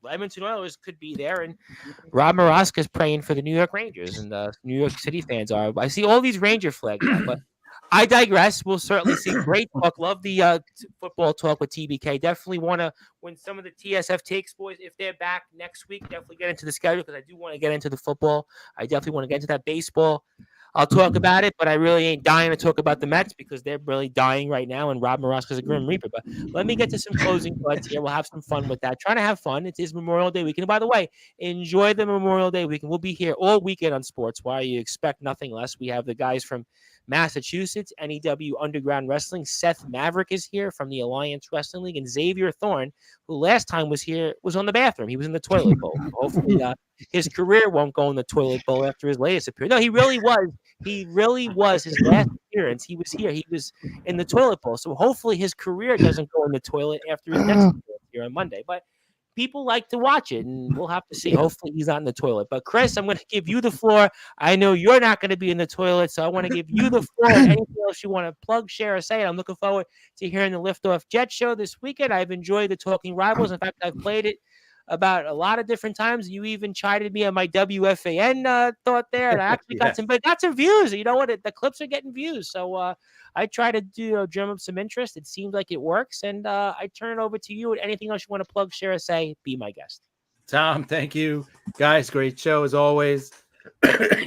the Edmonton Oilers could be there, and Rob Moroska is praying for the New York Rangers, and the New York City fans are. I see all these Ranger flags now, but I digress. We'll certainly see great talk. Love the football talk with TBK. Definitely want to, when some of the TSF takes boys, if they're back next week, definitely get into the schedule because I do want to get into the football. I definitely want to get into that baseball. I'll talk about it, but I really ain't dying to talk about the Mets because they're really dying right now, and Rob Moroska's a grim reaper. But let me get to some closing thoughts here. We'll have some fun with that. Trying to have fun. It is Memorial Day weekend. And by the way, enjoy the Memorial Day weekend. We'll be here all weekend on Sportzwire. You expect nothing less. We have the guys from Massachusetts, NEW Underground Wrestling. Seth Maverick is here from the Alliance Wrestling League, and Xavier Thorne, who last time was here, was on the bathroom. He was in the toilet bowl. Hopefully his career won't go in the toilet bowl after his latest appearance. No, he really was. He really was. His last appearance, he was here. He was in the toilet bowl. So hopefully his career doesn't go in the toilet after his next appearance here on Monday. But people like to watch it, and we'll have to see. Hopefully he's not in the toilet. But Chris, I'm going to give you the floor. I know you're not going to be in the toilet, so I want to give you the floor. Anything else you want to plug, share, or say? I'm looking forward to hearing the Liftoff Jet show this weekend. I've enjoyed the Talking Rivals. In fact, I've played it about a lot of different times. You even chided me on my WFAN thought there, and I actually got some views. You know what? The clips are getting views, so I try to drum up some interest. It seems like it works, and I turn it over to you. And anything else you want to plug, share, or say, be my guest. Tom, thank you, guys. Great show as always.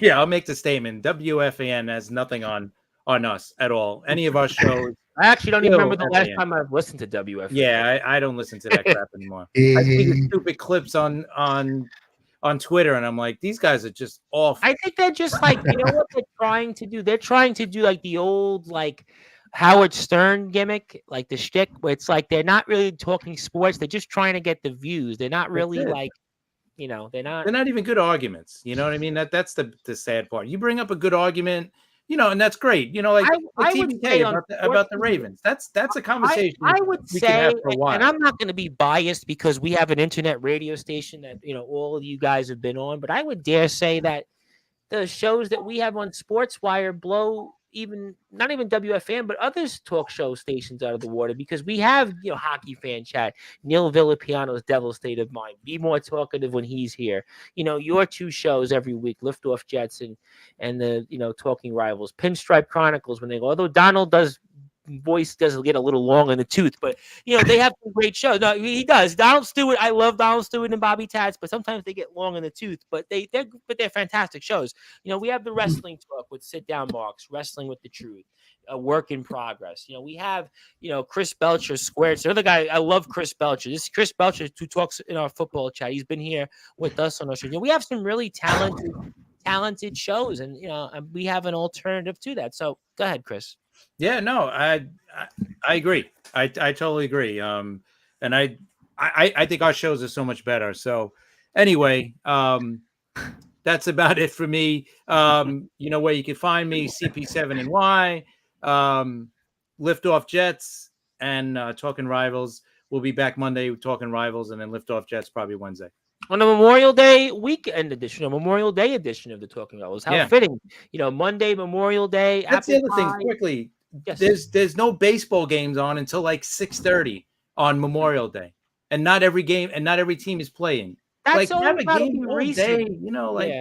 Yeah, I'll make the statement. WFAN has nothing on us at all. Any of our shows. I actually don't even remember the last time I've listened to WFAN. Yeah, I don't listen to that crap anymore. I see the stupid clips on Twitter, and I'm like, these guys are just awful. I think they're just like, you know what they're trying to do? They're trying to do like the old like Howard Stern gimmick, like the shtick, where it's like they're not really talking sports. They're just trying to get the views. They're not really like You know, they're not even good arguments. You know what I mean? That's the sad part. You bring up a good argument, you know, and that's great. You know, like TBK about the Ravens. That's a conversation I would we say, can have for a while. and I'm not going to be biased because we have an internet radio station that, you know, all of you guys have been on, but I would dare say that the shows that we have on Sportswire blow not even WFAN, but others talk show stations out of the water, because we have, you know, Hockey Fan Chat, Neil Villapiano's Devil's State of Mind, Be More Talkative when he's here. You know, your two shows every week, Liftoff Jets and the, you know, Talking Rivals, Pinstripe Chronicles when they go, although Donald voice does get a little long in the tooth, but you know, they have some great shows. No, he does. Donald Stewart, I love Donald Stewart and Bobby Tats, but sometimes they get long in the tooth, but they're fantastic shows. You know, we have the Wrestling Talk with Sit Down Marks, Wrestling with the Truth, a work in progress. You know, we have, you know, Chris Belcher Squared. So the other guy, I love Chris Belcher. This is Chris Belcher who talks in our football chat. He's been here with us on our show. You know, we have some really talented shows, and you know, we have an alternative to that. So go ahead, Chris. Yeah, no, I agree. I totally agree. And I think our shows are so much better. So anyway, that's about it for me. You know where you can find me, CP7NY, Liftoff Jets, and Talking Rivals. We'll be back Monday with Talking Rivals, and then Liftoff Jets probably Wednesday. On the Memorial Day weekend edition, a Memorial Day edition of the Talking Rivals. How fitting. You know, Monday, Memorial Day. That's the other thing, quickly. Yes. There's no baseball games on until like 6:30 on Memorial Day. And not every game and not every team is playing. That's like have a game all day, you know, like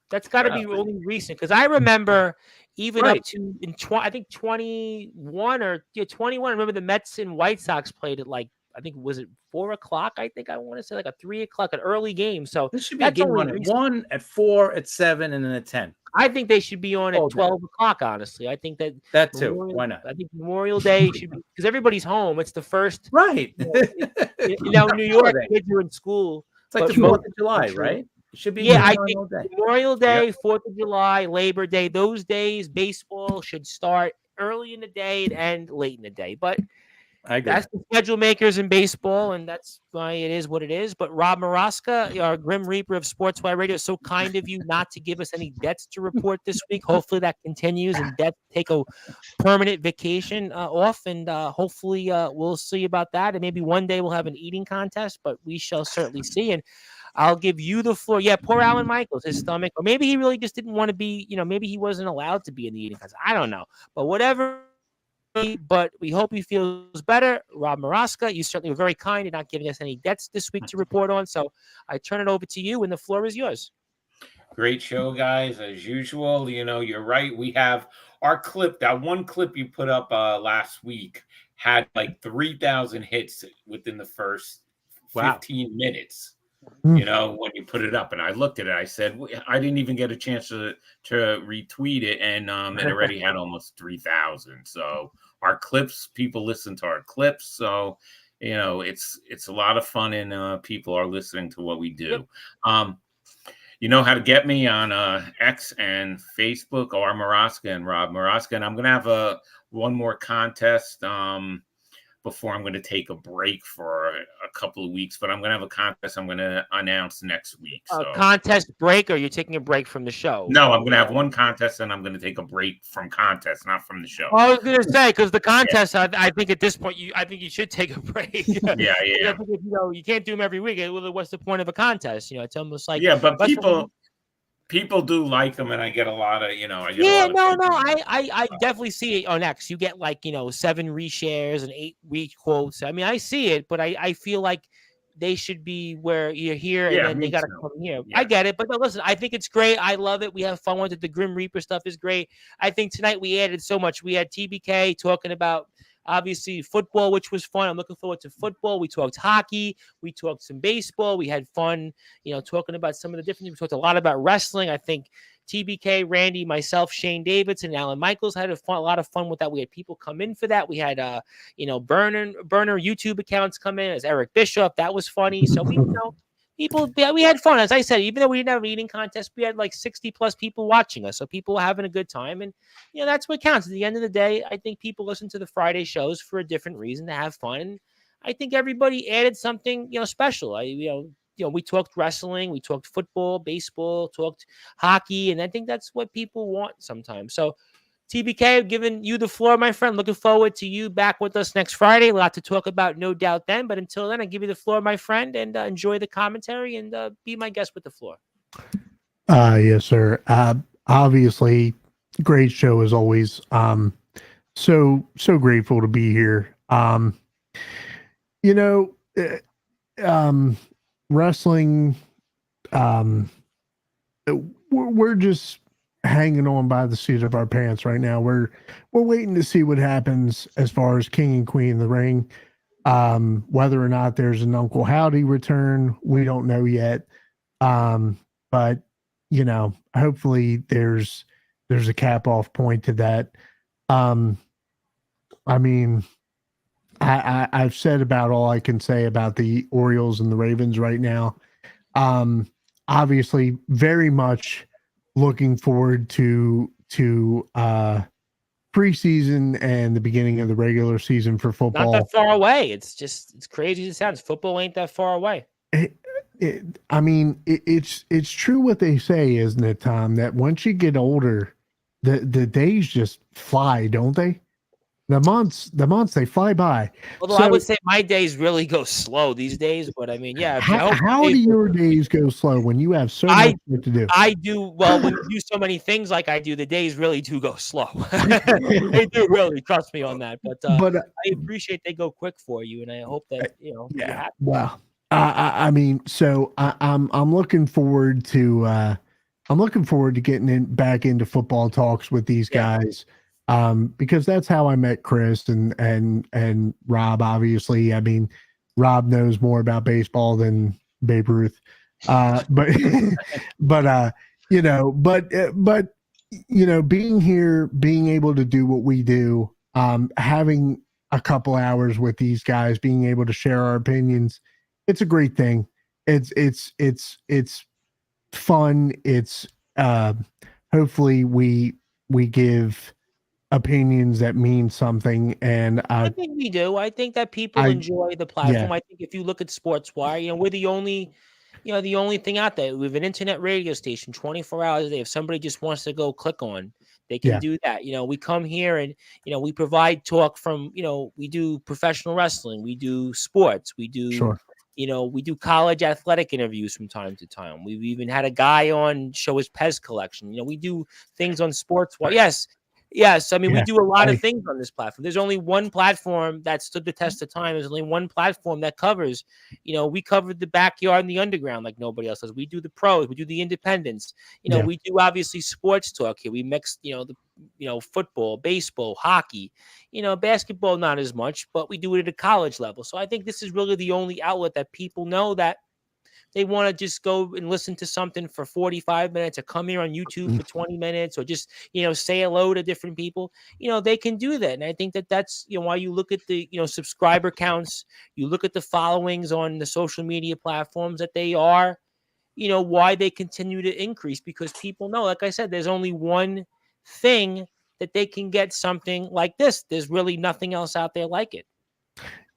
that's got to be only recent, because I remember even up to I think 21 or 21. I remember the Mets and White Sox played at like, I think, was it 4 o'clock? I think I want to say like a 3 o'clock, an early game. So this should be a game on at 1, at 4, at 7, and then at 10. I think they should be on at 12 o'clock. Honestly, I think that too. Why not? I think Memorial Day should be, because everybody's home. It's the first, right? You know, New York kids are in school. It's like the 4th of July, right? It should be. Yeah, I think Memorial Day, 4th of July, Labor Day, those days, baseball should start early in the day and end late in the day. But I agree. That's the schedule makers in baseball, and that's why it is what it is. But Rob Maraska, our Grim Reaper of Sportswire Radio, is so kind of you not to give us any debts to report this week. Hopefully that continues, and debts take a permanent vacation off, and hopefully we'll see about that. And maybe one day we'll have an eating contest, but we shall certainly see. And I'll give you the floor. Yeah, poor Alan Michaels, his stomach, or maybe he really just didn't want to be, you know, maybe he wasn't allowed to be in the eating contest. I don't know, but whatever. But we hope he feels better. Rob Maraska, you certainly were very kind in not giving us any debts this week to report on. So I turn it over to you, and the floor is yours. Great show, guys, as usual. You know, you're right. We have our clip. That one clip you put up last week had like 3,000 hits within the first 15 minutes. You know, when you put it up, and I looked at it, I said, I didn't even get a chance to retweet it, and it already had almost 3,000. So our clips, people listen to our clips. So, you know, it's a lot of fun, and people are listening to what we do. Yep. You know how to get me on X and Facebook, or Maraska and Rob Maraska. And I'm going to have one more contest before I'm going to take a break for a couple of weeks, but I'm going to have a contest I'm going to announce next week. So. A contest break, or you're taking a break from the show? No, I'm going to have one contest, and I'm going to take a break from contest, not from the show. Well, I was going to say, because the contest, I think at this point, I think you should take a break. Yeah. I think if, you know, you can't do them every week. What's the point of a contest? You know, it's almost like but people do like them, and I get a lot of, you know. I definitely see it on X. You get like, you know, 7 reshares and 8 requotes. I mean, I see it, but I feel like they should be where you're here, and then they got to come here. Yeah. I get it, but no, listen, I think it's great. I love it. We have fun with it. The Grim Reaper stuff is great. I think tonight we added so much. We had TBK talking about, obviously, football, which was fun. I'm looking forward to football. We talked hockey. We talked some baseball. We had fun, you know, talking about some of the different things. We talked a lot about wrestling. I think TBK, Randy, myself, Shane Davidson, Alan Michaels had a lot of fun with that. We had people come in for that. We had, you know, burner YouTube accounts come in as Eric Bishop. That was funny. So we, you know, we had fun. As I said, even though we didn't have an eating contest, we had like 60 plus people watching us. So people were having a good time. And, you know, that's what counts. At the end of the day, I think people listen to the Friday shows for a different reason, to have fun. I think everybody added something, you know, special. we talked wrestling, we talked football, baseball, talked hockey, and I think that's what people want sometimes. So TBK, I've given you the floor, my friend. Looking forward to you back with us next Friday. A lot to talk about, no doubt then. But until then, I give you the floor, my friend, and enjoy the commentary and be my guest with the floor. Yes, sir. Obviously, great show as always. So grateful to be here. Wrestling, we're just hanging on by the seat of our pants right now. We're waiting to see what happens as far as King and Queen of the Ring. Whether or not there's an Uncle Howdy return, we don't know yet. But hopefully there's a cap off point to that. I mean, I've said about all I can say about the Orioles and the Ravens right now. Obviously very much looking forward to preseason and the beginning of the regular season for football. Not that far away. It's crazy as it sounds. Football ain't that far away. It's true what they say, isn't it, Tom? That once you get older, the days just fly, don't they? The months they fly by. Although I would say my days really go slow these days, but I mean, yeah. How do your days go slow when you have so much to do? I do well when you do so many things like I do. The days really do go slow. They do really, trust me on that. But I appreciate they go quick for you, and I hope that you're happy. Well, I mean, so I'm looking forward to getting back into football talks with these guys. Because that's how I met Chris and Rob. Obviously, I mean, Rob knows more about baseball than Babe Ruth. But being here, being able to do what we do, having a couple hours with these guys, being able to share our opinions, it's a great thing. It's fun. It's hopefully we give opinions that mean something, and I think we do. I think that people enjoy the platform. I think if you look at Sportswire, we're the only thing out there. We have an internet radio station 24 hours a day. If somebody just wants to go click on, they can do that. We come here and we provide talk from we do professional wrestling, we do sports, we do we do college athletic interviews from time to time. We've even had a guy on show his Pez collection. We do things on Sportswire. Yes. I mean, we do a lot of things on this platform. There's only one platform that stood the test of time. There's only one platform that covers, we covered the backyard and the underground like nobody else does. We do the pros, we do the independents. We do obviously sports talk here. We mix, football, baseball, hockey, basketball, not as much, but we do it at a college level. So I think this is really the only outlet that people know that they want to just go and listen to something for 45 minutes or come here on YouTube for 20 minutes or just, say hello to different people. They can do that. And I think that that's, why you look at the, subscriber counts, you look at the followings on the social media platforms that they are, why they continue to increase, because people know, like I said, there's only one thing that they can get something like this. There's really nothing else out there like it.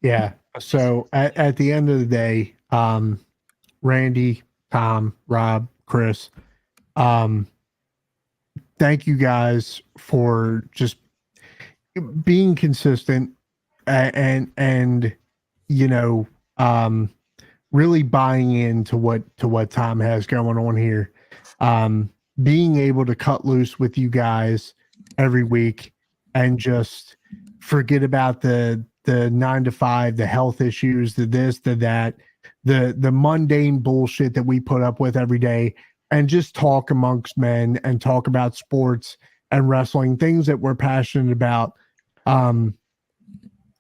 Yeah. So at the end of the day, Randy, Tom, Rob, Chris, thank you guys for just being consistent and really buying into what Tom has going on here. Being able to cut loose with you guys every week and just forget about the 9 to 5, the health issues, the this, the that, the mundane bullshit that we put up with every day, and just talk amongst men and talk about sports and wrestling, things that we're passionate about.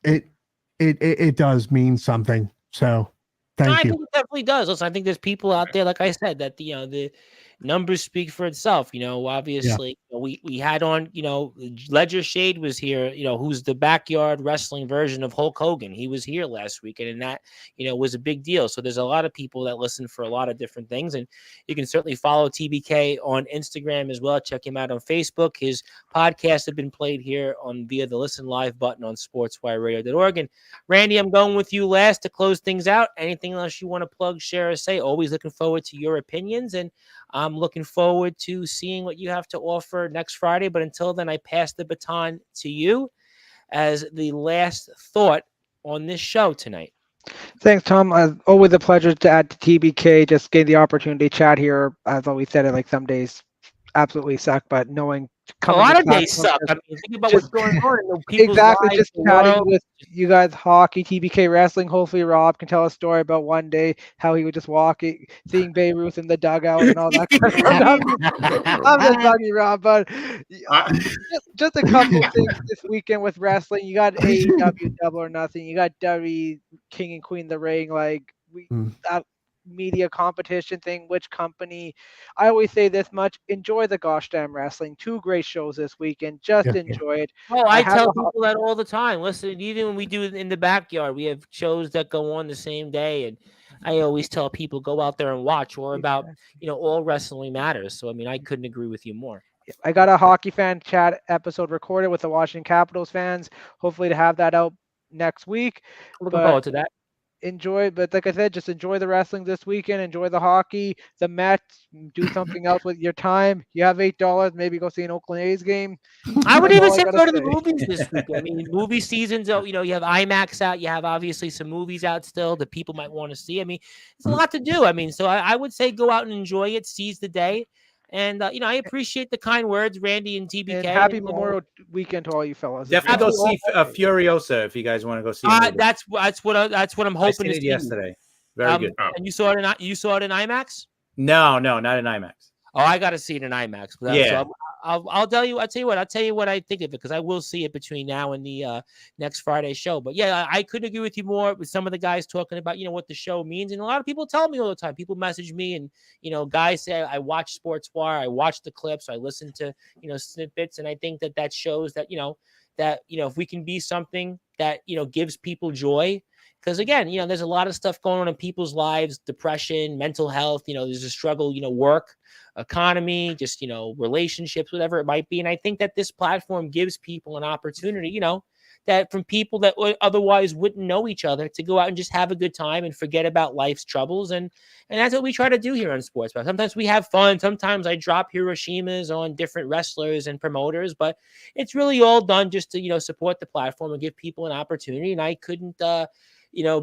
It does mean something. So thank you. I think it definitely does. Listen, I think there's people out there, like I said, that numbers speak for itself. Obviously, we had on, Ledger Shade was here, who's the backyard wrestling version of Hulk Hogan. He was here last weekend, and that, was a big deal. So there's a lot of people that listen for a lot of different things, and you can certainly follow TBK on Instagram as well. Check him out on Facebook. His podcasts have been played here via the Listen Live button on sportswireradio.org. And Randy, I'm going with you last to close things out. Anything else you want to plug, share, or say? Always looking forward to your opinions, and I'm looking forward to seeing what you have to offer next Friday. But until then, I pass the baton to you as the last thought on this show tonight. Thanks, Tom. Always a pleasure to add to TBK. Just getting the opportunity to chat here. As always said, it like some days absolutely suck, but knowing a lot of days suck. I mean, think about what's going on in people's exactly lives, just chatting with you guys, hockey, TBK wrestling. Hopefully Rob can tell a story about one day how he would just seeing Babe Ruth in the dugout and all that kind of stuff. I'm just bugging Rob, but just a couple of things this weekend with wrestling. You got AEW Double or Nothing. You got WWE King and Queen of the Ring. Like that media competition thing, which company. I always say this much: enjoy the gosh damn wrestling. 2 great shows this weekend. Just enjoy it. Oh, I tell people that all the time. Listen, even when we do it in the backyard, we have shows that go on the same day, and I always tell people go out there and watch. Or about all wrestling matters. So I mean, I couldn't agree with you more. I got a hockey fan chat episode recorded with the Washington Capitals fans. Hopefully to have that out next week. Looking forward to that. Enjoy, but like I said, just enjoy the wrestling this weekend. Enjoy the hockey, the Mets. Do something else with your time. You have $8, maybe go see an Oakland A's game. I would even say go to the movies this week. I mean, movie seasons. You have IMAX out. You have obviously some movies out still that people might want to see. I mean, it's a lot to do. I mean, so I would say go out and enjoy it. Seize the day. And, I appreciate the kind words, Randy and TBK. And happy Memorial Weekend to all you fellas. Definitely go see Furiosa if you guys want to go see it. That's what I'm hoping to see. Yesterday. Very good. And you saw it in IMAX? No, not in IMAX. Oh, I got to see it in IMAX. Yeah. So I'll tell you what I think of it, because I will see it between now and the next Friday show. But yeah, I couldn't agree with you more with some of the guys talking about, what the show means. And a lot of people tell me all the time. People message me and, guys say, I watch Sportswire, I watch the clips, I listen to, snippets. And I think that shows that, if we can be something that, gives people joy. Because again, there's a lot of stuff going on in people's lives, depression, mental health, there's a struggle, work, economy, just, relationships, whatever it might be. And I think that this platform gives people an opportunity, that from people that otherwise wouldn't know each other, to go out and just have a good time and forget about life's troubles. And that's what we try to do here on Sports. Sometimes we have fun. Sometimes I drop Hiroshimas on different wrestlers and promoters, but it's really all done just to, support the platform and give people an opportunity. And I couldn't,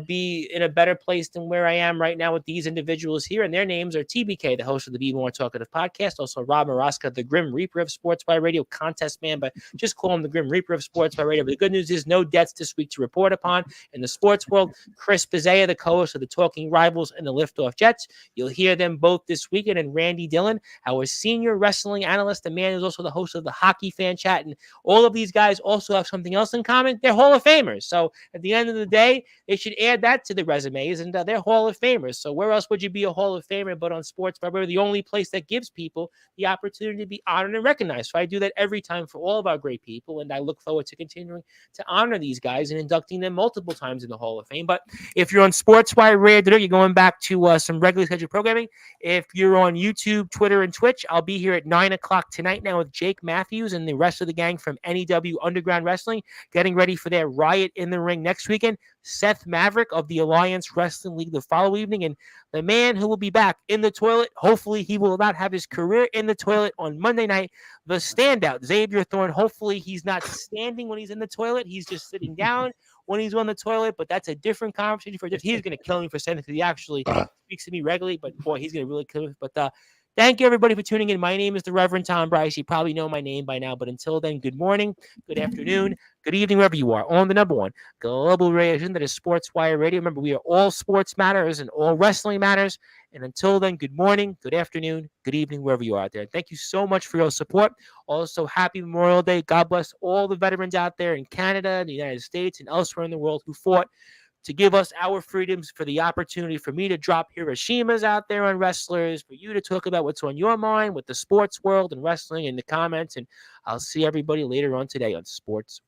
be in a better place than where I am right now with these individuals here. And their names are TBK, the host of the Be More Talkative podcast. Also, Rob Maraska, the Grim Reaper of Sportswire Radio, contest man, but just call him the Grim Reaper of Sportswire Radio. But the good news is no debts this week to report upon in the sports world. Chris Bizea, the co-host of the Talking Rivals and the Liftoff Jets. You'll hear them both this weekend. And Randy Dillon, our senior wrestling analyst, the man who's also the host of the Hockey Fan Chat. And all of these guys also have something else in common. They're Hall of Famers. So at the end of the day, they should add that to the resumes, and they're Hall of Famers. So where else would you be a Hall of Famer but on Sportswire? We're the only place that gives people the opportunity to be honored and recognized. So I do that every time for all of our great people, and I look forward to continuing to honor these guys and inducting them multiple times in the Hall of Fame. But if you're on Sportswire Radio, you're going back to some regularly scheduled programming. If you're on YouTube, Twitter, and Twitch, I'll be here at 9 o'clock tonight now with Jake Matthews and the rest of the gang from NEW Underground Wrestling, getting ready for their Riot in the Ring next weekend. Seth Maverick of the Alliance Wrestling League the following evening, and the man who will be back in the toilet, hopefully he will not have his career in the toilet on Monday night, the standout Xavier Thorne. Hopefully he's not standing when he's in the toilet, he's just sitting down when he's on the toilet, but that's a different conversation for just, he's going to kill me for saying it, because he actually speaks to me regularly, but boy, he's going to really kill me. But thank you, everybody, for tuning in. My name is the Reverend Tom Bryce. You probably know my name by now, but until then, good morning, good afternoon, good evening, wherever you are, on the number one global radio station that is Sportswire Radio. Remember, we are all sports matters and all wrestling matters. And until then, good morning, good afternoon, good evening, wherever you are out there. Thank you so much for your support. Also, happy Memorial Day. God bless all the veterans out there in Canada, the United States, and elsewhere in the world who fought to give us our freedoms, for the opportunity for me to drop Hiroshimas out there on wrestlers, for you to talk about what's on your mind with the sports world and wrestling in the comments. And I'll see everybody later on today on Sportswire.